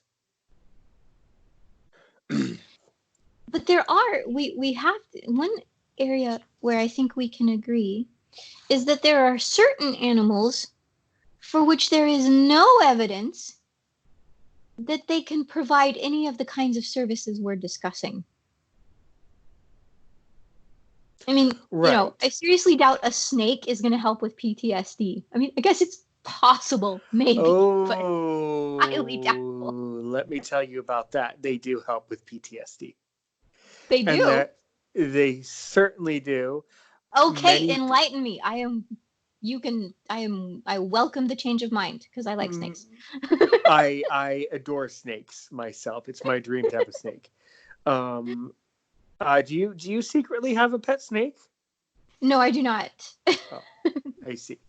But there are, we have, one area where I think we can agree is that there are certain animals for which there is no evidence that they can provide any of the kinds of services we're discussing. I mean, I Right. seriously doubt a snake is going to help with PTSD. I mean, I guess it's possible, maybe, but highly doubtful. Let me tell you about that. They do help with PTSD, They and do. that they certainly do. Okay, Many enlighten me. I welcome the change of mind because I like mm, snakes. I adore snakes myself. It's my dream to have a snake. Um, do you secretly have a pet snake? No, I do not. Oh, I see.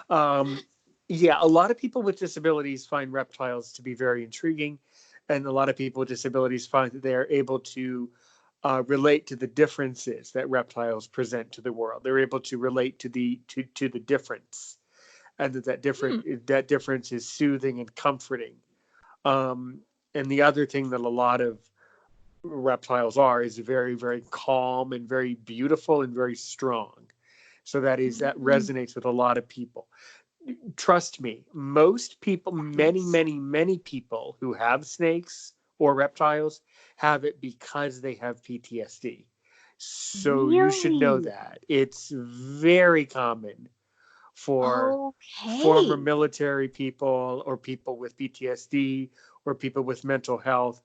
Um, yeah, a lot of people with disabilities find reptiles to be very intriguing, and a lot of people with disabilities find that they are able to relate to the differences that reptiles present to the world. They're able to relate to the difference, and Hmm. that difference is soothing and comforting. Um, and the other thing that a lot of reptiles are is very, very calm and very beautiful and very strong. So that Mm, resonates with a lot of people. Trust me, most people, many, nice. many, many people who have snakes or reptiles have it because they have PTSD. So you should know Really? that. It's very common for former Okay. military people or people with PTSD or people with mental health.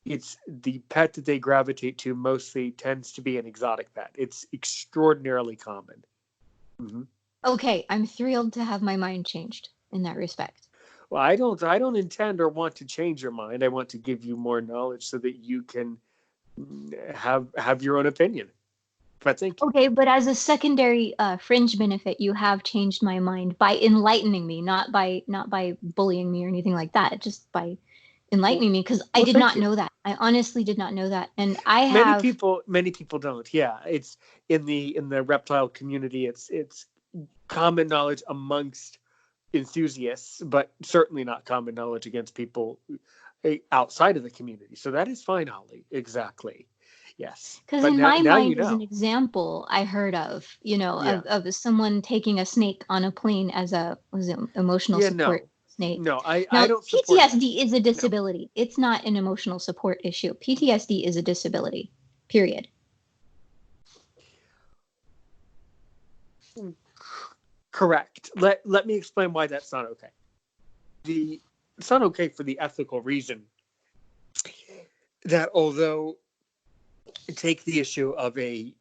It's the pet that they gravitate to mostly tends to be an exotic pet. It's extraordinarily common. Hmm. Okay, I'm thrilled to have my mind changed in that respect. Well, I don't intend or want to change your mind. I want to give you more knowledge so that you can have your own opinion. But thank you. Okay, but as a secondary fringe benefit, you have changed my mind by enlightening me, not by bullying me or anything like that, just by Well, enlightening me because I well, did thank not you. know that. I honestly did not know that, and I Many have. people, many people don't. Yeah, it's in the reptile community. It's common knowledge amongst enthusiasts, but certainly not common knowledge against people outside of the community. So that is fine, Holly. Exactly. Yes. Because But in now my now you mind is an know. example I heard of, Yeah. of someone taking a snake on a plane as a was it emotional Yeah. support No. snake. No. I Now, don't support that. PTSD is a No. disability. It's not an emotional support issue. PTSD is a disability. Period. Correct. Let me explain why that's not okay. The It's not okay for the ethical reason that although take the issue of a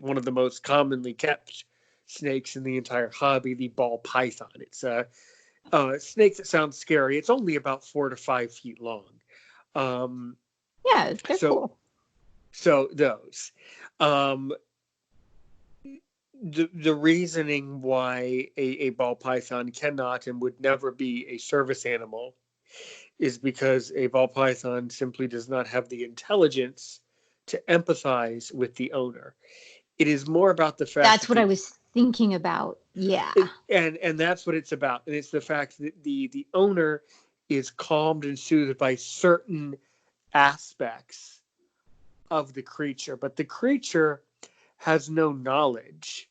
one of the most commonly kept snakes in the entire hobby, the ball python. It's a snake that sounds scary. It's only about 4 to 5 feet long. Um, Yeah, they're so cool. so those. Um, the reasoning why a ball python cannot and would never be a service animal is because a ball python simply does not have the intelligence to empathize with the owner. It is more about the fact That's that what I was thinking about. Yeah. and that's what it's about. And it's the fact that the owner is calmed and soothed by certain aspects of the creature, but the creature has no knowledge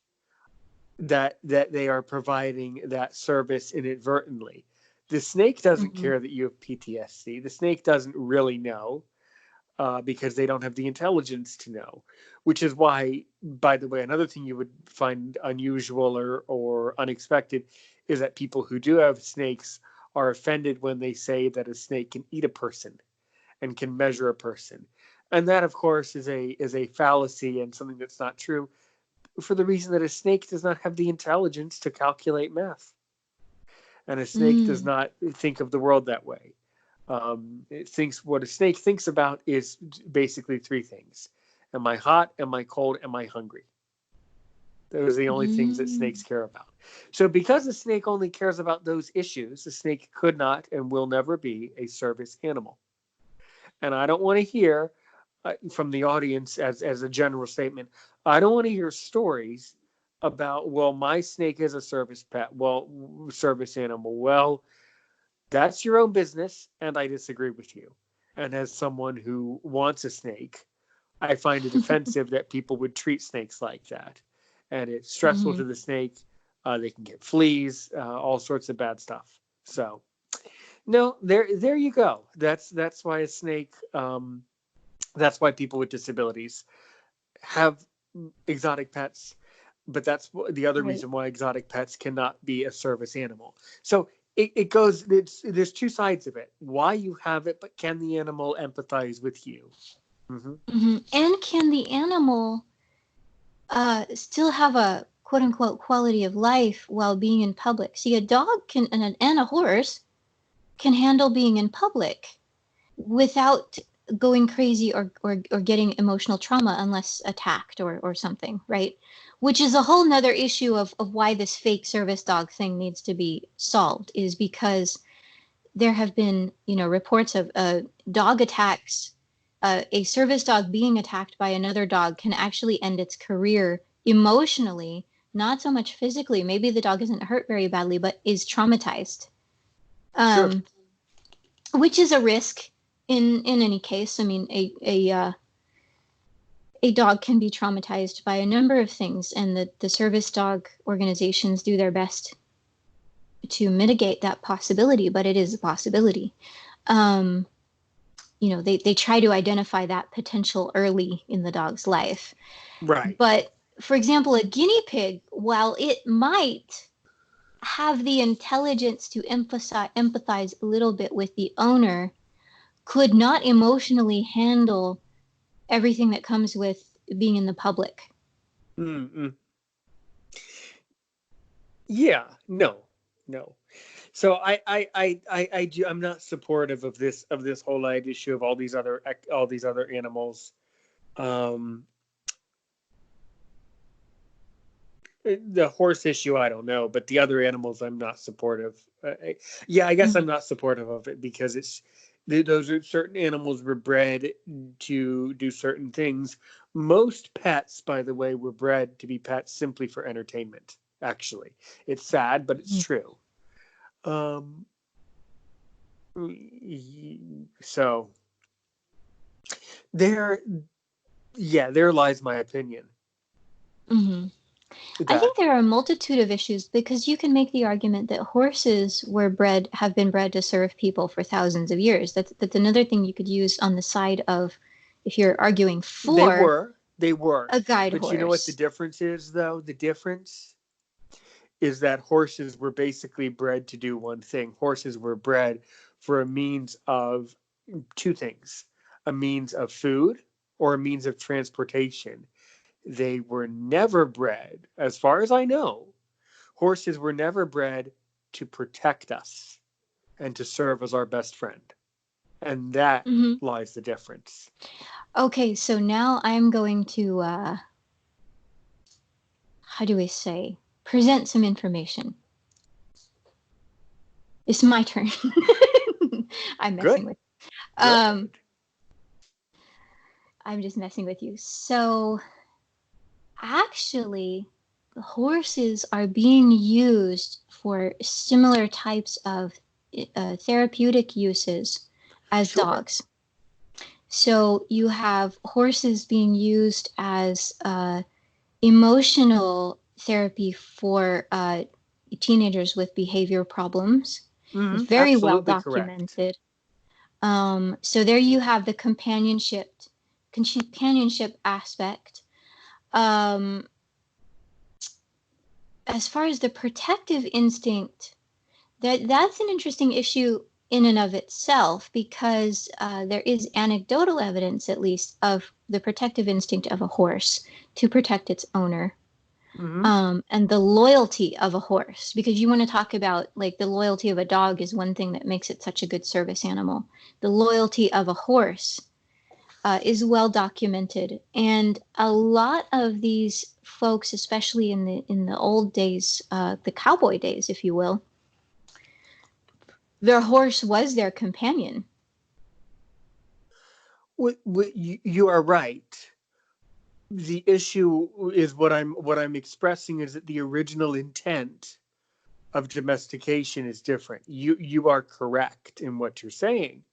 that they are providing that service inadvertently. The snake doesn't Mhm. care that you have PTSD. The snake doesn't really know because they don't have the intelligence to know. Which is why, by the way, another thing you would find unusual or unexpected is that people who do have snakes are offended when they say that a snake can eat a person and can measure a person. And that, of course, is a fallacy and something that's not true for the reason that a snake does not have the intelligence to calculate math. And a snake does Mm. not think of the world that way. It thinks what a snake thinks about is basically three things: am I hot? Am I cold? Am I hungry? Those are the only things that snakes Mm. care about. So, because a snake only cares about those issues, a snake could not and will never be a service animal. And I don't want to hear from the audience as a general statement. I don't want to hear stories about, well, my snake is a service pet, well, service animal. Well, that's your own business, and I disagree with you. And as someone who wants a snake, I find it offensive that people would treat snakes like that. And it's stressful Mhm. to the snake. They can get fleas, all sorts of bad stuff. So no, there you go. That's why a snake. That's why people with disabilities have exotic pets, but that's the other Right. reason why exotic pets cannot be a service animal. So it goes. There's two sides of it. Why you have it, but can the animal empathize with you? Hmm. And can the animal still have a quote unquote quality of life while being in public? See, a dog can and a horse can handle being in public without going crazy or getting emotional trauma unless attacked or something, right? Which is a whole nother issue of why this fake service dog thing needs to be solved, is because there have been, reports of dog attacks. A service dog being attacked by another dog can actually end its career emotionally, not so much physically. Maybe the dog isn't hurt very badly, but is traumatized. Sure. Um, which is a risk in any case. I mean, a dog can be traumatized by a number of things, and the service dog organizations do their best to mitigate that possibility, but it is a possibility. Um, they try to identify that potential early in the dog's life. Right. But for example, a guinea pig, while it might have the intelligence to empathize a little bit with the owner, could not emotionally handle everything that comes with being in the public. Mm-mm. Yeah. No. No. So I'm not supportive of this whole issue of all these other animals. Um, the horse issue, I don't know, but the other animals, I'm not supportive. Yeah, I guess I'm Mhm. not supportive of it because those are certain animals were bred to do certain things. Most pets, by the way, were bred to be pets simply for entertainment. Actually, it's sad, but it's Mhm. true. Um, so there, yeah, there lies my opinion Mhm. I that think there are a multitude of issues because you can make the argument that horses have been bred to serve people for thousands of years. That's another thing you could use on the side of, if you're arguing they for were, they were. a guide But you know what the horse. difference is, though? The difference is that horses were basically bred to do one thing. Horses were bred for a means of two things: a means of food or a means of transportation. They were never bred, as far as I know, horses were never bred to protect us and to serve as our best friend. And that Hmm. lies the difference. Okay, so now I'm going to how do we say, present some information. It's my turn. I'm messing Good. with. Good. I'm just messing with you. So actually, the horses are being used for similar types of therapeutic uses as Sure. dogs. So you have horses being used as emotional therapy for teenagers with behavior problems. Very well Absolutely correct. documented. So there you have the companionship aspect. Um, as far as the protective instinct, that's an interesting issue in and of itself because there is anecdotal evidence, at least, of the protective instinct of a horse to protect its owner. Hmm. And the loyalty of a horse, because you want to talk about like the loyalty of a dog is one thing that makes it such a good service animal. The loyalty of a horse is well documented, and a lot of these folks, especially in the old days, the cowboy days, if you will, their horse was their companion. You are right. The issue is what I'm expressing is that the original intent of domestication is different. You are correct in what you're saying,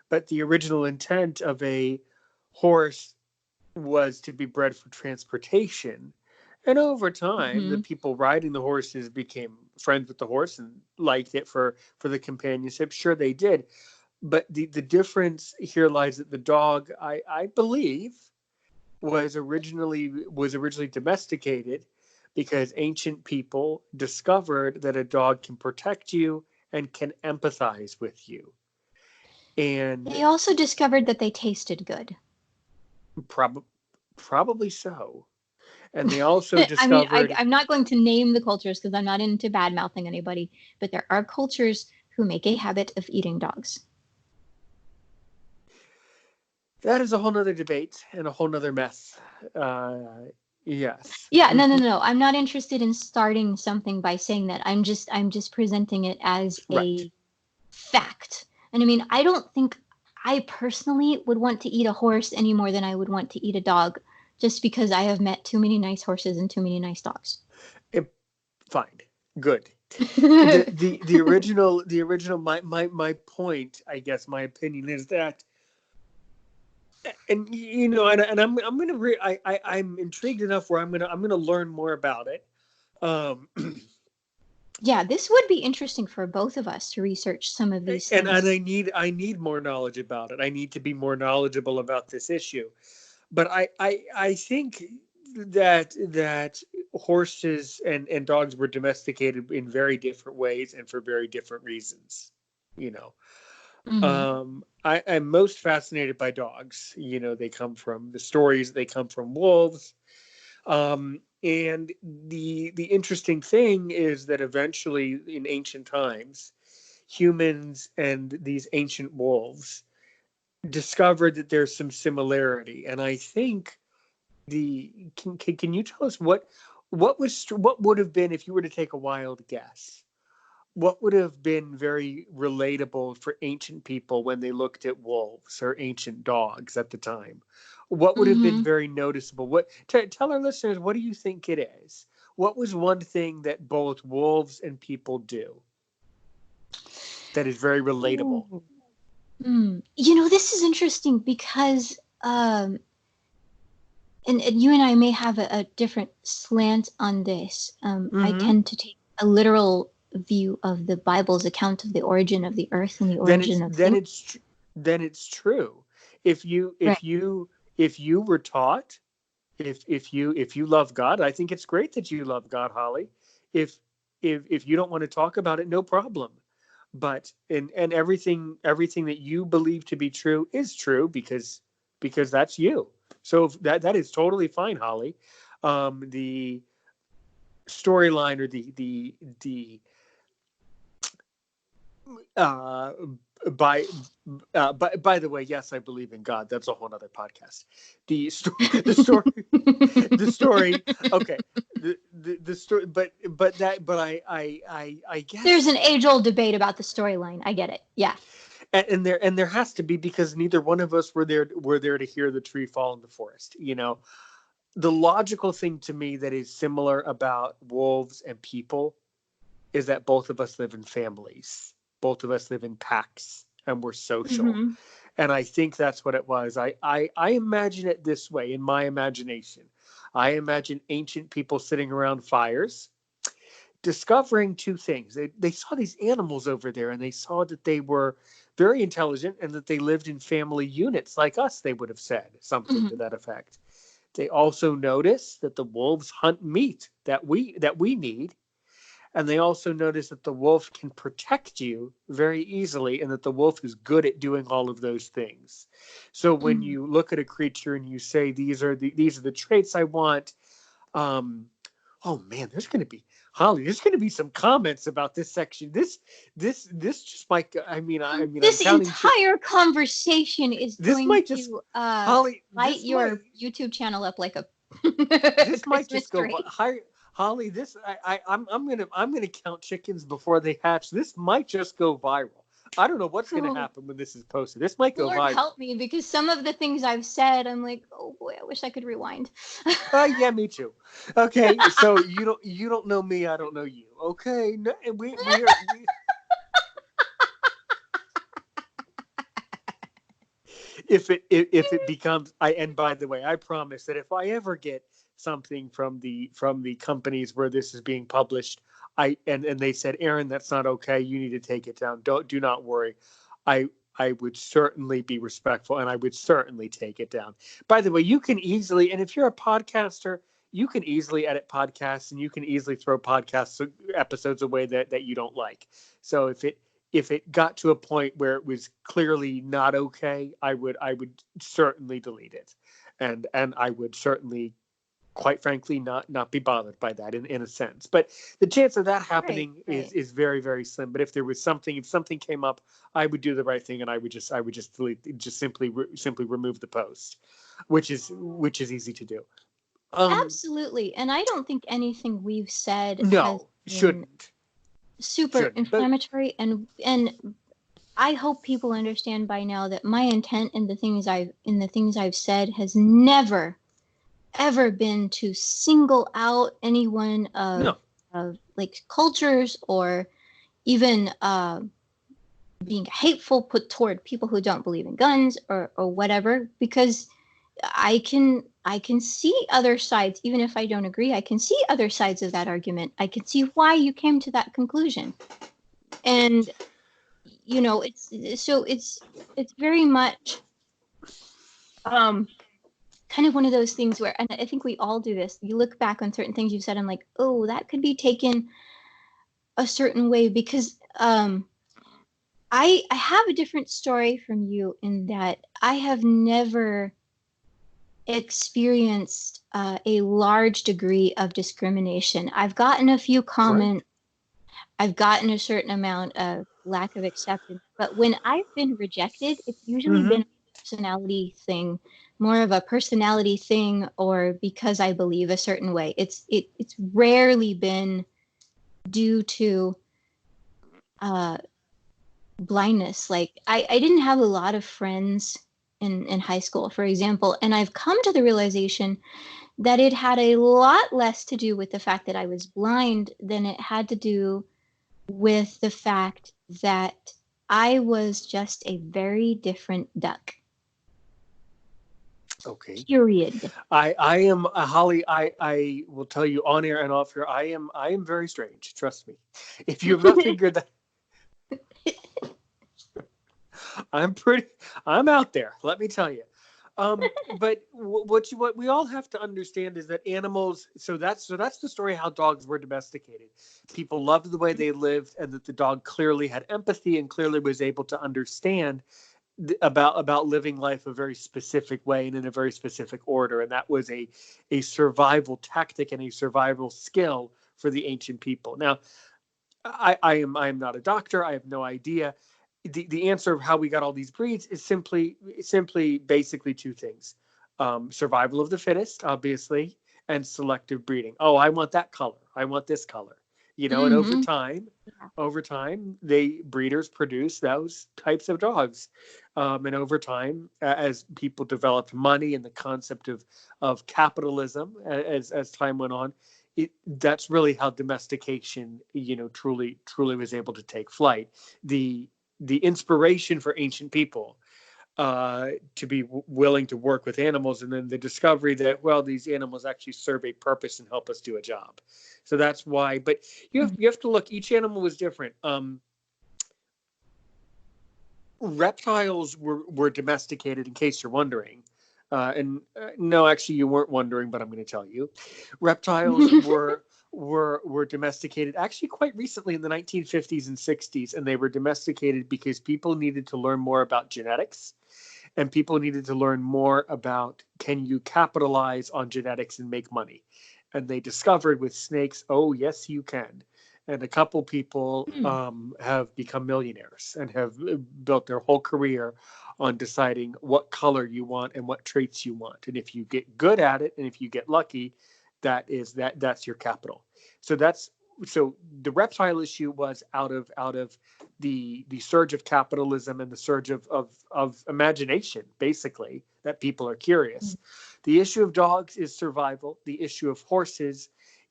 but the original intent of a horse was to be bred for transportation. And over time, the Hmm. people riding the horses became friends with the horse and liked it for the companionship. Sure, they did. But the difference here lies that the dog, I believe, was originally domesticated because ancient people discovered that a dog can protect you and can empathize with you. And They also discovered that they tasted good. prob- probably so. And they also I mean, discovered I'm not going to name the cultures because I'm not into bad mouthing anybody, but there are cultures who make a habit of eating dogs. that is a whole nother debate and a whole nother mess. Uh, yes. Yeah, no, no, Mhm. no, no. I'm not interested in starting something by saying that. I'm just presenting it as Right. a fact. And I mean, I don't think I personally would want to eat a horse any more than I would want to eat a dog, just because I have met too many nice horses and too many nice dogs. It, fine. Good. The original my point, I guess my opinion is that, and and I'm gonna I'm intrigued enough where I'm gonna learn more about it. Um, Yeah, this would be interesting for both of us to research some of these and things. I need more knowledge about it. I need to be more knowledgeable about this issue. But I think that horses and dogs were domesticated in very different ways and for very different reasons. You know, Hmm. I'm most fascinated by dogs. They come from the stories. They come from wolves. And the interesting thing is that eventually, in ancient times, humans and these ancient wolves discovered that there's some similarity. And I think the can you tell us what would have been, if you were to take a wild guess, what would have been very relatable for ancient people when they looked at wolves or ancient dogs at the time? What would have been Hmm. very noticeable? Tell our listeners, what do you think it is? What was one thing that both wolves and people do that is very relatable? Ooh. This is interesting because, and you and I may have a different slant on this. I Hmm. tend to take a literal view of the Bible's account of the origin of the earth and the then it's origin of then things. it's tr- then it's true. If you Right. if you if you were taught, if you love God, I think it's great that you love God, Holly. If you don't want to talk about it, no problem. But and everything that you believe to be true is true because that's you. So that is totally fine, Holly. The storyline or the uh, by by the way, yes, I believe in God. That's a whole other podcast. The story, the story. Okay, the story, but I There's guess, an age-old debate about the storyline. I get it. Yeah. and there has to be, because neither one of us were there to hear the tree fall in the forest. The logical thing to me that is similar about wolves and people is that both of us live in families. Both of us live in packs, and we're social. Hmm. And I think that's what it was. I imagine it this way in my imagination. I imagine ancient people sitting around fires, discovering two things. They saw these animals over there, and they saw that they were very intelligent and that they lived in family units like us, they would have said something to Hmm. that effect. They also noticed that the wolves hunt meat that we need, and they also notice that the wolf can protect you very easily, and that the wolf is good at doing all of those things. So when Hmm. you look at a creature and you say, these are the traits I want, um, oh man, there's going to be, Holly, there's going to be some comments about this section. This just might. I mean, I'm This counting. entire conversation is This going might just, to Holly. light This might your YouTube channel up like a this might Christmas just go tree. higher. Holly, I'm gonna count chickens before they hatch. This might just go viral. I don't know what's gonna Oh, happen when this is posted. This might go Lord viral. help me, because some of the things I've said, I'm like, oh boy, I wish I could rewind. Yeah, me too. Okay, so you don't know me, I don't know you. Okay, no, we if it becomes, and by the way, I promise that if I ever get something from the companies where this is being published, and they said, Aaron, that's not okay, you need to take it down, do not worry, i I would certainly be respectful, and I would certainly take it down. By the way, you can easily, and if you're a podcaster, you can easily edit podcasts, and you can easily throw podcast episodes away that you don't like. So if it got to a point where it was clearly not okay, I would certainly delete it, and I would certainly, quite frankly, not be bothered by that in a sense. But the chance of that Right, happening is right. is very, very slim. But if something came up, I would do the right thing, and I would just delete, just simply remove the post, which is easy to do. Um, Absolutely. And I don't think anything we've said has no, been shouldn't, super shouldn't. But inflammatory, and I hope people understand by now that my intent in the things I've said has never ever been to single out anyone no, of like cultures, or even being hateful put toward people who don't believe in guns, or whatever, because I can see other sides. Even if I don't agree, I can see other sides of that argument. I can see why you came to that conclusion. And it's very much um kind of one of those things where, and I think we all do this, you look back on certain things you said and like, oh, that could be taken a certain way, because I have a different story from you in that I have never experienced a large degree of discrimination. I've gotten a few great. comments, I've gotten a certain amount of lack of acceptance, but when I've been rejected, it's usually Mm-hmm. been a personality thing, more of a personality thing, or because I believe a certain way. It's rarely been due to uh, blindness. Like I didn't have a lot of friends in high school, for example, and I've come to the realization that it had a lot less to do with the fact that I was blind than it had to do with the fact that I was just a very different duck. Okay. Period. I am, Holly. I will tell you on air and off air. I am very strange. Trust me. If you have not figured that, I'm pretty. I'm out there. Let me tell you. But what we all have to understand is that animals. So that's the story how dogs were domesticated. People loved the way they lived, and that the dog clearly had empathy and clearly was able to understand about living life a very specific way and in a very specific order, and that was a survival tactic and a survival skill for the ancient people. Now, I am not a doctor. I have no idea. The answer of how we got all these breeds is simply basically two things: survival of the fittest, obviously, and selective breeding. Oh, I want that color. I want this color. And Mm-hmm. Yeah. over time, they breeders produce those types of dogs, and over time, as people developed money and the concept of capitalism, as time went on, that's really how domestication, truly was able to take flight. The inspiration for ancient people to be willing to work with animals, and then the discovery that, well, these animals actually serve a purpose and help us do a job. So that's why. But you have to look. Each animal was different. Reptiles were domesticated, in case you're wondering. And no, actually, you weren't wondering, but I'm going to tell you. Reptiles were domesticated actually quite recently in the 1950s and 60s, and they were domesticated because people needed to learn more about genetics, and people needed to learn more about, can you capitalize on genetics and make money. And they discovered with snakes, oh yes you can. And a couple people Mm. have become millionaires and have built their whole career on deciding what color you want and what traits you want. And if you get good at it, and if you get lucky, that's your capital. So the reptile issue was out of the surge of capitalism and the surge of imagination, basically, that people are curious. The issue of dogs is survival. The issue of horses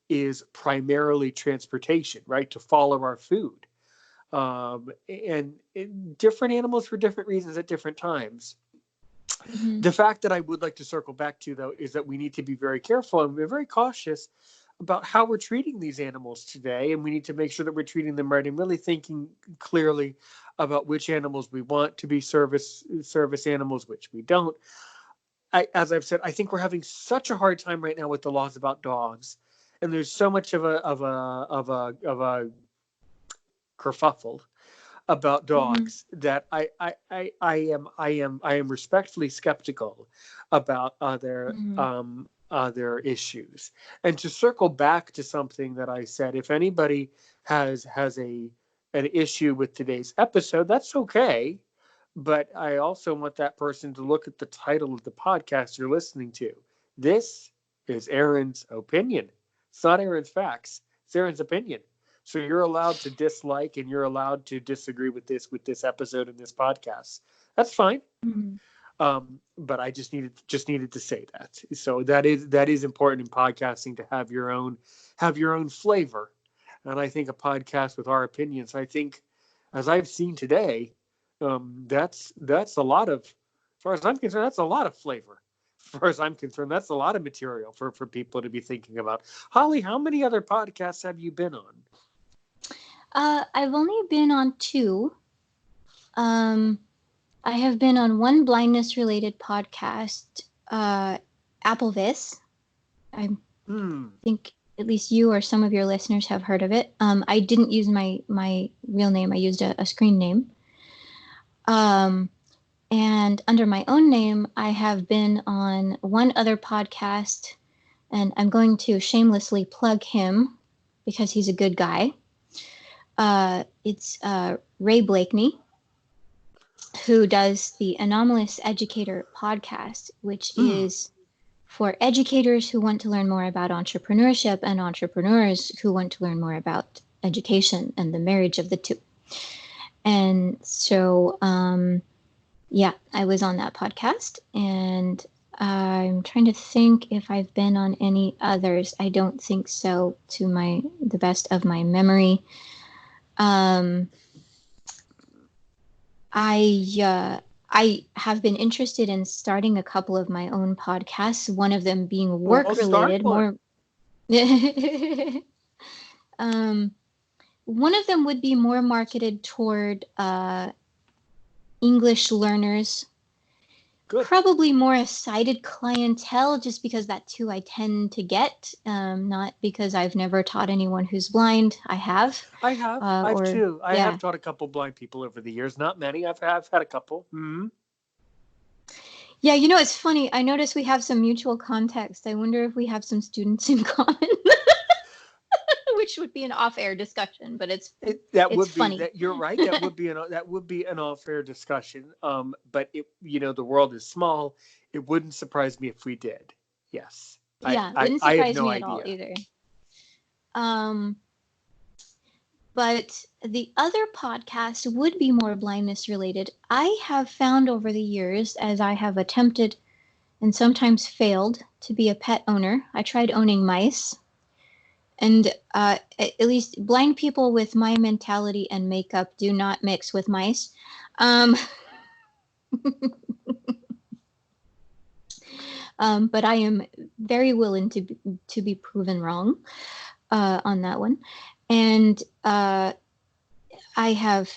is primarily transportation, right? To follow our food. And different animals for different reasons at different times. Mm-hmm. The fact that I would like to circle back to, though, is that we need to be very careful and we're very cautious about how we're treating these animals today. And we need to make sure that we're treating them right and really thinking clearly about which animals we want to be service animals, which we don't. As I've said, I think we're having such a hard time right now with the laws about dogs, and there's so much of a kerfuffle about Mm-hmm. dogs that I am respectfully skeptical about Mm-hmm. other issues. And to circle back to something that I said, if anybody has an issue with today's episode, that's okay. But I also want that person to look at the title of the podcast you're listening to. This is Aaron's opinion. It's not Aaron's facts. It's Aaron's opinion. So you're allowed to dislike and you're allowed to disagree with this episode and this podcast. That's fine. Mm-hmm. But I just needed to say that. So that is important in podcasting, to have your own flavor. And I think a podcast with our opinions, I think, as I've seen today, that's a lot of, as far as I'm concerned, that's a lot of flavor. As far as I'm concerned, that's a lot of material for people to be thinking about. Holly, how many other podcasts have you been on? I've only been on two. Um, I have been on one blindness-related podcast, Applevis. I think at least you or some of your listeners have heard of it. I didn't use my real name. I used a screen name. And under my own name, I have been on one other podcast, and I'm going to shamelessly plug him because he's a good guy. It's Ray Blakeney, who does the Anomalous Educator podcast, which is for educators who want to learn more about entrepreneurship and entrepreneurs who want to learn more about education and the marriage of the two. And so, yeah, I was on that podcast, and I'm trying to think if I've been on any others. I don't think so, to the best of my memory. I have been interested in starting a couple of my own podcasts, one of them being work related, more one of them would be more marketed toward English learners. Good. Probably more a sighted clientele, just because that's who I tend to get, not because I've never taught anyone who's blind. I have. I've too. I have taught a couple blind people over the years. Not many. I've had a couple. Mm-hmm. Yeah, it's funny. I noticed we have some mutual context. I wonder if we have some students in common. which would be an off-air discussion, but That it's would be funny. that. You're right. That would be an all fair discussion. But the world is small. It wouldn't surprise me if we did. Yes, Yeah, wouldn't I have surprise no me at all idea. either. But the other podcast would be more blindness related. I have found over the years, as I have attempted and sometimes failed to be a pet owner, I tried owning mice. And at least blind people with my mentality and makeup do not mix with mice. Um, but I am very willing to be proven wrong on that one. And I have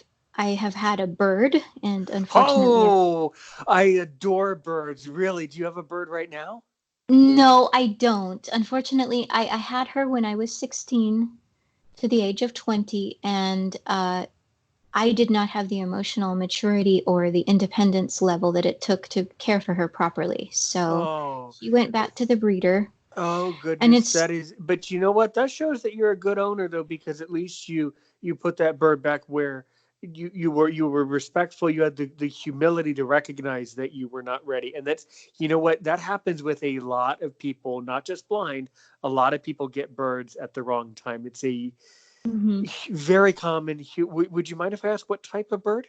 had a bird, and unfortunately, Oh, I adore birds. Really? Do you have a bird right now? no, I don't. Unfortunately, I had her when I was 16 to the age of 20, and I did not have the emotional maturity or the independence level that it took to care for her properly. So Oh, she went back to the breeder, oh and goodness, it's that is. But you know what? That shows that you're a good owner, though, because at least you put that bird back where you were respectful. You had the humility to recognize that you were not ready, and that's what that happens with a lot of people, not just blind. A lot of people get birds at the wrong time. It's a mhm. very common. Would you mind if I ask what type of bird?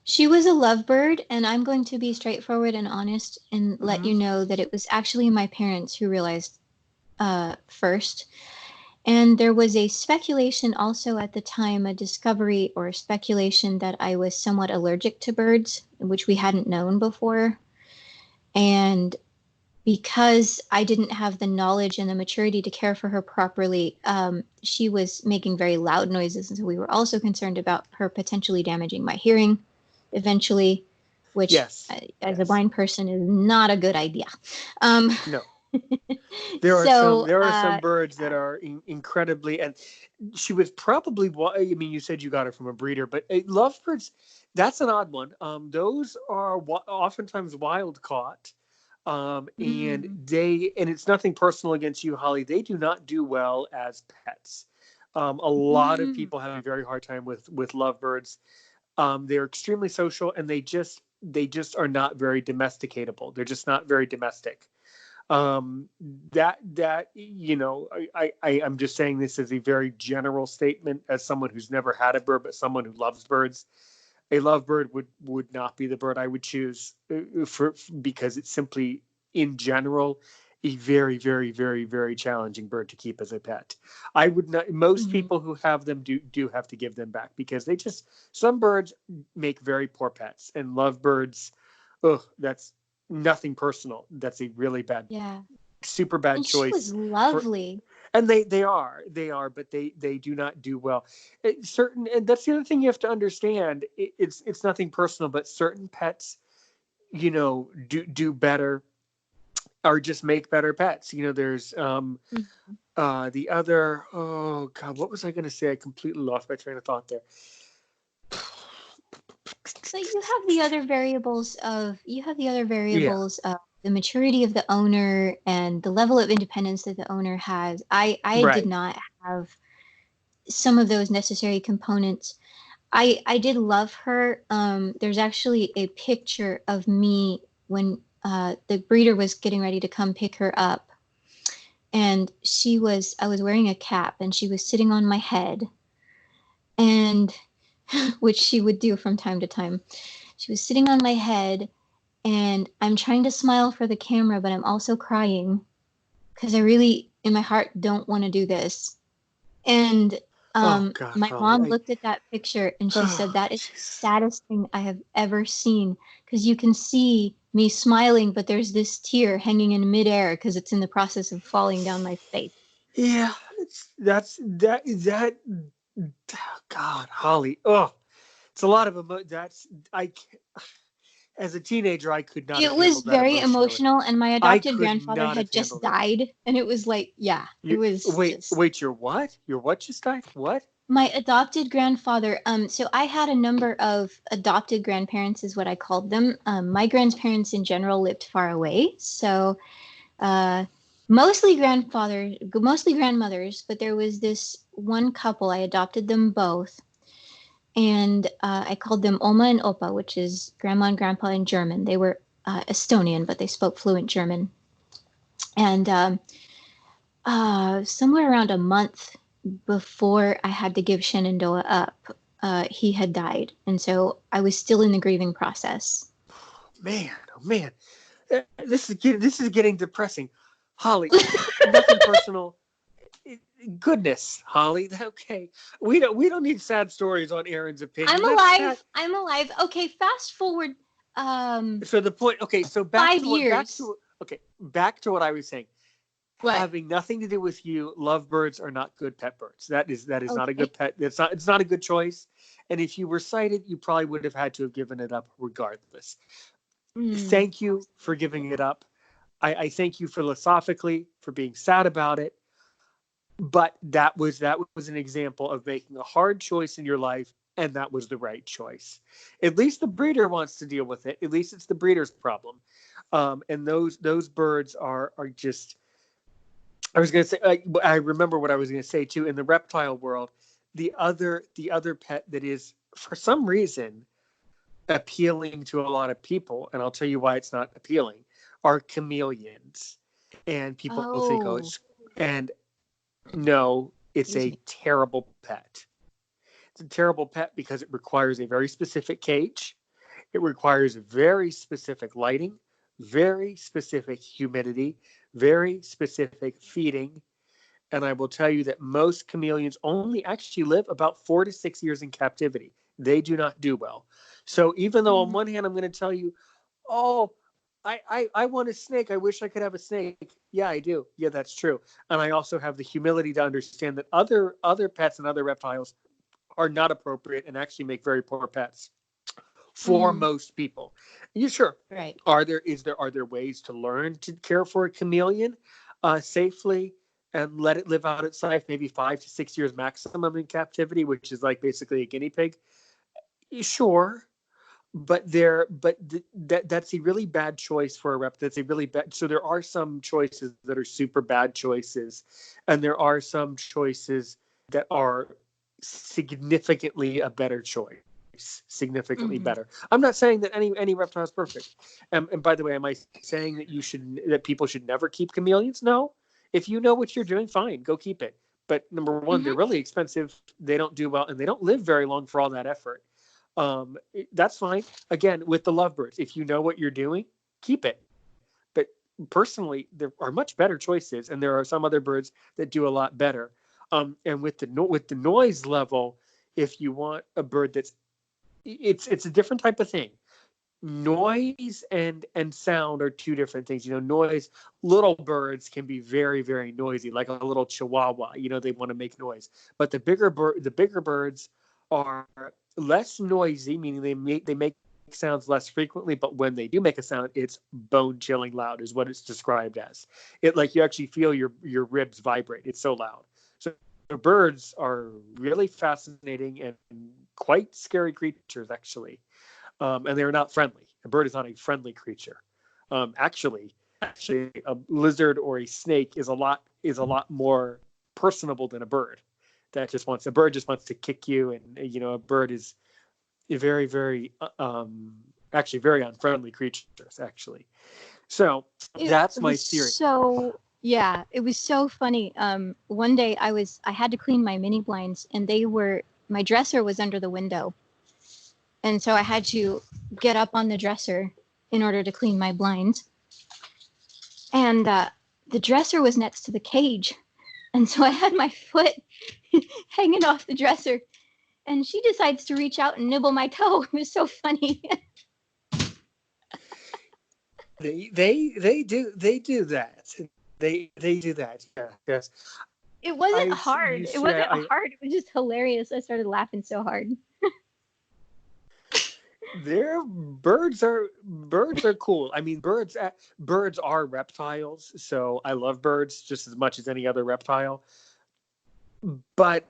She was a lovebird, and I'm going to be straightforward and honest and let Hmm. you know that it was actually my parents who realized first. And there was a speculation also at the time, a discovery or speculation that I was somewhat allergic to birds, which we hadn't known before. And because I didn't have the knowledge and the maturity to care for her properly, she was making very loud noises. And so we were also concerned about her potentially damaging my hearing eventually, which, Yes. as a Yes. blind person, is not a good idea. Um, No. so, There are some birds that are incredibly, and she was probably, I mean, you said you got her from a breeder, but lovebirds, that's an odd one. Those are oftentimes wild caught. mm, And it's nothing personal against you, Holly. They do not do well as pets. A lot of mm, people have a very hard time with lovebirds. They're extremely social, and they just are not very domesticatable. They're just not very domestic. um that I'm just saying this as a very general statement as someone who's never had a bird, but someone who loves birds. A lovebird would not be the bird I would choose, for because it's simply, in general, a very, very, very, very challenging bird to keep as a pet. I would not. Most mm. people who have them do have to give them back, because they just, some birds make very poor pets, and lovebirds, ugh, that's nothing personal. That's a really bad, Yeah. super bad And she choice was for. lovely. And they are, but they do not do well. Certain, and that's the other thing you have to understand. It's nothing personal, but certain pets, do better, or just make better pets. There's Mhm. the other. Oh God, what was I going to say? I completely lost my train of thought there. But you have the other Yeah, variables of the maturity of the owner and the level of independence that the owner has. I did right. not have some of those necessary components. I did love her. There's actually a picture of me when the breeder was getting ready to come pick her up, and I was wearing a cap, and she was sitting on my head, and which she would do from time to time. She was sitting on my head, and I'm trying to smile for the camera, but I'm also crying because I really, in my heart, don't want to do this. And Oh God, my Holly, mom looked at that picture and she said, oh "That is the jeez. saddest thing I have ever seen because you can see me smiling, but there's this tear hanging in midair because it's in the process of falling down my face." Yeah, that. God, Holly. Oh, it's a lot of That's, as a teenager, I could not It have was handled that very emotionally. emotional, and my I adopted could grandfather not have had just handled it. died, and it was like, yeah, it You was wait, just wait. Your what? Your what just died? What? my adopted grandfather. So I had a number of adopted grandparents, is what I called them. My grandparents in general lived far away, so uh, mostly grandmothers, but there was this one couple. I adopted them both, and I called them Oma and Opa, which is grandma and grandpa in German. They were Estonian, but they spoke fluent German. And somewhere around a month before I had to give Shenandoah up, he had died, and so I was still in the grieving process. Man, oh man, this is getting depressing. Holly, nothing personal. Goodness, Holly. Okay, we don't need sad stories on Aaron's opinion. I'm That's sad. alive. I'm alive. Okay, fast forward. So the point. Okay, so back 5 years. back to what I was saying. What? Having nothing to do with you, lovebirds are not good pet birds. That is not a Okay. good pet. It's not a good choice. And if you were sighted, you probably would have had to have given it up regardless. Thank you for giving it up. I thank you philosophically for being sad about it. But that was an example of making a hard choice in your life, and that was the right choice. At least the breeder wants to deal with it. At least it's the breeder's problem. And those birds are just. I was going to say. I remember what I was going to say too. In the reptile world, the other pet that is for some reason appealing to a lot of people, and I'll tell you why it's not appealing, are chameleons. And people think, oh, Oh, it's and no, it's excuse a me. terrible pet. It's a terrible pet because it requires a very specific cage. It requires very specific lighting, very specific humidity, very specific feeding. And I will tell you that most chameleons only actually live about 4 to 6 years in captivity. They do not do well. So even though on one hand I'm going to tell you, oh, I want a snake. I wish I could have a snake. Yeah, I do. Yeah, that's true. And I also have the humility to understand that other pets and other reptiles are not appropriate and actually make very poor pets for most people. You sure? Right. Are there ways to learn to care for a chameleon safely and let it live out its life, maybe 5 to 6 years maximum in captivity, which is like basically a guinea pig? Sure, that's a really bad choice for a rep. That's a really bad. So there are some choices that are super bad choices, and there are some choices that are significantly a better choice. Significantly better. I'm not saying that any reptile is perfect. And by the way, am I saying that people should never keep chameleons? No. If you know what you're doing, fine, go keep it. But number one, they're really expensive. They don't do well, and they don't live very long for all that effort. That's fine. Again, with the lovebirds, if you know what you're doing, keep it. But personally, there are much better choices, and there are some other birds that do a lot better. And with the noise level, if you want a bird it's a different type of thing. Noise and sound are two different things. Noise. Little birds can be very, very noisy, like a little chihuahua. They want to make noise. But the bigger birds are less noisy, meaning they make sounds less frequently. But when they do make a sound, it's bone chilling loud, is what it's described as. It like you actually feel your ribs vibrate. It's so loud. So birds are really fascinating and quite scary creatures, actually. And they're not friendly. A bird is not a friendly creature. Actually, a lizard or a snake is a lot more personable than a bird. A bird just wants to kick you, and a bird is a very, very actually very unfriendly creatures. Actually, so that's my theory. So yeah, it was so funny. One day I had to clean my mini blinds, and my dresser was under the window. And so I had to get up on the dresser in order to clean my blinds. And the dresser was next to the cage. And so I had my foot hanging off the dresser. And she decides to reach out and nibble my toe. It was so funny. They do that. They do that. Yeah, yes. It wasn't I hard. you It say wasn't I hard. It was just hilarious. I started laughing so hard. Birds are cool. I mean, birds are reptiles, so I love birds just as much as any other reptile. But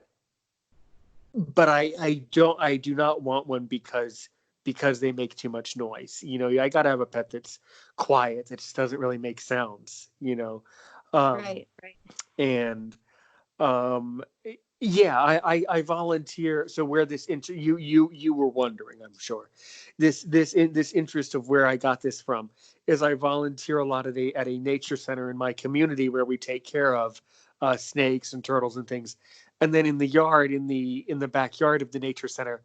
I do not want one because they make too much noise. I got to have a pet that's quiet, that just doesn't really make sounds. Um, Right, right. and yeah, I volunteer. So where you were wondering, I'm sure, this interest of where I got this from is I volunteer a lot at a nature center in my community where we take care of snakes and turtles and things, and then in the yard, in the backyard of the nature center,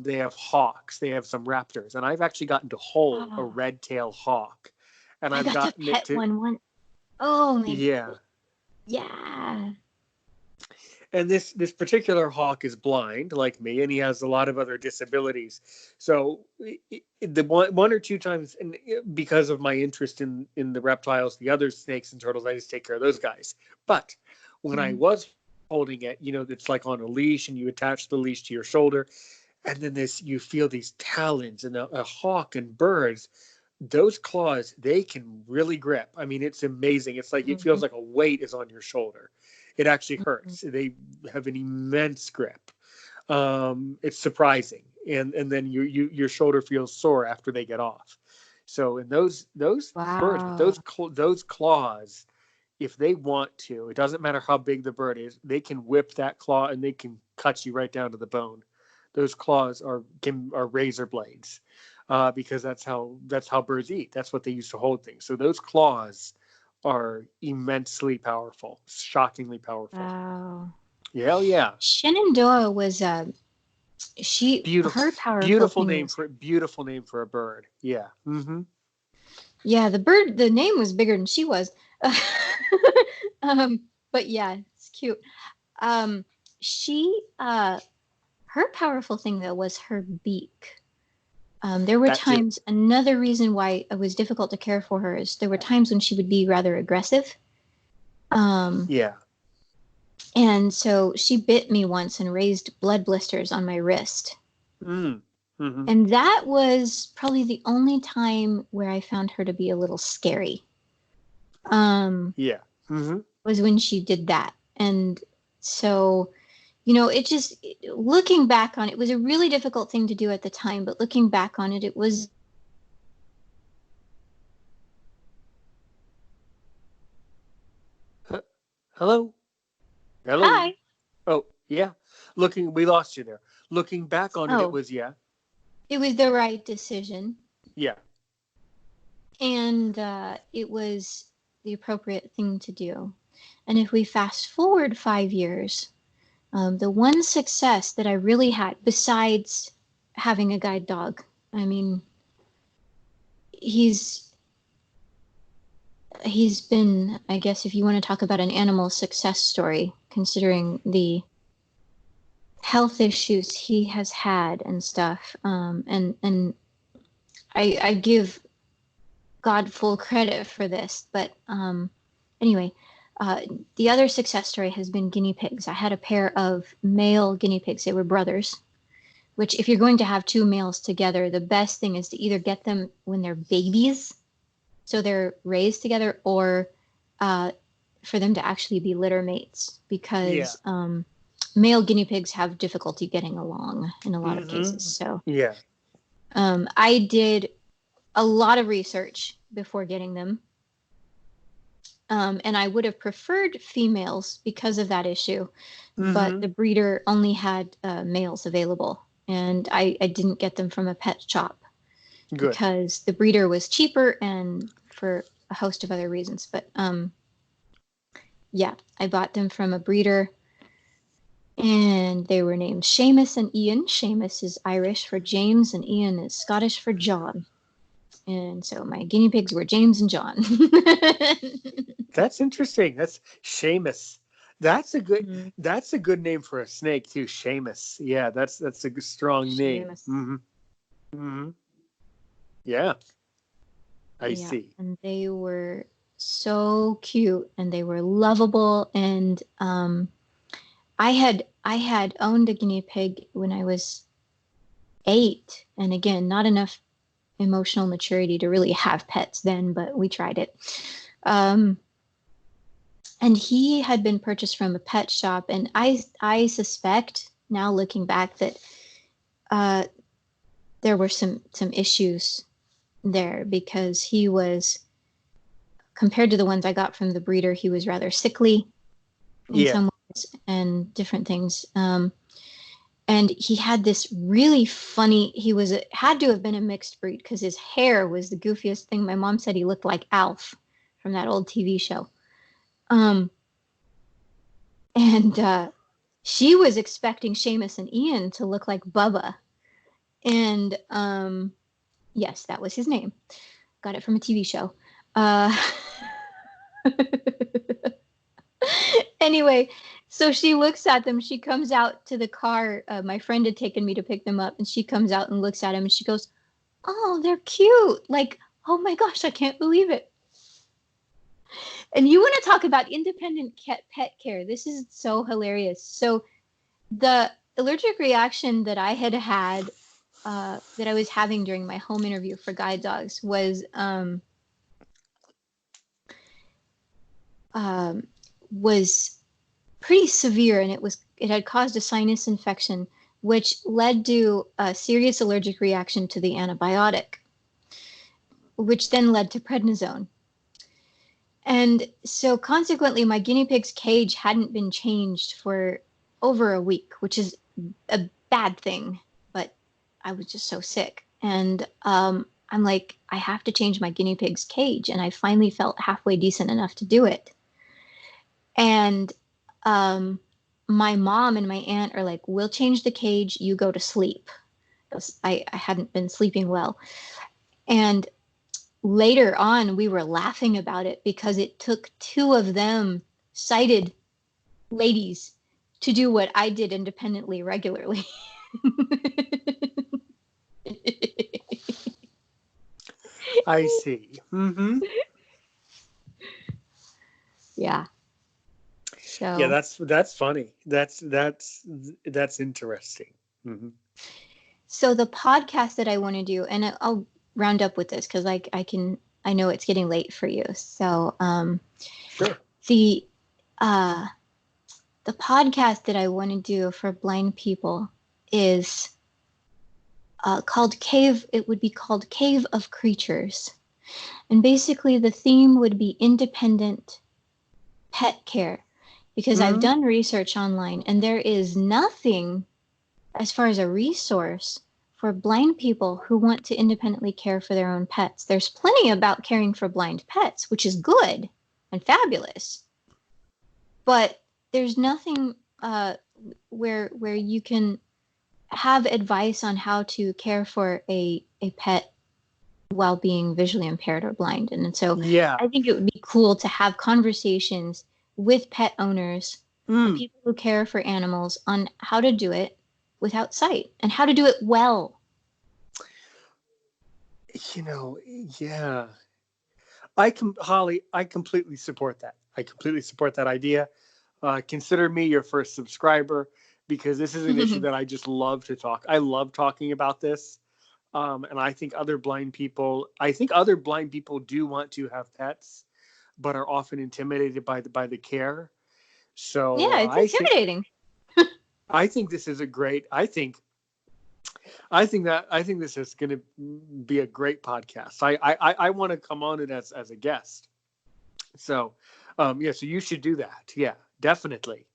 they have hawks. They have some raptors, and I've actually gotten to hold a Oh, red-tailed hawk, and I I've got to gotten it pet to one. Oh my, yeah. yeah. And this particular hawk is blind like me, and he has a lot of other disabilities. So the one or two times, and because of my interest in the reptiles, the other snakes and turtles, I just take care of those guys. But when I Mm. was holding it, it's like on a leash, and you attach the leash to your shoulder, and then this you feel these talons, and a hawk and birds, those claws, they can really grip. I mean, it's amazing. It's like it feels Mhm, like a weight is on your shoulder. It actually mhm. hurts. They have an immense grip. It's surprising, and then your shoulder feels sore after they get off. So, and those birds with Wow. those claws, if they want to, it doesn't matter how big the bird is, they can whip that claw and they can cut you right down to the bone. Those claws are razor blades, because that's how birds eat. That's what they use to hold things. So those claws are immensely powerful, shockingly powerful. Wow. Yeah, oh yeah. Shenandoah was she Beautiful, her powerful thing was beautiful name for a bird. Yeah. Mm-hmm. yeah, the name was bigger than she was. um but yeah, it's cute. Um she her powerful thing though was her beak. There were That too. times, another reason why it was difficult to care for her is there were times when she would be rather aggressive. Um, Yeah. and so she bit me once and raised blood blisters on my wrist. Mm. Mm-hmm. And that was probably the only time where I found her to be a little scary. Um, Yeah. Mm-hmm. was when she did that. And so, it just, looking back on it, was a really difficult thing to do at the time, but looking back on it, it was. Hello. Hello. Hi. Oh, yeah. We lost you there. Looking back on it, it Oh, was, yeah. it was the right decision. Yeah. And it was the appropriate thing to do. And if we fast forward 5 years, the one success that I really had, besides having a guide dog, I mean, he's he's been, I guess, if you want to talk about an animal success story, considering the health issues he has had and stuff, and I give God full credit for this. But anyway, uh, the other success story has been guinea pigs. I had a pair of male guinea pigs. They were brothers, which, if you're going to have two males together, the best thing is to either get them when they're babies, so they're raised together, or uh, for them to actually be litter mates, Yeah. because male guinea pigs have difficulty getting along in a lot of cases. Mm-hmm. So Yeah. I did a lot of research before getting them. And I would have preferred females because of that issue, but Mm-hmm. the breeder only had males available. And I didn't get them from a pet shop Good. because the breeder was cheaper and for a host of other reasons. But yeah, I bought them from a breeder, and they were named Seamus and Ian. Seamus is Irish for James, and Ian is Scottish for John. And so my guinea pigs were James and John. That's interesting. That's Seamus. That's a good. Mm, That's a good name for a snake too. Seamus. Yeah, that's a strong name. Seamus. Mm-hmm. Mm-hmm. Yeah, I Yeah, see. and they were so cute and they were lovable. And I had owned a guinea pig when I was 8, and again, not enough emotional maturity to really have pets then, but we tried it. Um, and he had been purchased from a pet shop, and I suspect now, looking back, that uh, there were some issues there, because he was compared to the ones I got from the breeder, he was rather sickly in Yeah. some ways and different things. And he had this really funny, had to have been a mixed breed because his hair was the goofiest thing. My mom said he looked like Alf from that old TV show. And she was expecting Seamus and Ian to look like Bubba. And yes, that was his name. Got it from a TV show. Anyway, so she looks at them. She comes out to the car. My friend had taken me to pick them up, and she comes out and looks at him, and she goes, "Oh, they're cute. Like, oh my gosh, I can't believe it." And you want to talk about independent pet care. This is so hilarious. So the allergic reaction that I had that I was having during my home interview for guide dogs was pretty severe, and it had caused a sinus infection, which led to a serious allergic reaction to the antibiotic, which then led to prednisone. And so consequently, my guinea pig's cage hadn't been changed for over a week, which is a bad thing, but I was just so sick. And I'm like, I have to change my guinea pig's cage. And I finally felt halfway decent enough to do it. And my mom and my aunt are like, we'll change the cage, you go to sleep. I hadn't been sleeping well. And later on, we were laughing about it because it took two of them sighted ladies to do what I did independently regularly. I see. Mm-hmm. Yeah. So Yeah, that's funny. That's interesting. Mm-hmm. So the podcast that I want to do, and I'll round up with this because I know it's getting late for you. So Sure. The podcast that I want to do for blind people is called Cave. It would be called Cave of Creatures. And basically the theme would be independent pet care, because I've done research online and there is nothing as far as a resource for blind people who want to independently care for their own pets. There's plenty about caring for blind pets, which is good and fabulous. But there's nothing where you can have advice on how to care for a pet while being visually impaired or blind. And so Yeah. I think it would be cool to have conversations with pet owners and people who care for animals on how to do it without sight and how to do it well. Yeah. Holly, I completely support that. I completely support that idea. Consider me your first subscriber, because this is an issue that I just love to talk. I love talking about this. And I think other blind people do want to have pets, but are often intimidated by the care. So Yeah, it's intimidating. I think this is a great. I think this is going to be a great podcast. I want to come on it as a guest. So, so you should do that. Yeah, definitely.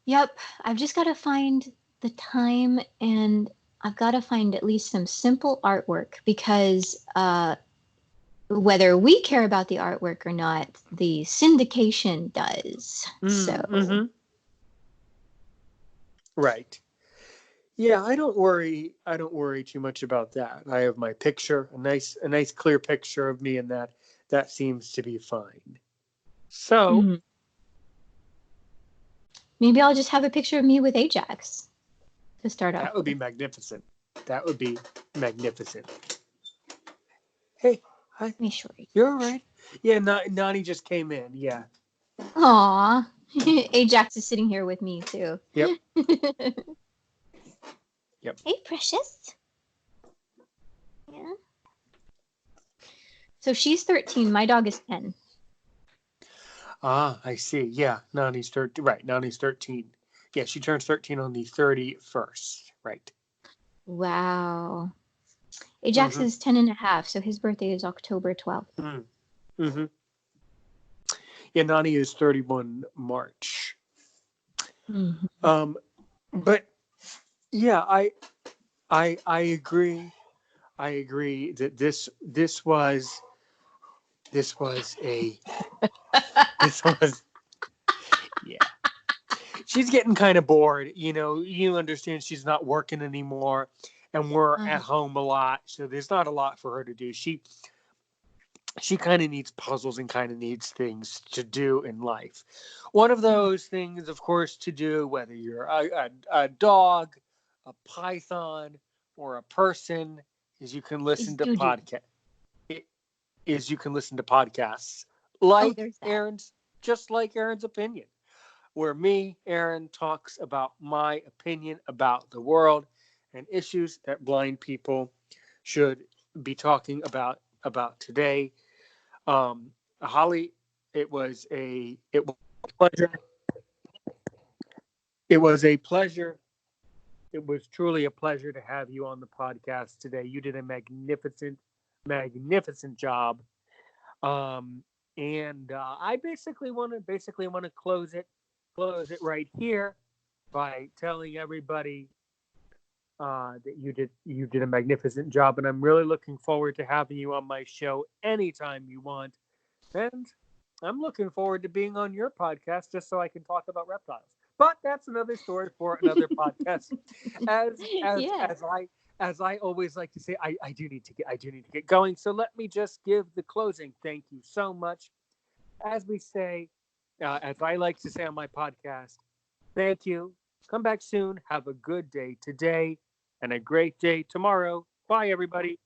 Yep, I've just got to find the time, and I've got to find at least some simple artwork, because whether we care about the artwork or not, the syndication does. So Right. Yeah, I don't worry too much about that. I have my picture, a nice clear picture of me, and that seems to be fine. So maybe I'll just have a picture of me with Ajax to start off. That would be magnificent. That would be magnificent. Hey, hi. You're all right. Yeah, Nani just came in. Yeah. Aw. Ajax is sitting here with me too. Yep. Yep. Hey, precious. Yeah. So she's 13. My dog is 10. Ah, I see. Yeah, Nani's 13. Right, Nani's 13. Yeah, she turns 13 on the 31st. Right. Wow. Ajax Mm-hmm. is 10 and a half, so his birthday is October 12th. Mm-hmm. Yeah, Nani is 31 March. Mm-hmm. Um, but yeah, I agree. I agree that this was a this was yeah. She's getting kind of bored. You understand she's not working anymore, and we're at Uh-huh. home a lot, so there's not a lot for her to do. She kind of needs puzzles and kind of needs things to do in life. One of Mm. those things, of course, to do, whether you're a dog, a python, or a person, is you can Is listen to doo doo. podcast. Is you can listen to podcasts Oh, like there's that. Aaron's, just like Aaron's opinion, where me, Aaron, talks about my opinion about the world and issues that blind people should be talking about today. Holly, it was a pleasure. It was a pleasure. It was truly a pleasure to have you on the podcast today. You did a magnificent job. Um, and I basically want to close it right here by telling everybody that you did a magnificent job, and I'm really looking forward to having you on my show anytime you want. And I'm looking forward to being on your podcast just so I can talk about reptiles. But that's another story for another podcast. As as Yeah. as I as I always like to say, I do need to get going. So let me just give the closing. Thank you so much. As we say, as I like to say on my podcast, thank you. Come back soon. Have a good day today and a great day tomorrow. Bye, everybody.